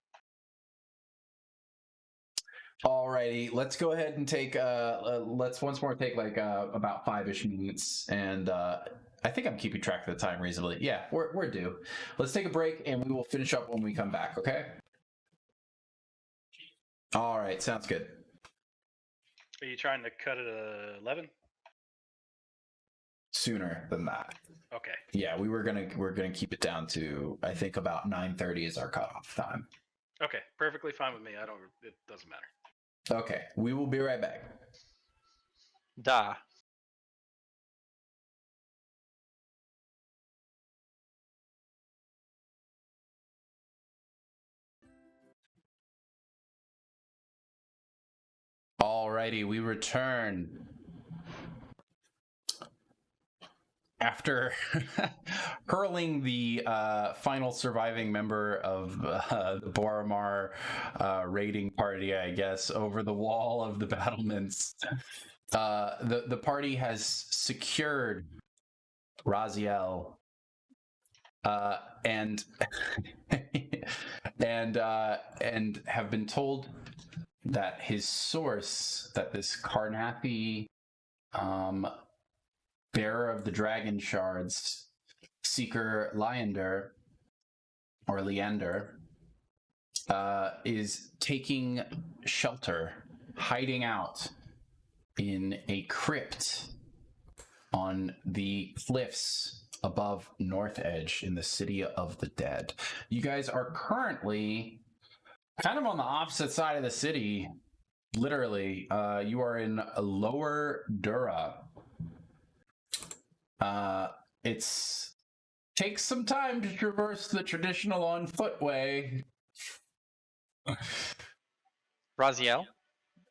Alrighty, let's go ahead and take let's once more take like about 5-ish minutes, and I think I'm keeping track of the time reasonably. Yeah, we're due. Let's take a break and we will finish up when we come back, okay? All right, sounds good. Are you trying to cut it at 11? Sooner than that. Okay. Yeah, we're gonna keep it down to, I think, about 9:30 is our cutoff time. Okay, perfectly fine with me. It doesn't matter. Okay, we will be right back. Da. Alrighty, we return. After hurling the final surviving member of the Boromar raiding party, I guess, over the wall of the battlements, the party has secured Raziel and and have been told that his source, that this Kornathi bearer of the dragon shards, Seeker Leander, is taking shelter, hiding out in a crypt on the cliffs above North Edge in the City of the Dead. You guys are currently kind of on the opposite side of the city. Literally, you are in Lower Dura. It's takes some time to traverse the traditional on foot way. Raziel,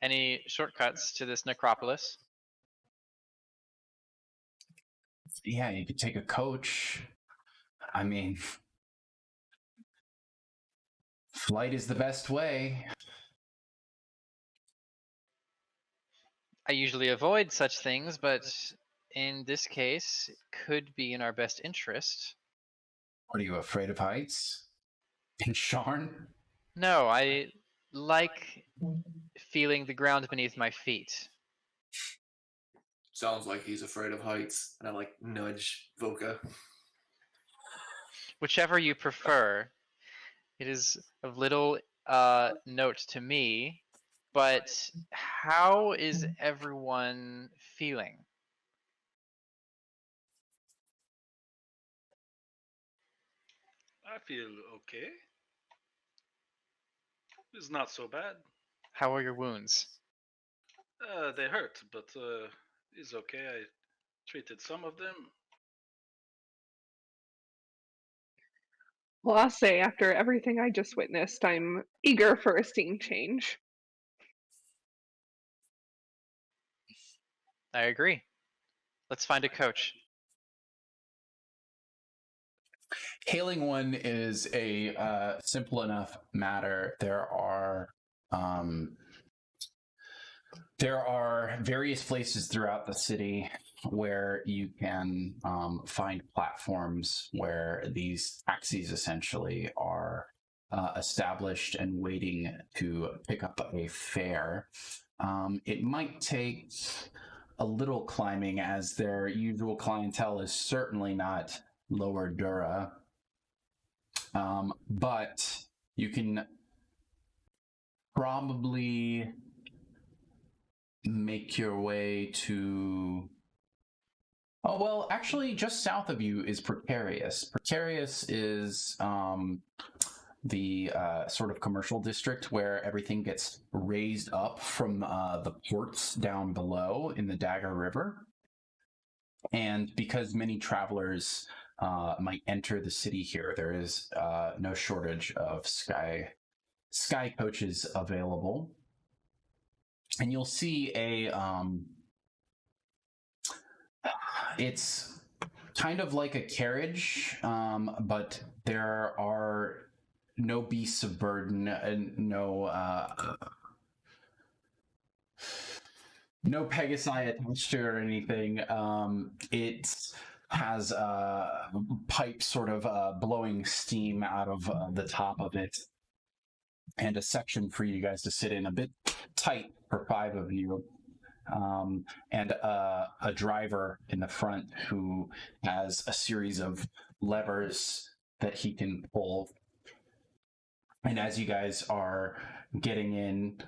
any shortcuts to this necropolis? Yeah, you could take a coach. I mean, flight is the best way. I usually avoid such things, but in this case, it could be in our best interest. What are you, afraid of heights? In Sharn? No, I like feeling the ground beneath my feet. Sounds like he's afraid of heights, and I like nudge Voka. Whichever you prefer. It is of little note to me, but how is everyone feeling? I feel okay. It's not so bad. How are your wounds? They hurt, but it's okay. I treated some of them. Well, I'll say, after everything I just witnessed, I'm eager for a scene change. I agree. Let's find a coach. Hailing one is a simple enough matter. There are various places throughout the city where you can find platforms where these taxis essentially are established and waiting to pick up a fare. It might take a little climbing, as their usual clientele is certainly not Lower Dura. But you can probably make your way to... Oh, well, actually, just south of you is Precarious. Precarious is the sort of commercial district where everything gets raised up from the ports down below in the Dagger River. And because many travelers might enter the city here. There is no shortage of sky coaches available, and you'll see it's kind of like a carriage, but there are no beasts of burden and no Pegasi attached to it or anything. It has pipes sort of blowing steam out of the top of it, and a section for you guys to sit in, a bit tight for 5 of you. And a driver in the front who has a series of levers that he can pull. And as you guys are getting in,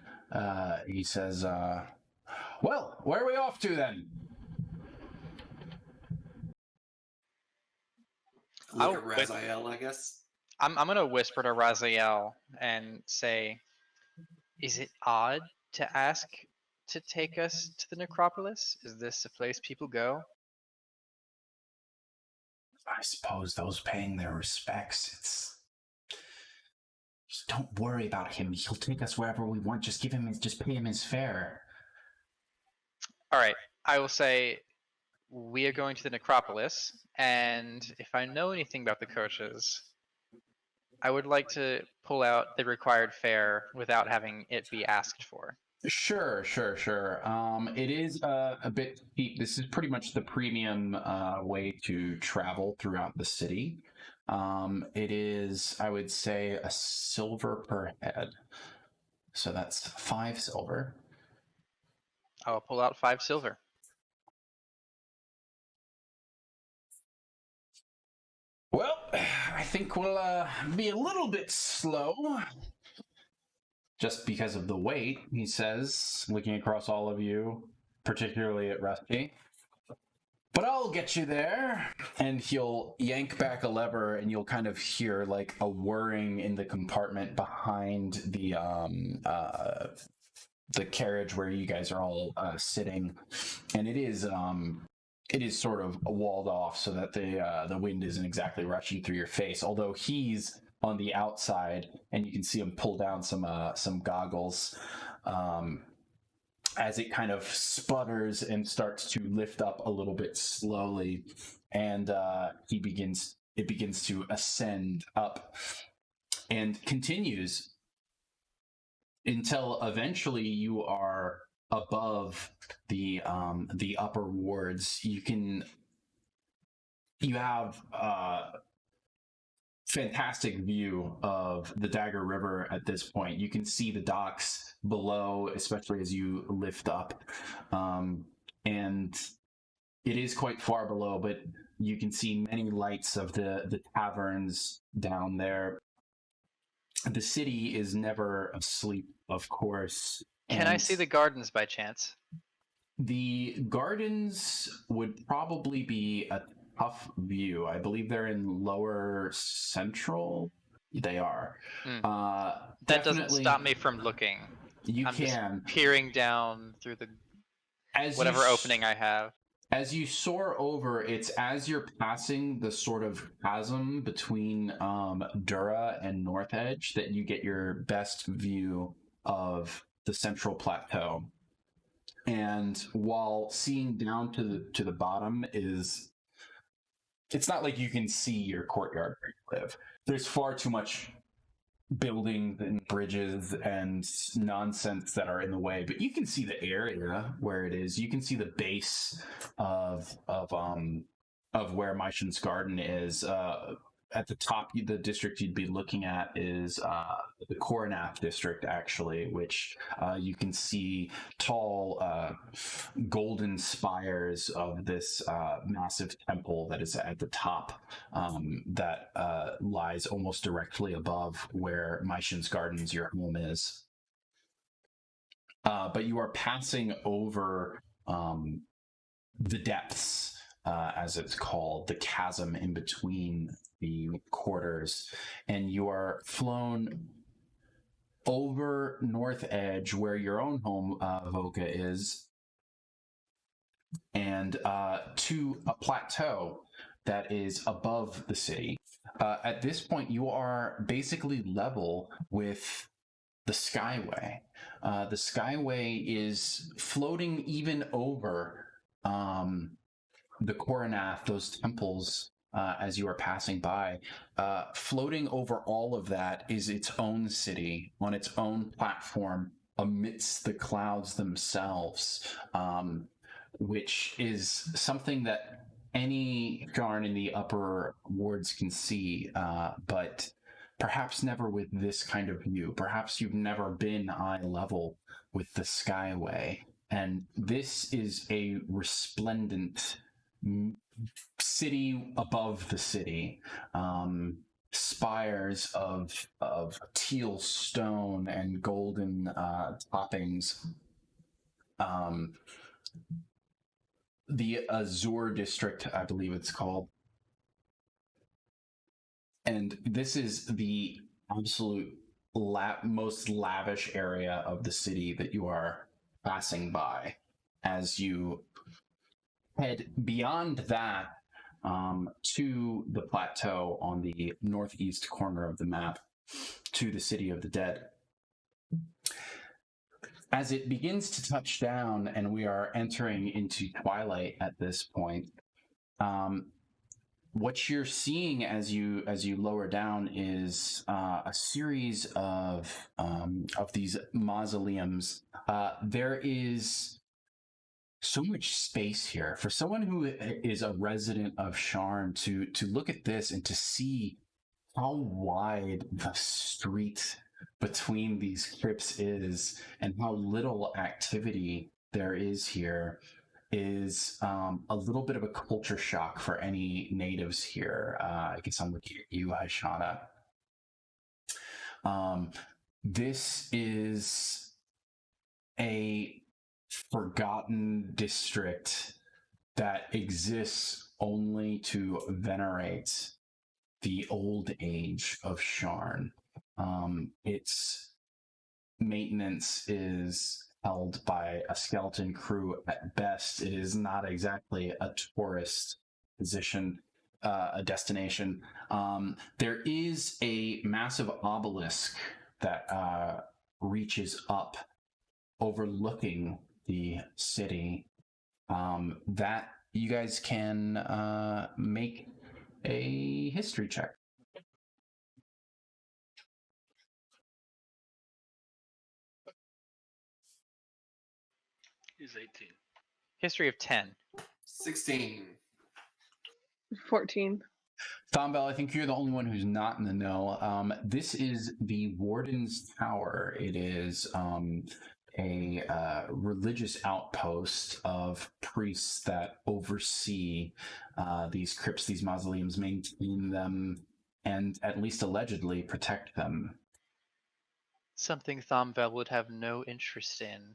he says, well, where are we off to then? Look at Raziel, I guess. I'm going to whisper to Raziel and say, is it odd to ask to take us to the necropolis? Is this a place people go? I suppose those paying their respects, just don't worry about him. He'll take us wherever we want. Just pay him his fare. All right. I will say we are going to the necropolis, and if I know anything about the coaches, I would like to pull out the required fare without having it be asked for. Sure. It is a bit steep. This is pretty much the premium way to travel throughout the city. It is, I would say, a silver per head. So that's 5 silver. I'll pull out 5 silver. Well, I think we'll be a little bit slow. Just because of the weight, he says, looking across all of you, particularly at Rusty. But I'll get you there. And he'll yank back a lever, and you'll kind of hear like a whirring in the compartment behind the carriage where you guys are all sitting. And it is sort of walled off so that the wind isn't exactly rushing through your face. Although he's on the outside, and you can see him pull down some goggles as it kind of sputters and starts to lift up a little bit slowly, and it begins to ascend up and continues until eventually you are above the upper wards. You have fantastic view of the Dagger River at this point. You can see the docks below, especially as you lift up. And it is quite far below, but you can see many lights of the taverns down there. The city is never asleep, of course. Can I see the gardens by chance? The gardens would probably be a tough view. I believe they're in lower central. They are. That doesn't stop me from looking. I'm just peering down through the whatever opening I have. As you soar over, it's as you're passing the sort of chasm between Dura and North Edge that you get your best view of the central plateau. And while seeing down to the bottom it's not like you can see your courtyard where you live. There's far too much buildings and bridges and nonsense that are in the way, but you can see the area where it is. You can see the base of where Maishin's garden is. At the top, the district you'd be looking at is the Kornath District, actually, which you can see tall golden spires of this massive temple that is at the top that lies almost directly above where Maishin's Gardens, your home, is. But you are passing over the depths, as it's called, the chasm in between the quarters, and you are flown over North Edge, where your own home, Voka, is, and to a plateau that is above the city. At this point, you are basically level with the Skyway. The Skyway is floating even over the Kornath, those temples, as you are passing by. Floating over all of that is its own city on its own platform amidst the clouds themselves, which is something that any Sharn in the upper wards can see, but perhaps never with this kind of view. Perhaps you've never been eye level with the Skyway. And this is a resplendent city above the city. Spires of teal stone and golden toppings. The Azure District, I believe it's called. And this is the absolute most lavish area of the city that you are passing by. As you head beyond that to the plateau on the northeast corner of the map, to the City of the Dead. As it begins to touch down and we are entering into twilight at this point, what you're seeing as you lower down is a series of these mausoleums. There is so much space here for someone who is a resident of Sharn to look at this and to see how wide the street between these crypts is and how little activity there is here is a little bit of a culture shock for any natives here. I guess I'm looking at you, Hashana. This is a forgotten district that exists only to venerate the old age of Sharn. Its maintenance is held by a skeleton crew at best. It is not exactly a tourist a destination. There is a massive obelisk that reaches up, overlooking the city. That you guys can make a history check. He's 18. History of 10. 16. 14. Thambel, I think you're the only one who's not in the know. This is the Wardens Tower. It is a religious outpost of priests that oversee these crypts, these mausoleums, maintain them, and at least allegedly protect them. Something Thambel would have no interest in.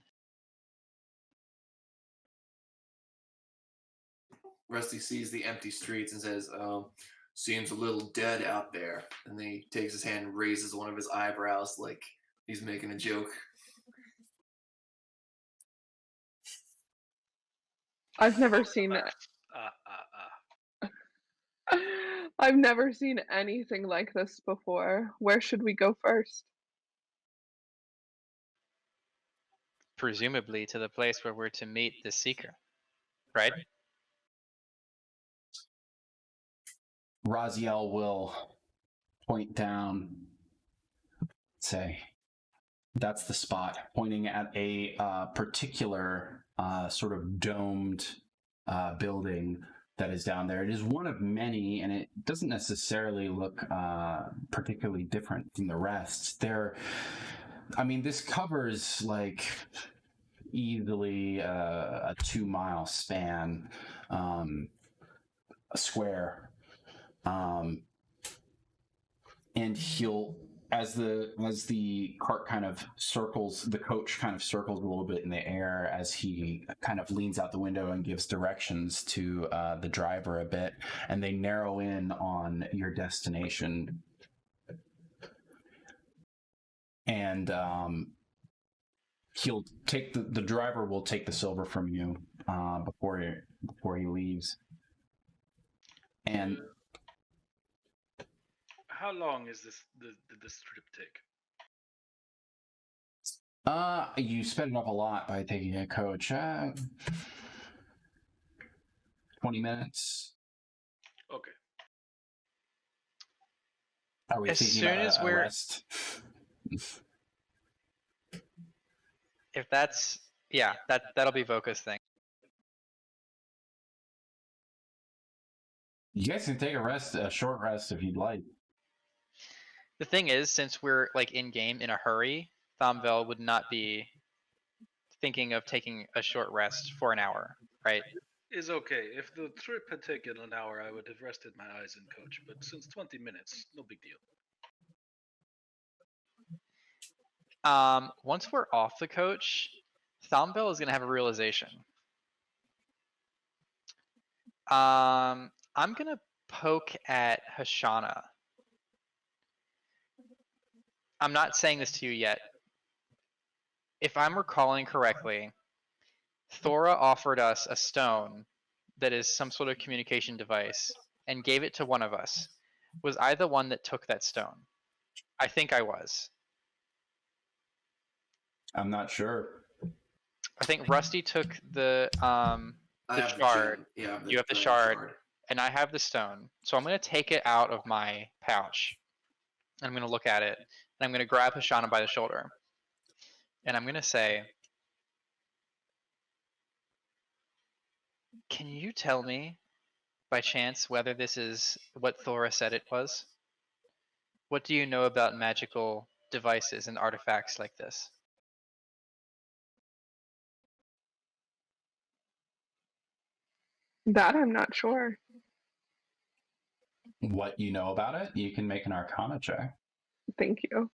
Rusty sees the empty streets and says, seems a little dead out there. And then he takes his hand and raises one of his eyebrows like he's making a joke. I've never seen I've never seen anything like this before. Where should we go first? Presumably to the place where we're to meet the Seeker, right? Raziel will point down, say, that's the spot, pointing at a particular sort of domed building that is down there. It is one of many, and it doesn't necessarily look particularly different from the rest. This covers like easily a 2-mile span, a square. And he'll, as the cart kind of circles, the coach kind of circles a little bit in the air as he kind of leans out the window and gives directions to the driver a bit, and they narrow in on your destination. And he'll take the driver will take the silver from you before he leaves. And How long is this this trip take? you sped it up a lot by taking a coach. 20 minutes. Okay. Are we As thinking soon about as a we're- rest? If that's that'll be Voka's thing. You guys can take a short rest if you'd like. The thing is, since we're like in game in a hurry, Thomvel would not be thinking of taking a short rest for an hour, right? Is okay. If the trip had taken an hour, I would have rested my eyes in coach. But since 20 minutes, no big deal. Once we're off the coach, Thomvel is gonna have a realization. I'm gonna poke at Hashana. I'm not saying this to you yet. If I'm recalling correctly, Thora offered us a stone that is some sort of communication device and gave it to one of us. Was I the one that took that stone? I think I was. I'm not sure. I think Rusty took the I have shard. The gem. Yeah, You have the shard. And I have the stone. So I'm going to take it out of my pouch. And I'm going to look at it. And I'm going to grab Hashana by the shoulder. And I'm going to say, can you tell me, by chance, whether this is what Thora said it was? What do you know about magical devices and artifacts like this? That I'm not sure. What you know about it, you can make an Arcana check. Thank you.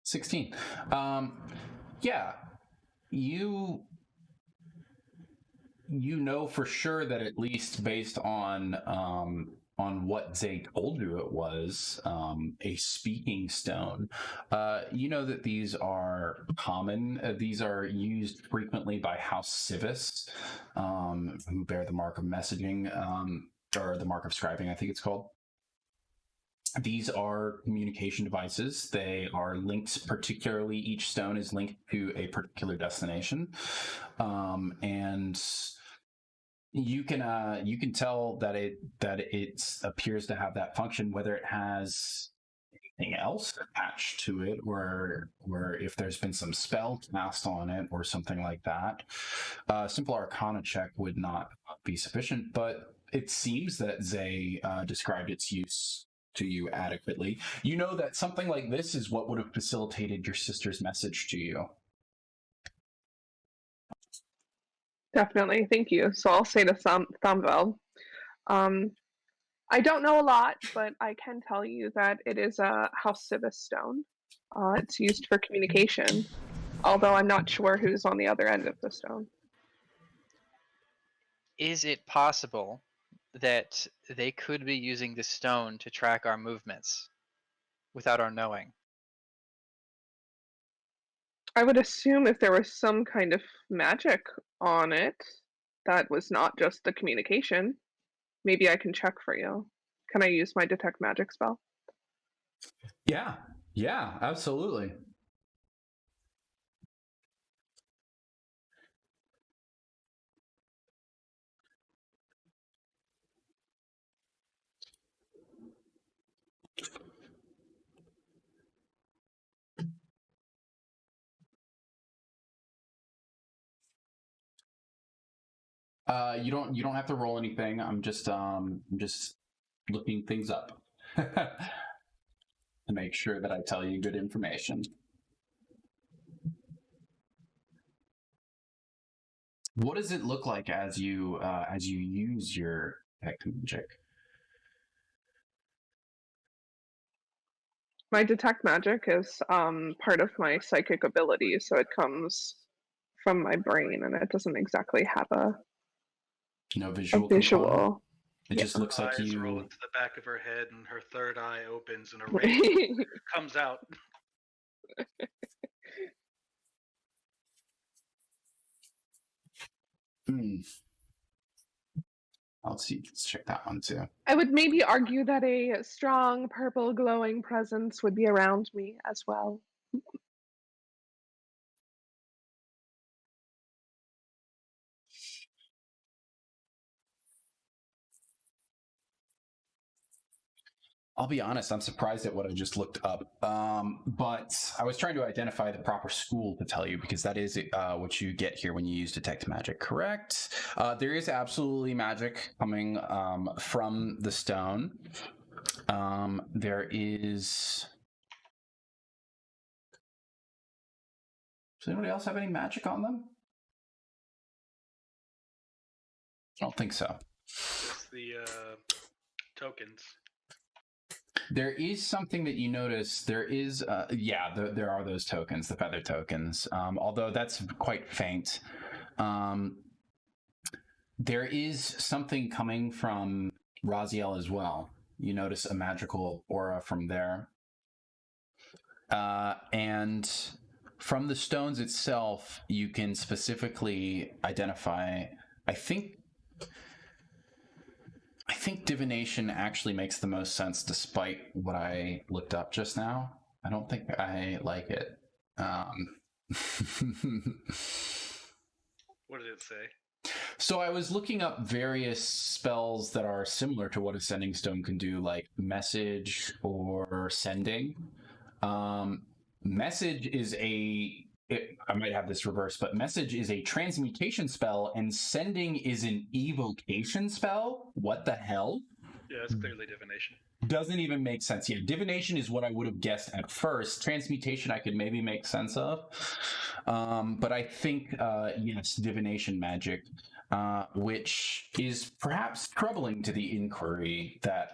$16. Yeah, you know for sure that at least based on what Zay told you it was a speaking stone. You know that these are common. These are used frequently by House Civis, who bear the mark of messaging, or the mark of scribing, I think it's called. These are communication devices. They are linked, particularly each stone is linked to a particular destination. And you can tell that it appears to have that function, whether it has anything else attached to it, or if there's been some spell cast on it or something like that. Simple Arcana check would not be sufficient, but it seems that Zay described its use to you adequately. You know that something like this is what would have facilitated your sister's message to you. Definitely, thank you. So I'll say to Thomvel, I don't know a lot, but I can tell you that it is a House Civis stone. It's used for communication, although I'm not sure who's on the other end of the stone. Is it possible that they could be using the stone to track our movements without our knowing? I would assume if there was some kind of magic on it that was not just the communication, maybe I can check for you. Can I use my detect magic spell? Yeah, absolutely. You don't have to roll anything. I'm just looking things up to make sure that I tell you good information. What does it look like as you use your detect magic? My detect magic is part of my psychic ability, so it comes from my brain, and it doesn't exactly have a visual. visual. It just looks like eyes you roll into the back of her head, and her third eye opens, and a ray comes out. Let's see. Let's check that one too. I would maybe argue that a strong purple glowing presence would be around me as well. I'll be honest, I'm surprised at what I just looked up. But I was trying to identify the proper school to tell you, because that is what you get here when you use detect magic, correct? There is absolutely magic coming from the stone. There is... Does anybody else have any magic on them? I don't think so. It's the tokens. There is something that you notice. There is, there are those tokens, the feather tokens, although that's quite faint. There is something coming from Raziel as well. You notice a magical aura from there. And from the stones itself, you can specifically identify, I think divination actually makes the most sense despite what I looked up just now. I don't think I like it. What did it say? So I was looking up various spells that are similar to what a sending stone can do, like message or sending. Message is I might have this reversed, but message is a transmutation spell and sending is an evocation spell. What the hell? Yeah, it's clearly divination. Doesn't even make sense. Yeah, divination is what I would have guessed at first. Transmutation I could maybe make sense of. But I think, yes, divination magic, which is perhaps troubling to the inquiry that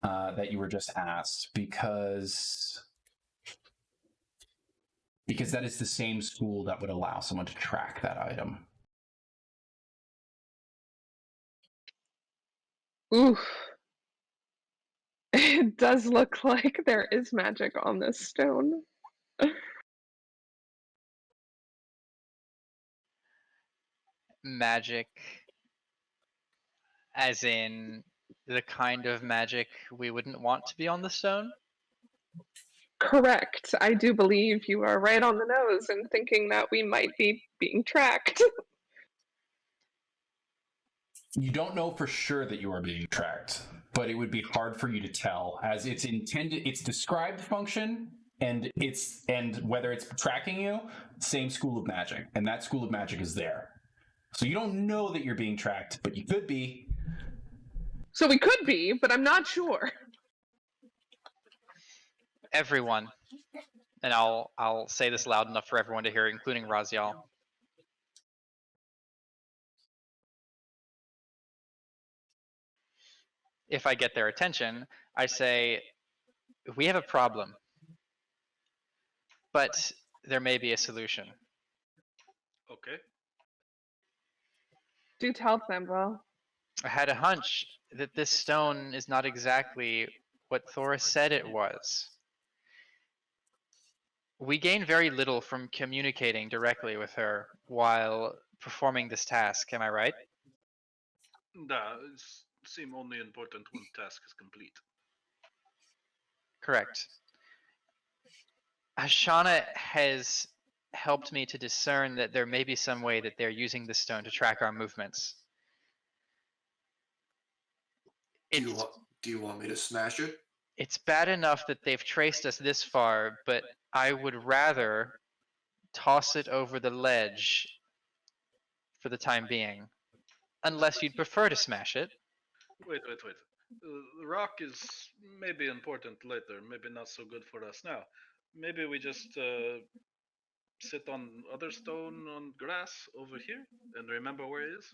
that you were just asked, because that is the same school that would allow someone to track that item. Oof. It does look like there is magic on this stone. Magic, as in the kind of magic we wouldn't want to be on the stone? Correct. I do believe you are right on the nose in thinking that we might be being tracked. You don't know for sure that you are being tracked, but it would be hard for you to tell, as its described function and whether it's tracking you, same school of magic, and that school of magic is there. So you don't know that you're being tracked, but you could be. So we could be, but I'm not sure. Everyone, and I'll say this loud enough for everyone to hear, including Raziel. If I get their attention, I say, we have a problem, but there may be a solution. Okay. Do tell them, well. I had a hunch that this stone is not exactly what Thora said it was. We gain very little from communicating directly with her while performing this task, am I right? That seems only important when task is complete. Correct. Ashana has helped me to discern that there may be some way that they're using the stone to track our movements. Do you want me to smash it? It's bad enough that they've traced us this far, but I would rather toss it over the ledge for the time being. Unless you'd prefer to smash it. Wait. The rock is maybe important later, maybe not so good for us now. Maybe we just sit on other stone on grass over here and remember where it is?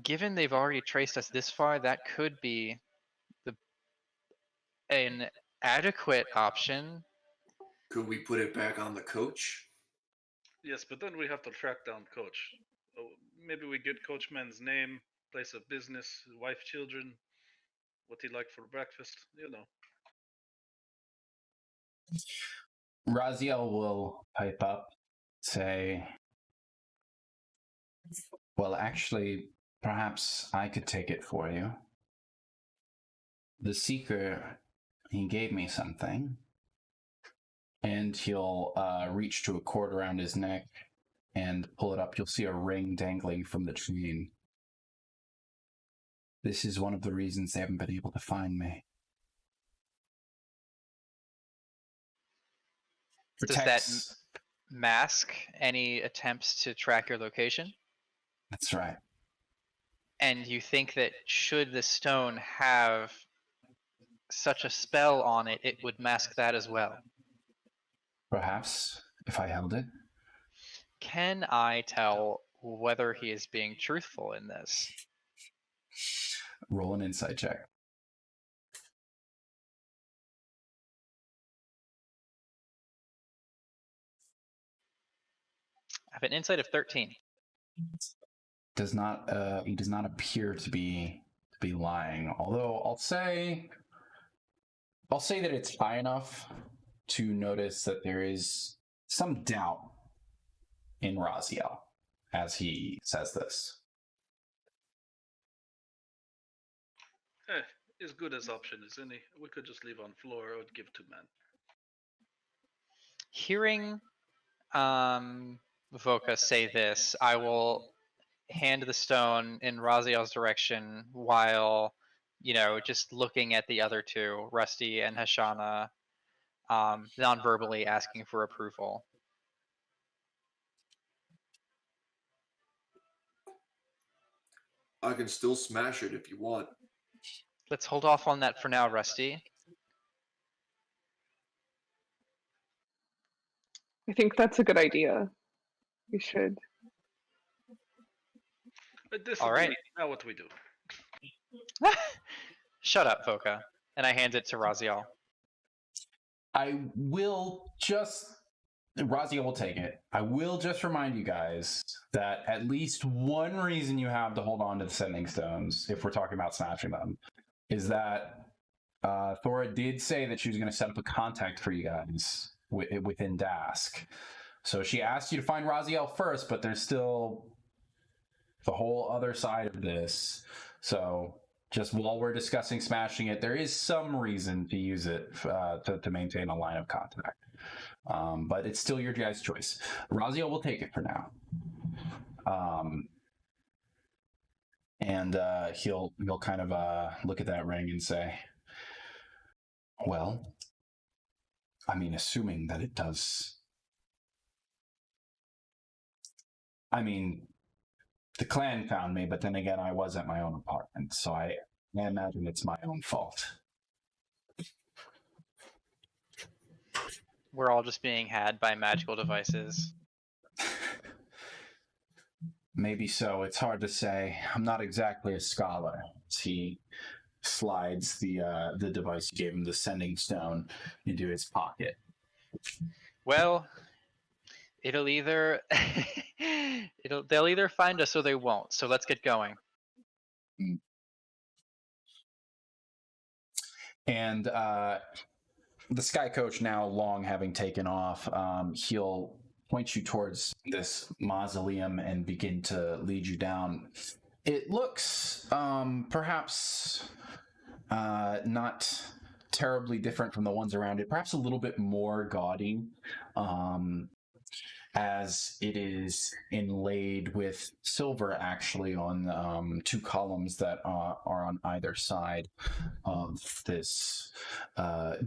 Given they've already traced us this far, that could be an adequate option. Could we put it back on the coach? Yes, but then we have to track down Coach. Oh, maybe we get Coachman's name, place of business, wife, children, what he liked for breakfast, you know. Raziel will pipe up. say, well, actually, perhaps I could take it for you. The Seeker, he gave me something. And he'll reach to a cord around his neck and pull it up. You'll see a ring dangling from the chain. This is one of the reasons they haven't been able to find me. Does that mask any attempts to track your location? That's right. And you think that should the stone have such a spell on it, it would mask that as well? Perhaps, if I held it. Can I tell whether he is being truthful in this? Roll an insight check. I have an insight of 13. He does not appear to be lying. Although I'll say that it's high enough to notice that there is some doubt in Raziel as he says this. As good as option as any. We could just leave on floor or give to man. Hearing Voka say this, I will hand the stone in Raziel's direction while, just looking at the other two, Rusty and Hashana, non-verbally asking for approval. I can still smash it if you want. Let's hold off on that for now, Rusty. I think that's a good idea. We should. All right. Now what do we do? Shut up, Voka. And I hand it to Raziel. Raziel will take it. I will just remind you guys that at least one reason you have to hold on to the sending stones, if we're talking about smashing them, is that Thora did say that she was going to set up a contact for you guys within Dask. So she asked you to find Raziel first, but there's still the whole other side of this. So just while we're discussing smashing it, there is some reason to use it to maintain a line of contact. But it's still your guys' choice. Raziel will take it for now. And he'll kind of look at that ring and say, well, I mean, assuming that it does. I mean, the clan found me, but then again, I was at my own apartment, so I imagine it's my own fault. We're all just being had by magical devices. Maybe so. It's hard to say. I'm not exactly a scholar. He slides the device you gave him, the sending stone, into his pocket. Well, they'll either find us or they won't. So let's get going. And the Sky Coach, now long having taken off, he'll point you towards this mausoleum and begin to lead you down. It looks perhaps not terribly different from the ones around it, perhaps a little bit more gaudy, as it is inlaid with silver actually on two columns that are on either side of this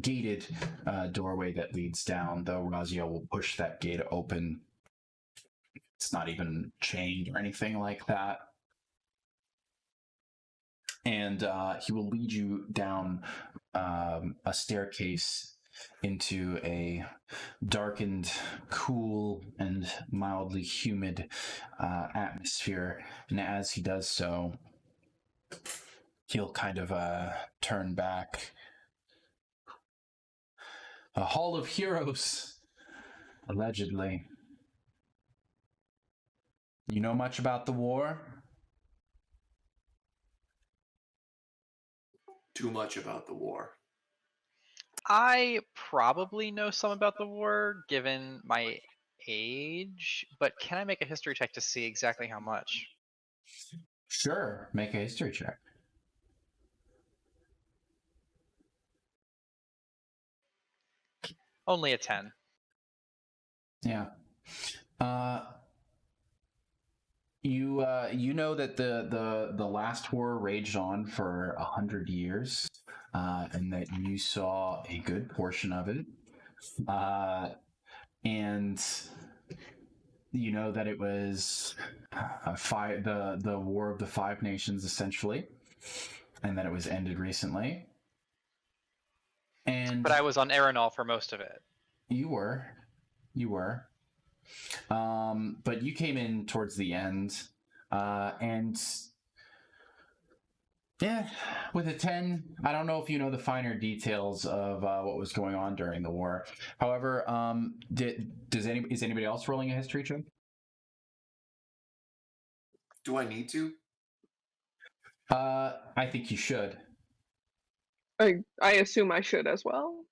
gated doorway that leads down, though Raziel will push that gate open. It's not even chained or anything like that. And he will lead you down a staircase into a darkened, cool, and mildly humid atmosphere. And as he does so, he'll kind of turn back. A Hall of Heroes, allegedly. You know much about the war? Too much about the war. I probably know some about the war, given my age, but can I make a history check to see exactly how much? Sure, make a history check. Only a 10. Yeah. You know that the last war raged on for 100 years, and that you saw a good portion of it, and you know that it was the War of the Five Nations essentially, and that it was ended recently. And But I was on Aeronol for most of it. you were. But you came in towards the end, and yeah, with a 10, I don't know if you know the finer details of what was going on during the war. However, is anybody else rolling a history check? Do I need to? I think you should. I assume I should as well.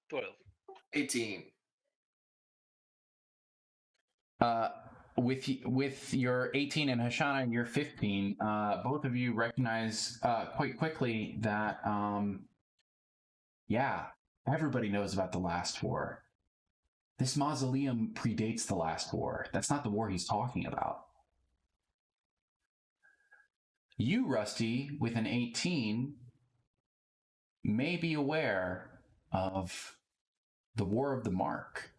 12. 18. With your 18 and Hashana and your 15, both of you recognize quite quickly that, yeah, everybody knows about the last war. This mausoleum predates the last war. That's not the war he's talking about. You, Rusty, with an 18, may be aware of the War of the Mark,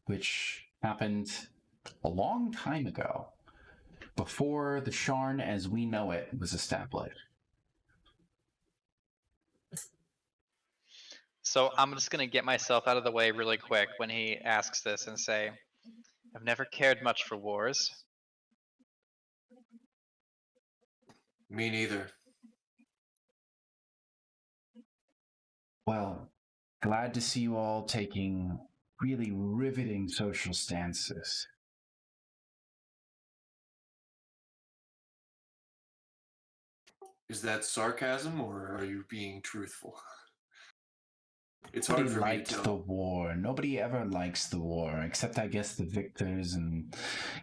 which happened a long time ago, before the Sharn as we know it was established. So I'm just going to get myself out of the way really quick when he asks this and say, I've never cared much for wars. Me neither. Well, glad to see you all taking really riveting social stances. Is that sarcasm or are you being truthful? It's hard Nobody for me to liked tell. the war. Nobody ever likes the war, except I guess the victors, and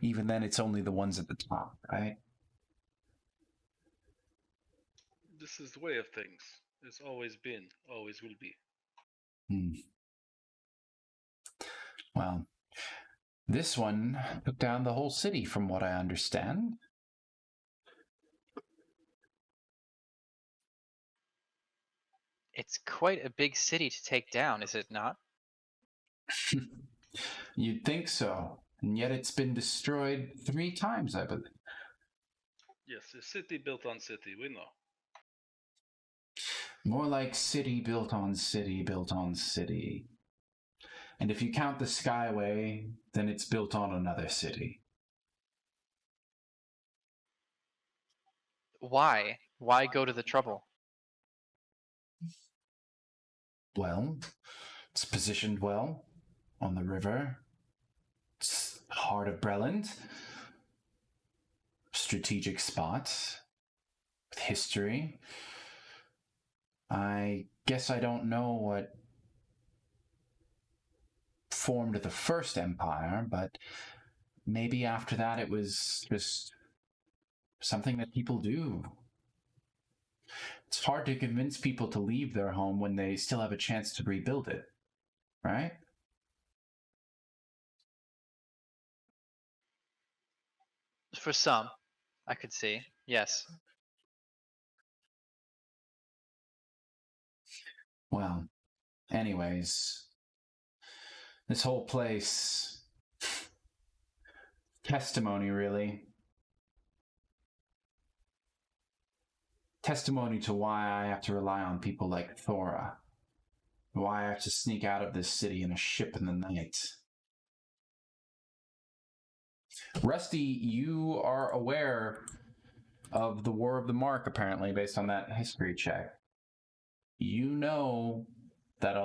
even then it's only the ones at the top, right? This is the way of things. It's always been, always will be. Well, this one took down the whole city, from what I understand. It's quite a big city to take down, is it not? You'd think so, and yet it's been destroyed 3 times, I believe. Yes, a city built on city, we know. More like city built on city built on city. And if you count the Skyway, then it's built on another city. Why? Why go to the trouble? Well, it's positioned well on the river. It's heart of Breland. Strategic spot with history. I guess I don't know what formed the first empire, but maybe after that it was just something that people do. It's hard to convince people to leave their home when they still have a chance to rebuild it, right? For some, I could see. Yes. Well, anyways, this whole place, testimony, really. Testimony to why I have to rely on people like Thora. Why I have to sneak out of this city in a ship in the night. Rusty, you are aware of the War of the Mark, apparently, based on that history check. You know that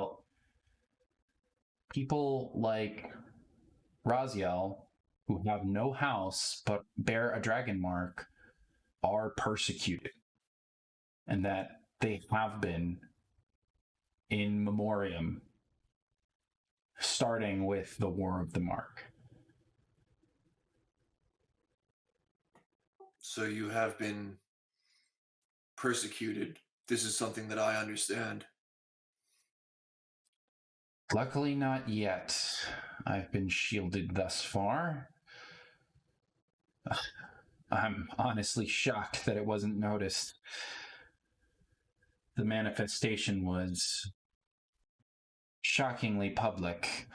people like Raziel, who have no house but bear a dragon mark, are persecuted. And that they have been in memoriam. starting with the War of the Mark. So you have been persecuted. This is something that I understand. Luckily not yet. I've been shielded thus far. I'm honestly shocked that it wasn't noticed. The manifestation was shockingly public.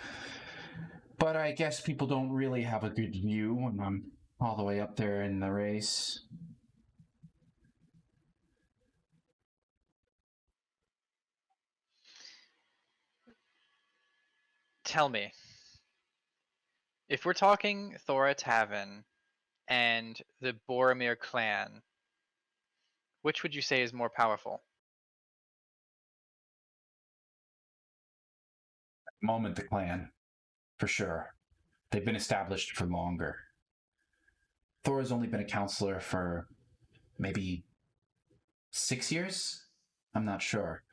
But I guess people don't really have a good view when I'm all the way up there in the race. Tell me, if we're talking Thora Tavern and the Boromar Clan, which would you say is more powerful? At the moment, the clan, for sure. They've been established for longer. Thora's only been a counselor for maybe 6 years? I'm not sure.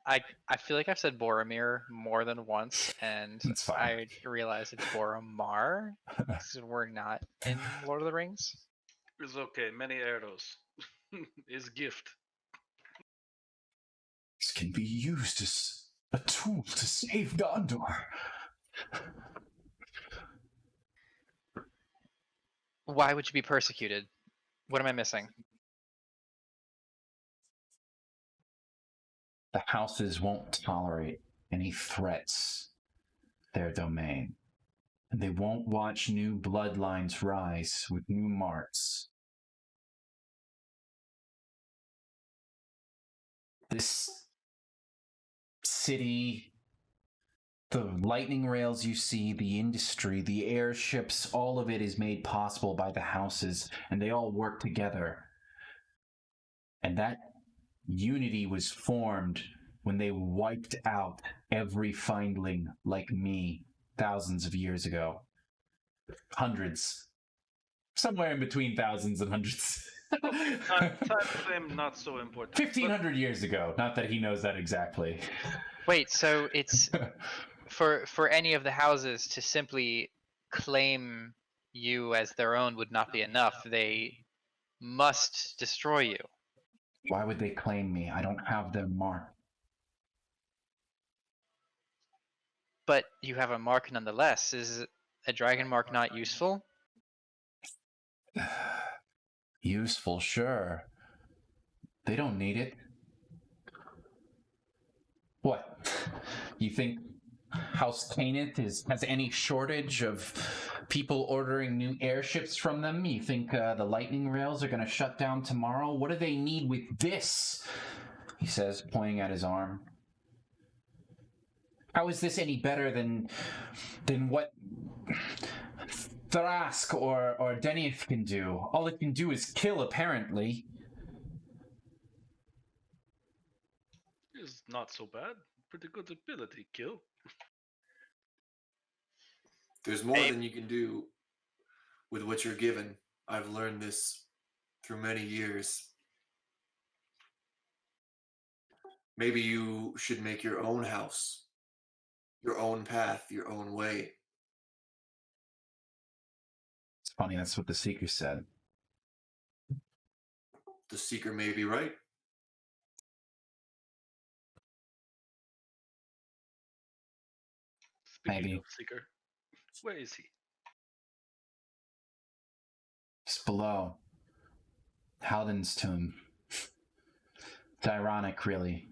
I feel like I've said Boromir more than once, and That's fine. I realize it's Boromar, because we're not in Lord of the Rings. It's okay. Many arrows is gift. This can be used as a tool to save Gondor. Why would you be persecuted? What am I missing? The houses won't tolerate any threats to their domain. And they won't watch new bloodlines rise with new marks. This city, the lightning rails you see, the industry, the airships, all of it is made possible by the houses, and they all work together. And that unity was formed when they wiped out every findling like me thousands of years ago. Hundreds. Somewhere in between thousands and hundreds. Time frame not so important. 1,500 years ago. Not that he knows that exactly. Wait, so it's for any of the houses to simply claim you as their own would not be enough. They must destroy you. Why would they claim me? I don't have their mark. But you have a mark nonetheless. Is a dragon mark not useful? Useful, sure. They don't need it. What? You think House Kornath has any shortage of people ordering new airships from them? You think the lightning rails are going to shut down tomorrow? What do they need with this? He says, pointing at his arm. How is this any better than what Thrask or Denith can do? All it can do is kill, apparently. It's not so bad. Pretty good ability, kill. There's more than you can do with what you're given. I've learned this through many years. Maybe you should make your own house, your own path, your own way. It's funny, that's what the Seeker said. The Seeker may be right. Speaking Maybe. of Seeker, where is he? Just below. Halden's tomb. It's ironic, really.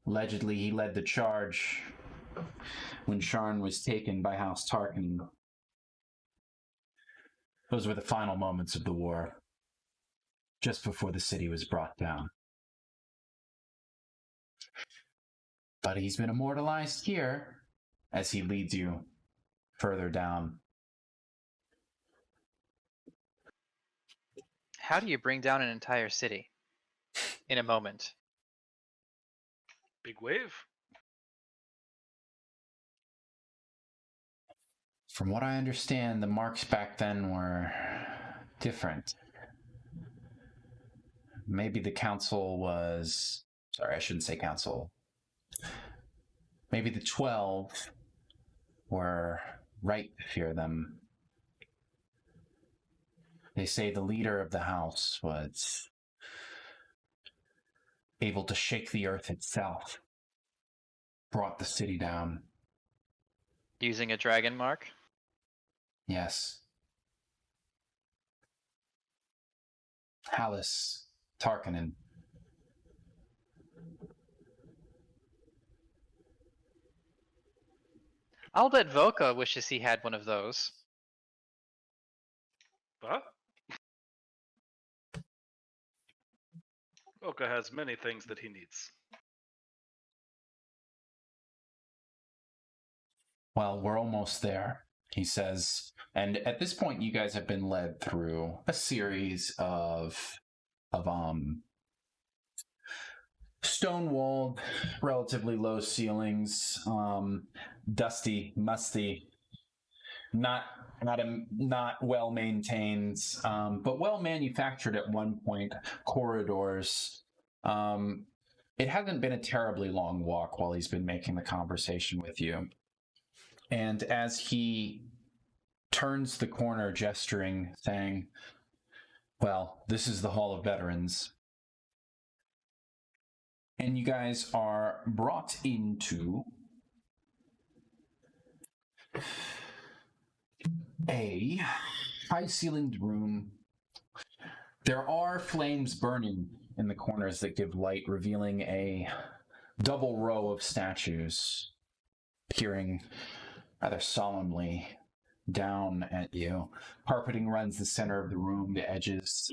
Allegedly, he led the charge when Sharn was taken by House Tarkin. Those were the final moments of the war, just before the city was brought down. But he's been immortalized here as he leads you further down. How do you bring down an entire city in a moment? Big wave? From what I understand, the marks back then were different. Maybe the council was Sorry, I shouldn't say council. Maybe the 12 were right to fear them. They say the leader of the house was able to shake the earth itself, brought the city down. Using a dragon mark? Yes. Hallis Tarkanen. I'll bet Voka wishes he had one of those. What? Oka has many things that he needs. Well, we're almost there, he says. And at this point, you guys have been led through a series of stone-walled, relatively low ceilings, dusty, musty, not well maintained, but well manufactured at one point. Corridors. It hasn't been a terribly long walk while he's been making the conversation with you. And as he turns the corner, gesturing, saying, well, this is the Hall of Veterans. And you guys are brought into a high-ceilinged room. There are flames burning in the corners that give light, revealing a double row of statues peering rather solemnly down at you. Carpeting runs the center of the room, the edges,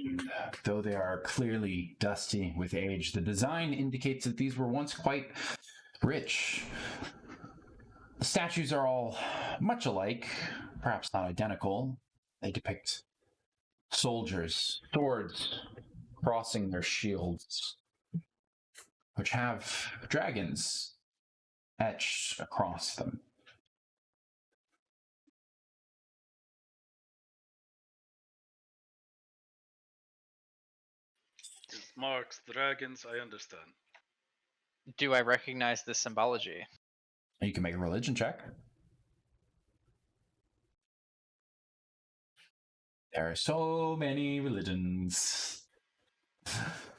though they are clearly dusty with age. The design indicates that these were once quite rich. The statues are all much alike, perhaps not identical. They depict soldiers, swords crossing their shields, which have dragons etched across them. It marks dragons, I understand. Do I recognize the symbology? You can make a religion check. There are so many religions.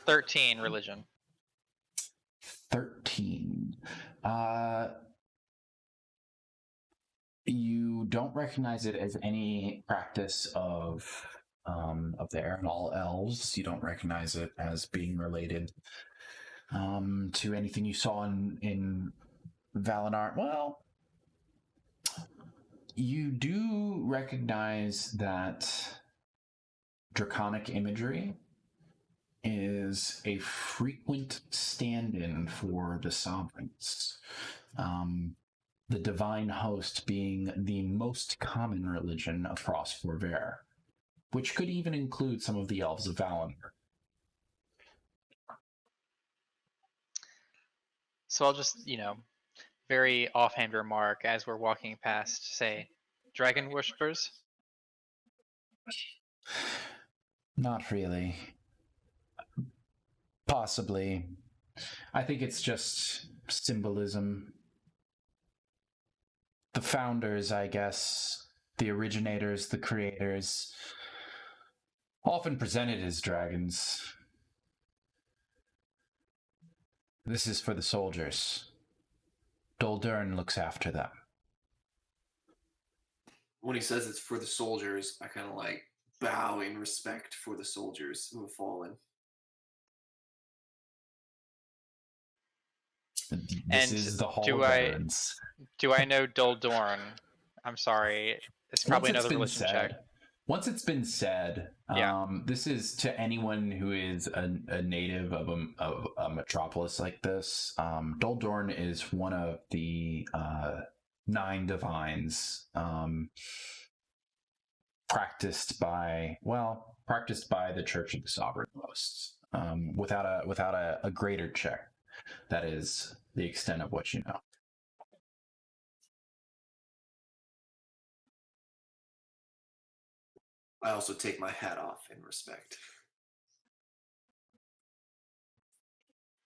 13 religion. 13. You don't recognize it as any practice of the Arenal elves. You don't recognize it as being related to anything you saw in Valinor. Well, you do recognize that draconic imagery is a frequent stand-in for the sovereigns. The divine host being the most common religion across Forvair, which could even include some of the elves of Valinor. So I'll just, very offhand remark as we're walking past, say, dragon worshippers? Not really. Possibly. I think it's just symbolism. The founders, I guess, the originators, the creators, often presented as dragons. This is for the soldiers. Doldurn looks after them. When he says it's for the soldiers, I kind of bow in respect for the soldiers who have fallen. This is the Hall of Veterans. Do I know Doldorn? I'm sorry. It's probably another religion check. Once it's been said, this is to anyone who is a native of a metropolis like this. Doldorn is one of the 9 divines practiced by the Church of the Sovereign Hosts. Without a greater check. That is the extent of what you know. I also take my hat off in respect.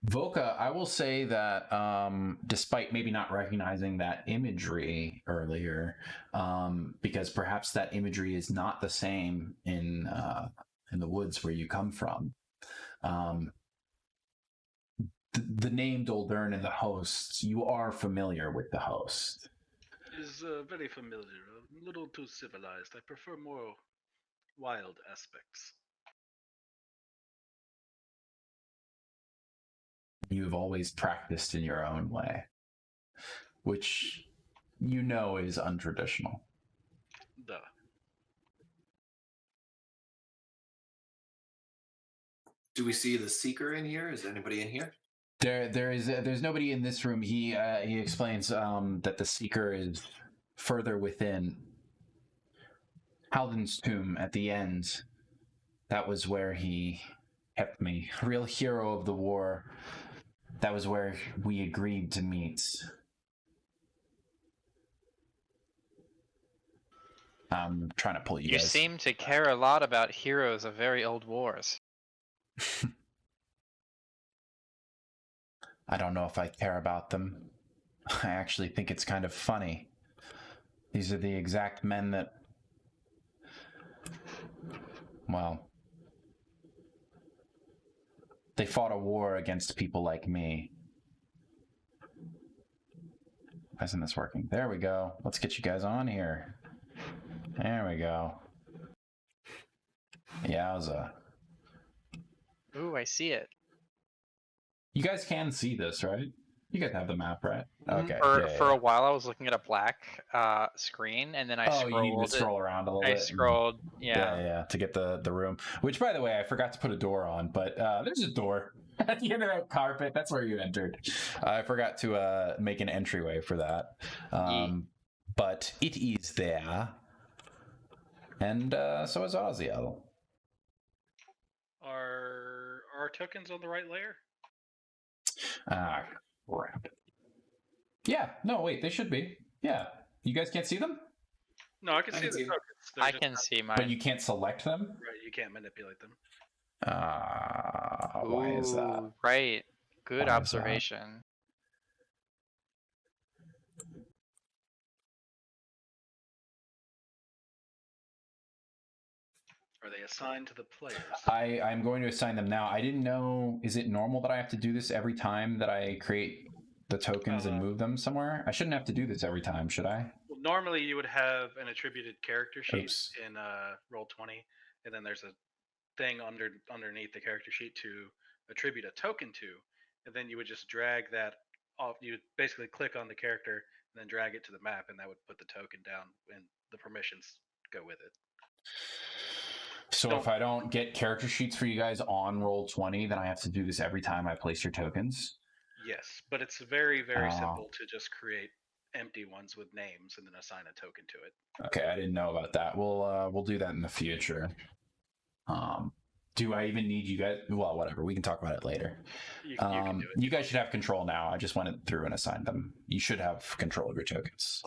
Voka, I will say that despite maybe not recognizing that imagery earlier, because perhaps that imagery is not the same in the woods where you come from, the name Doldern and the hosts, you are familiar with the host. Is very familiar. A little too civilized. I prefer more wild aspects. You've always practiced in your own way, which you know is untraditional. Duh. Do we see the Seeker in here? Is anybody in here? There's nobody in this room. He explains that the Seeker is further within Halden's tomb at the end. That was where he kept me. Real hero of the war. That was where we agreed to meet. I'm trying to pull you guys. You seem to care a lot about heroes of very old wars. I don't know if I care about them. I actually think it's kind of funny. These are the exact men that... Well... They fought a war against people like me. Why isn't this working? There we go. Let's get you guys on here. There we go. Yowza. Ooh, I see it. You guys can see this, right? You guys have the map, right? Okay. For a while, I was looking at a black screen, and then I scrolled. You need to scroll around a little bit. I scrolled, Yeah, to get the room. Which, by the way, I forgot to put a door on, but there's a door at the end of that carpet. That's where you entered. I forgot to make an entryway for that. But it is there. And so is Raziel. Are our tokens on the right layer? Crap. Yeah, no, wait, they should be. Yeah. You guys can't see them? No, I can see the tokens. I can see mine. But you can't select them? Right, you can't manipulate them. Why is that? Ooh, right. Good Why is observation. Are they assigned to the players? I'm going to assign them now. I didn't know, is it normal that I have to do this every time that I create the tokens and move them somewhere? I shouldn't have to do this every time, should I? Well, normally you would have an attributed character sheet Oops. in Roll20, and then there's a thing underneath the character sheet to attribute a token to, and then you would just drag that off. You would basically click on the character and then drag it to the map, and that would put the token down, and the permissions go with it. So if I don't get character sheets for you guys on Roll20, then I have to do this every time I place your tokens? Yes, but it's very, very simple to just create empty ones with names and then assign a token to it. Okay, I didn't know about that. We'll do that in the future. Do I even need you guys? Well, whatever. We can talk about it later. You can do it. You guys should have control now. I just went through and assigned them. You should have control of your tokens.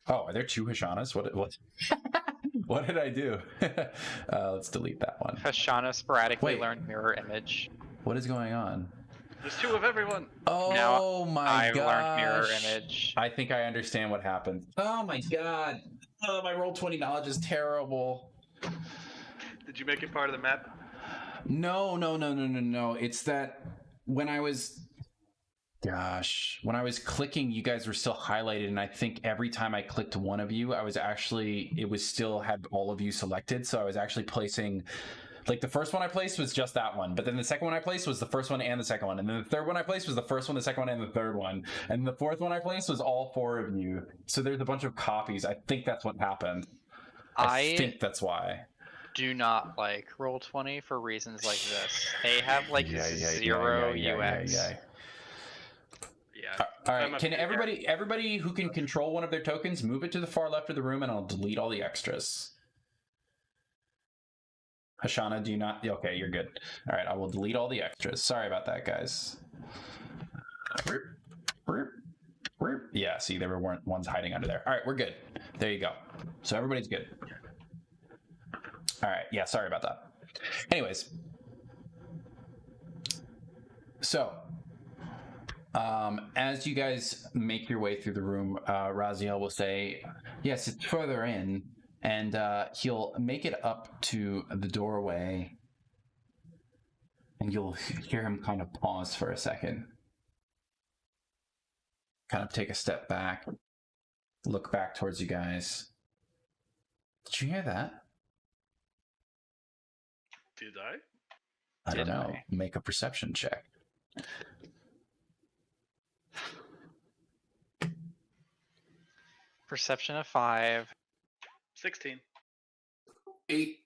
Oh, are there two Hashanas? What? What did I do? Let's delete that one. Hashana sporadically learned mirror image. What is going on? There's two of everyone. Oh Now my god! I've learned mirror image. I think I understand what happened. Oh my god! Oh, my Roll20 knowledge is terrible. Did you make it part of the map? No. It's that when I was clicking, you guys were still highlighted, and I think every time I clicked one of you, it was still had all of you selected, so I was actually placing, like, the first one I placed was just that one, but then the second one I placed was the first one and the second one, and then the third one I placed was the first one, the second one, and the third one, and the fourth one I placed was all four of you, so there's a bunch of copies. I think that's what happened. I think that's why. Do not like Roll20 for reasons like this. They have zero UX. Yeah. All right. Can everybody who can control one of their tokens move it to the far left of the room, and I'll delete all the extras. Hashana, do you not? Okay, you're good. All right, I will delete all the extras. Sorry about that, guys. Yeah, see, there weren't ones hiding under there. All right, we're good. There you go. So everybody's good. All right. Yeah, sorry about that. Anyways. So, as you guys make your way through the room, Raziel will say, yes, it's further in, and he'll make it up to the doorway, and you'll hear him kind of pause for a second. Kind of take a step back, look back towards you guys. Did you hear that? Did I? I don't know. Make a perception check. Perception of 5. 16. 8.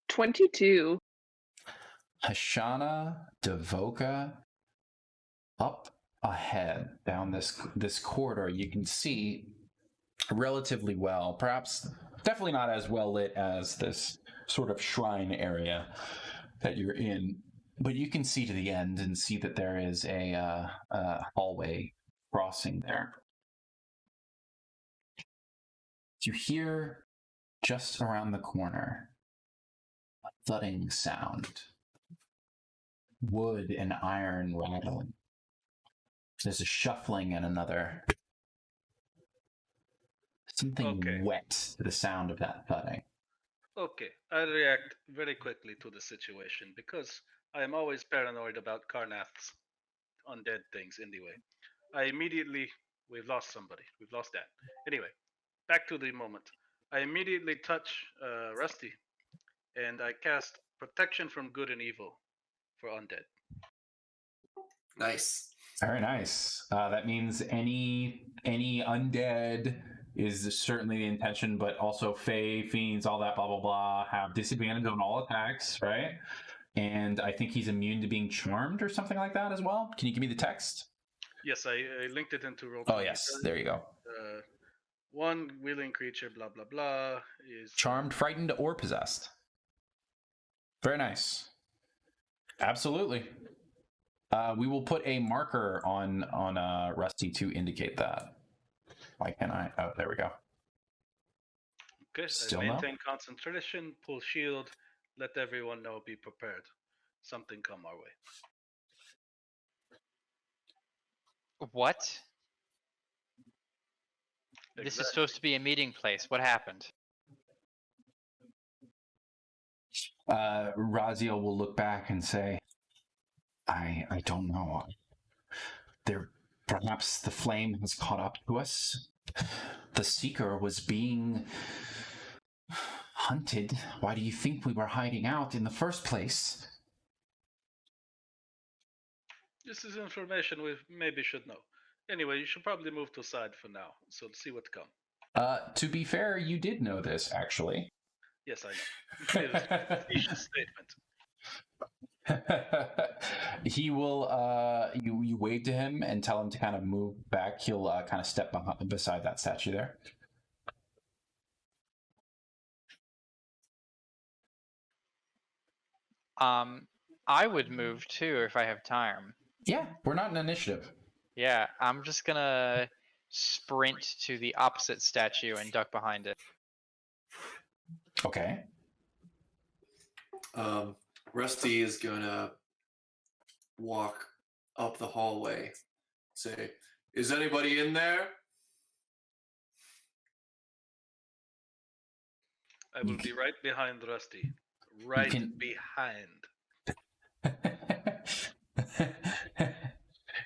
22. Hashana, Devoka, up ahead down this corridor, you can see relatively well, perhaps definitely not as well lit as this sort of shrine area that you're in, but you can see to the end and see that there is a hallway crossing there. You hear just around the corner a thudding sound, wood and iron rattling. There's a shuffling and another something wet to the sound of that thudding. Okay, I react very quickly to the situation because I am always paranoid about Kornath's undead things anyway. We've lost somebody. We've lost that. Anyway, back to the moment. I immediately touch Rusty, and I cast Protection from Good and Evil for undead. Nice. Very nice. That means any undead is certainly the intention, but also Fae, Fiends, all that blah, blah, blah, have disadvantage on all attacks, right? And I think he's immune to being charmed or something like that as well. Can you give me the text? Yes, I linked it into roll. Oh, yes. There you go. One willing creature, blah, blah, blah, is... Charmed, frightened, or possessed. Very nice. Absolutely. We will put a marker on Rusty to indicate that. Why can't I? Oh, there we go. Okay, Still maintain concentration, pull shield, let everyone know, be prepared. Something come our way. What? Exactly. This is supposed to be a meeting place. What happened? Raziel will look back and say, I don't know. Perhaps the flame has caught up to us. The Seeker was being hunted. Why do you think we were hiding out in the first place? This is information we maybe should know. Anyway, you should probably move to the side for now, so see what come. To be fair, you did know this, actually. Yes, I know. Facetious statement. He will, you wave to him and tell him to kind of move back. He'll kind of step beside that statue there. I would move too if I have time. Yeah, we're not in initiative. Yeah, I'm just gonna sprint to the opposite statue and duck behind it. Okay. Rusty is gonna walk up the hallway. Say, is anybody in there? I will be right behind Rusty. Right behind.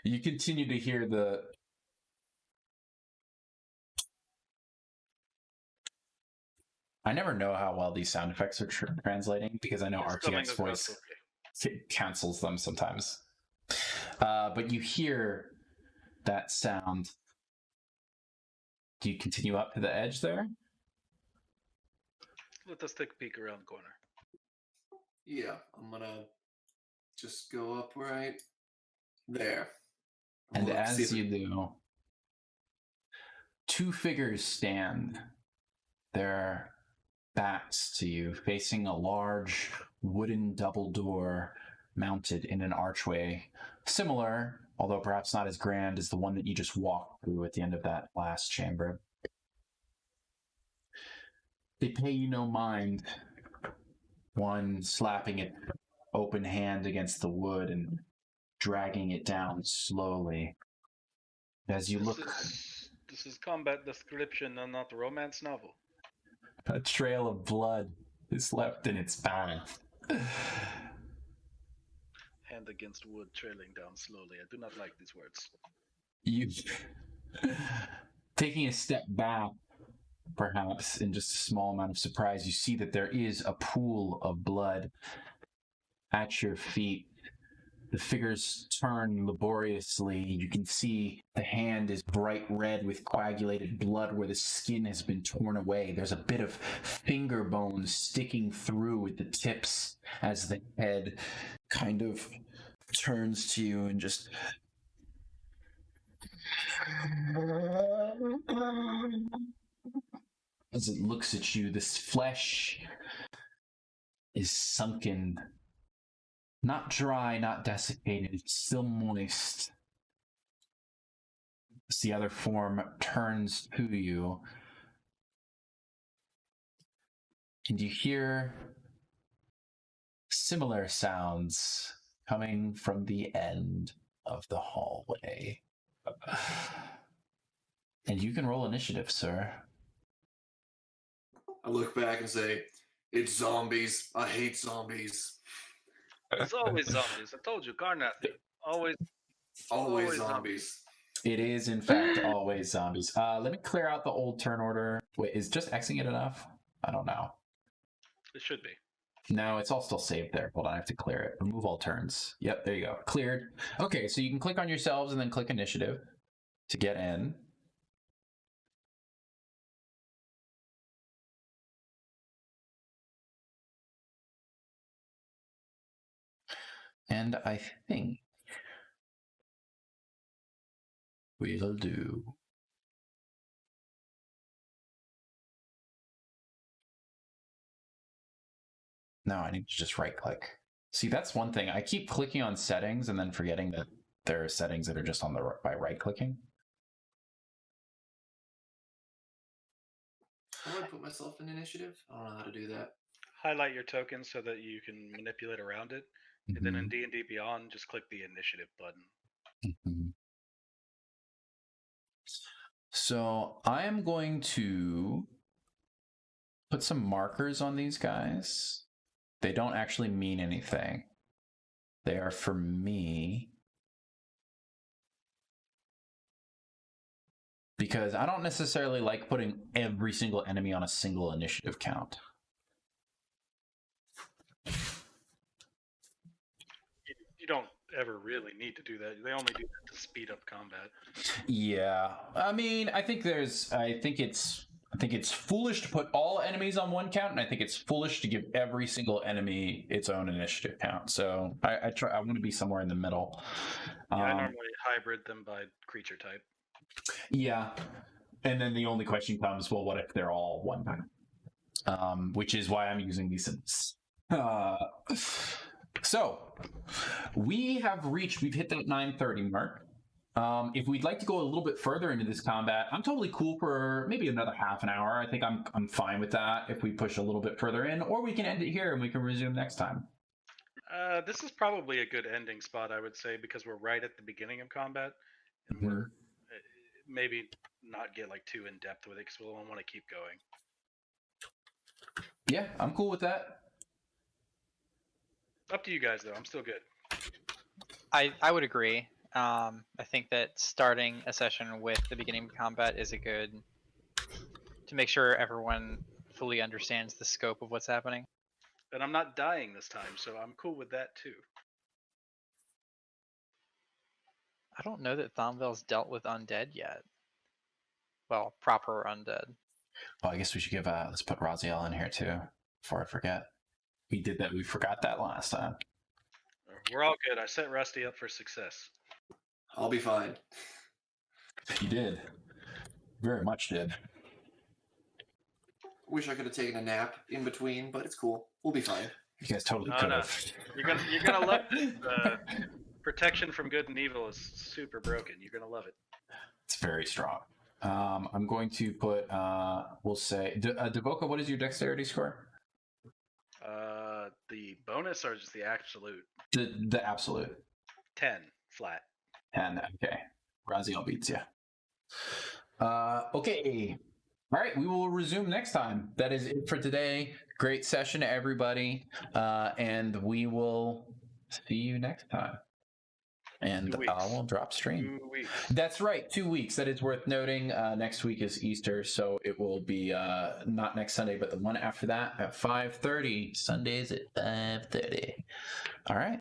You continue to hear the... I never know how well these sound effects are translating because I know RTX voice cancels them sometimes. But you hear that sound. Do you continue up to the edge there? Let us take a peek around the corner. Yeah, I'm gonna just go up right there. And as you do, two figures stand. Their backs to you, facing a large wooden double door mounted in an archway, similar, although perhaps not as grand as the one that you just walked through at the end of that last chamber. They pay you no mind, one slapping it open hand against the wood and dragging it down slowly. As you look... This is combat description and not romance novel. A trail of blood is left in its path. Hand against wood trailing down slowly. I do not like these words. You... Taking a step back, perhaps in just a small amount of surprise, you see that there is a pool of blood at your feet. The figures turn laboriously. You can see the hand is bright red with coagulated blood where the skin has been torn away. There's a bit of finger bone sticking through with the tips as the head kind of turns to you and just... As it looks at you, this flesh is sunken. Not dry, not desiccated, it's still moist. As the other form turns to you, and you hear similar sounds coming from the end of the hallway. And you can roll initiative, sir. I look back and say, it's zombies. I hate zombies. It's always zombies. I told you, Kornath. Always zombies. It is, in fact, always zombies. Let me clear out the old turn order. Wait, is just Xing it enough? I don't know. It should be. No, it's all still saved there. Hold on, I have to clear it. Remove all turns. Yep, there you go. Cleared. Okay, so you can click on yourselves and then click initiative to get in. And I think we'll do... No, I need to just right-click. See, that's one thing. I keep clicking on settings and then forgetting that there are settings that are just on the by right-clicking. How do I put myself in initiative? I don't know how to do that. Highlight your token so that you can manipulate around it. And then in D&D Beyond, just click the initiative button. So I am going to put some markers on these guys. They don't actually mean anything. They are for me. Because I don't necessarily like putting every single enemy on a single initiative count. You don't ever really need to do that. They only do that to speed up combat. Yeah. I mean, I think it's foolish to put all enemies on one count, and I think it's foolish to give every single enemy its own initiative count. So I want to be somewhere in the middle. Yeah, I normally hybrid them by creature type. Yeah. And then the only question comes, well, what if they're all one time? Which is why I'm using these symbols. So we've hit that 9:30 mark. If we'd like to go a little bit further into this combat, I'm totally cool for maybe another half an hour. I think I'm fine with that if we push a little bit further in, or we can end it here and we can resume next time. This is probably a good ending spot, I would say, because we're right at the beginning of combat, and we're maybe not get like too in depth with it because we'll want to keep going. Yeah, I'm cool with that. Up to you guys, though. I'm still good. I would agree. I think that starting a session with the beginning of combat is a good to make sure everyone fully understands the scope of what's happening. And I'm not dying this time, so I'm cool with that too. I don't know that Thomvel's dealt with undead yet. Well, proper undead. Oh, I guess we should give let's put Raziel in here too, before I forget. We did that. We forgot that last time. We're all good. I set Rusty up for success. I'll be fine. You did. Very much did. Wish I could have taken a nap in between, but it's cool. We'll be fine. You guys totally could have. You're gonna love protection from good and evil is super broken. You're gonna love it. It's very strong. I'm going to put. We'll say Devoka. What is your dexterity score? The bonus or just the absolute? The absolute. 10 flat. 10. Okay. Raziel beats you. Okay. All right. We will resume next time. That is it for today. Great session, everybody. And we will see you next time. And 2 weeks. I will drop stream. 2 weeks. That's right. 2 weeks. That is worth noting. Next week is Easter, so it will be not next Sunday, but the one after that at 5:30. Sundays at 5:30. All right.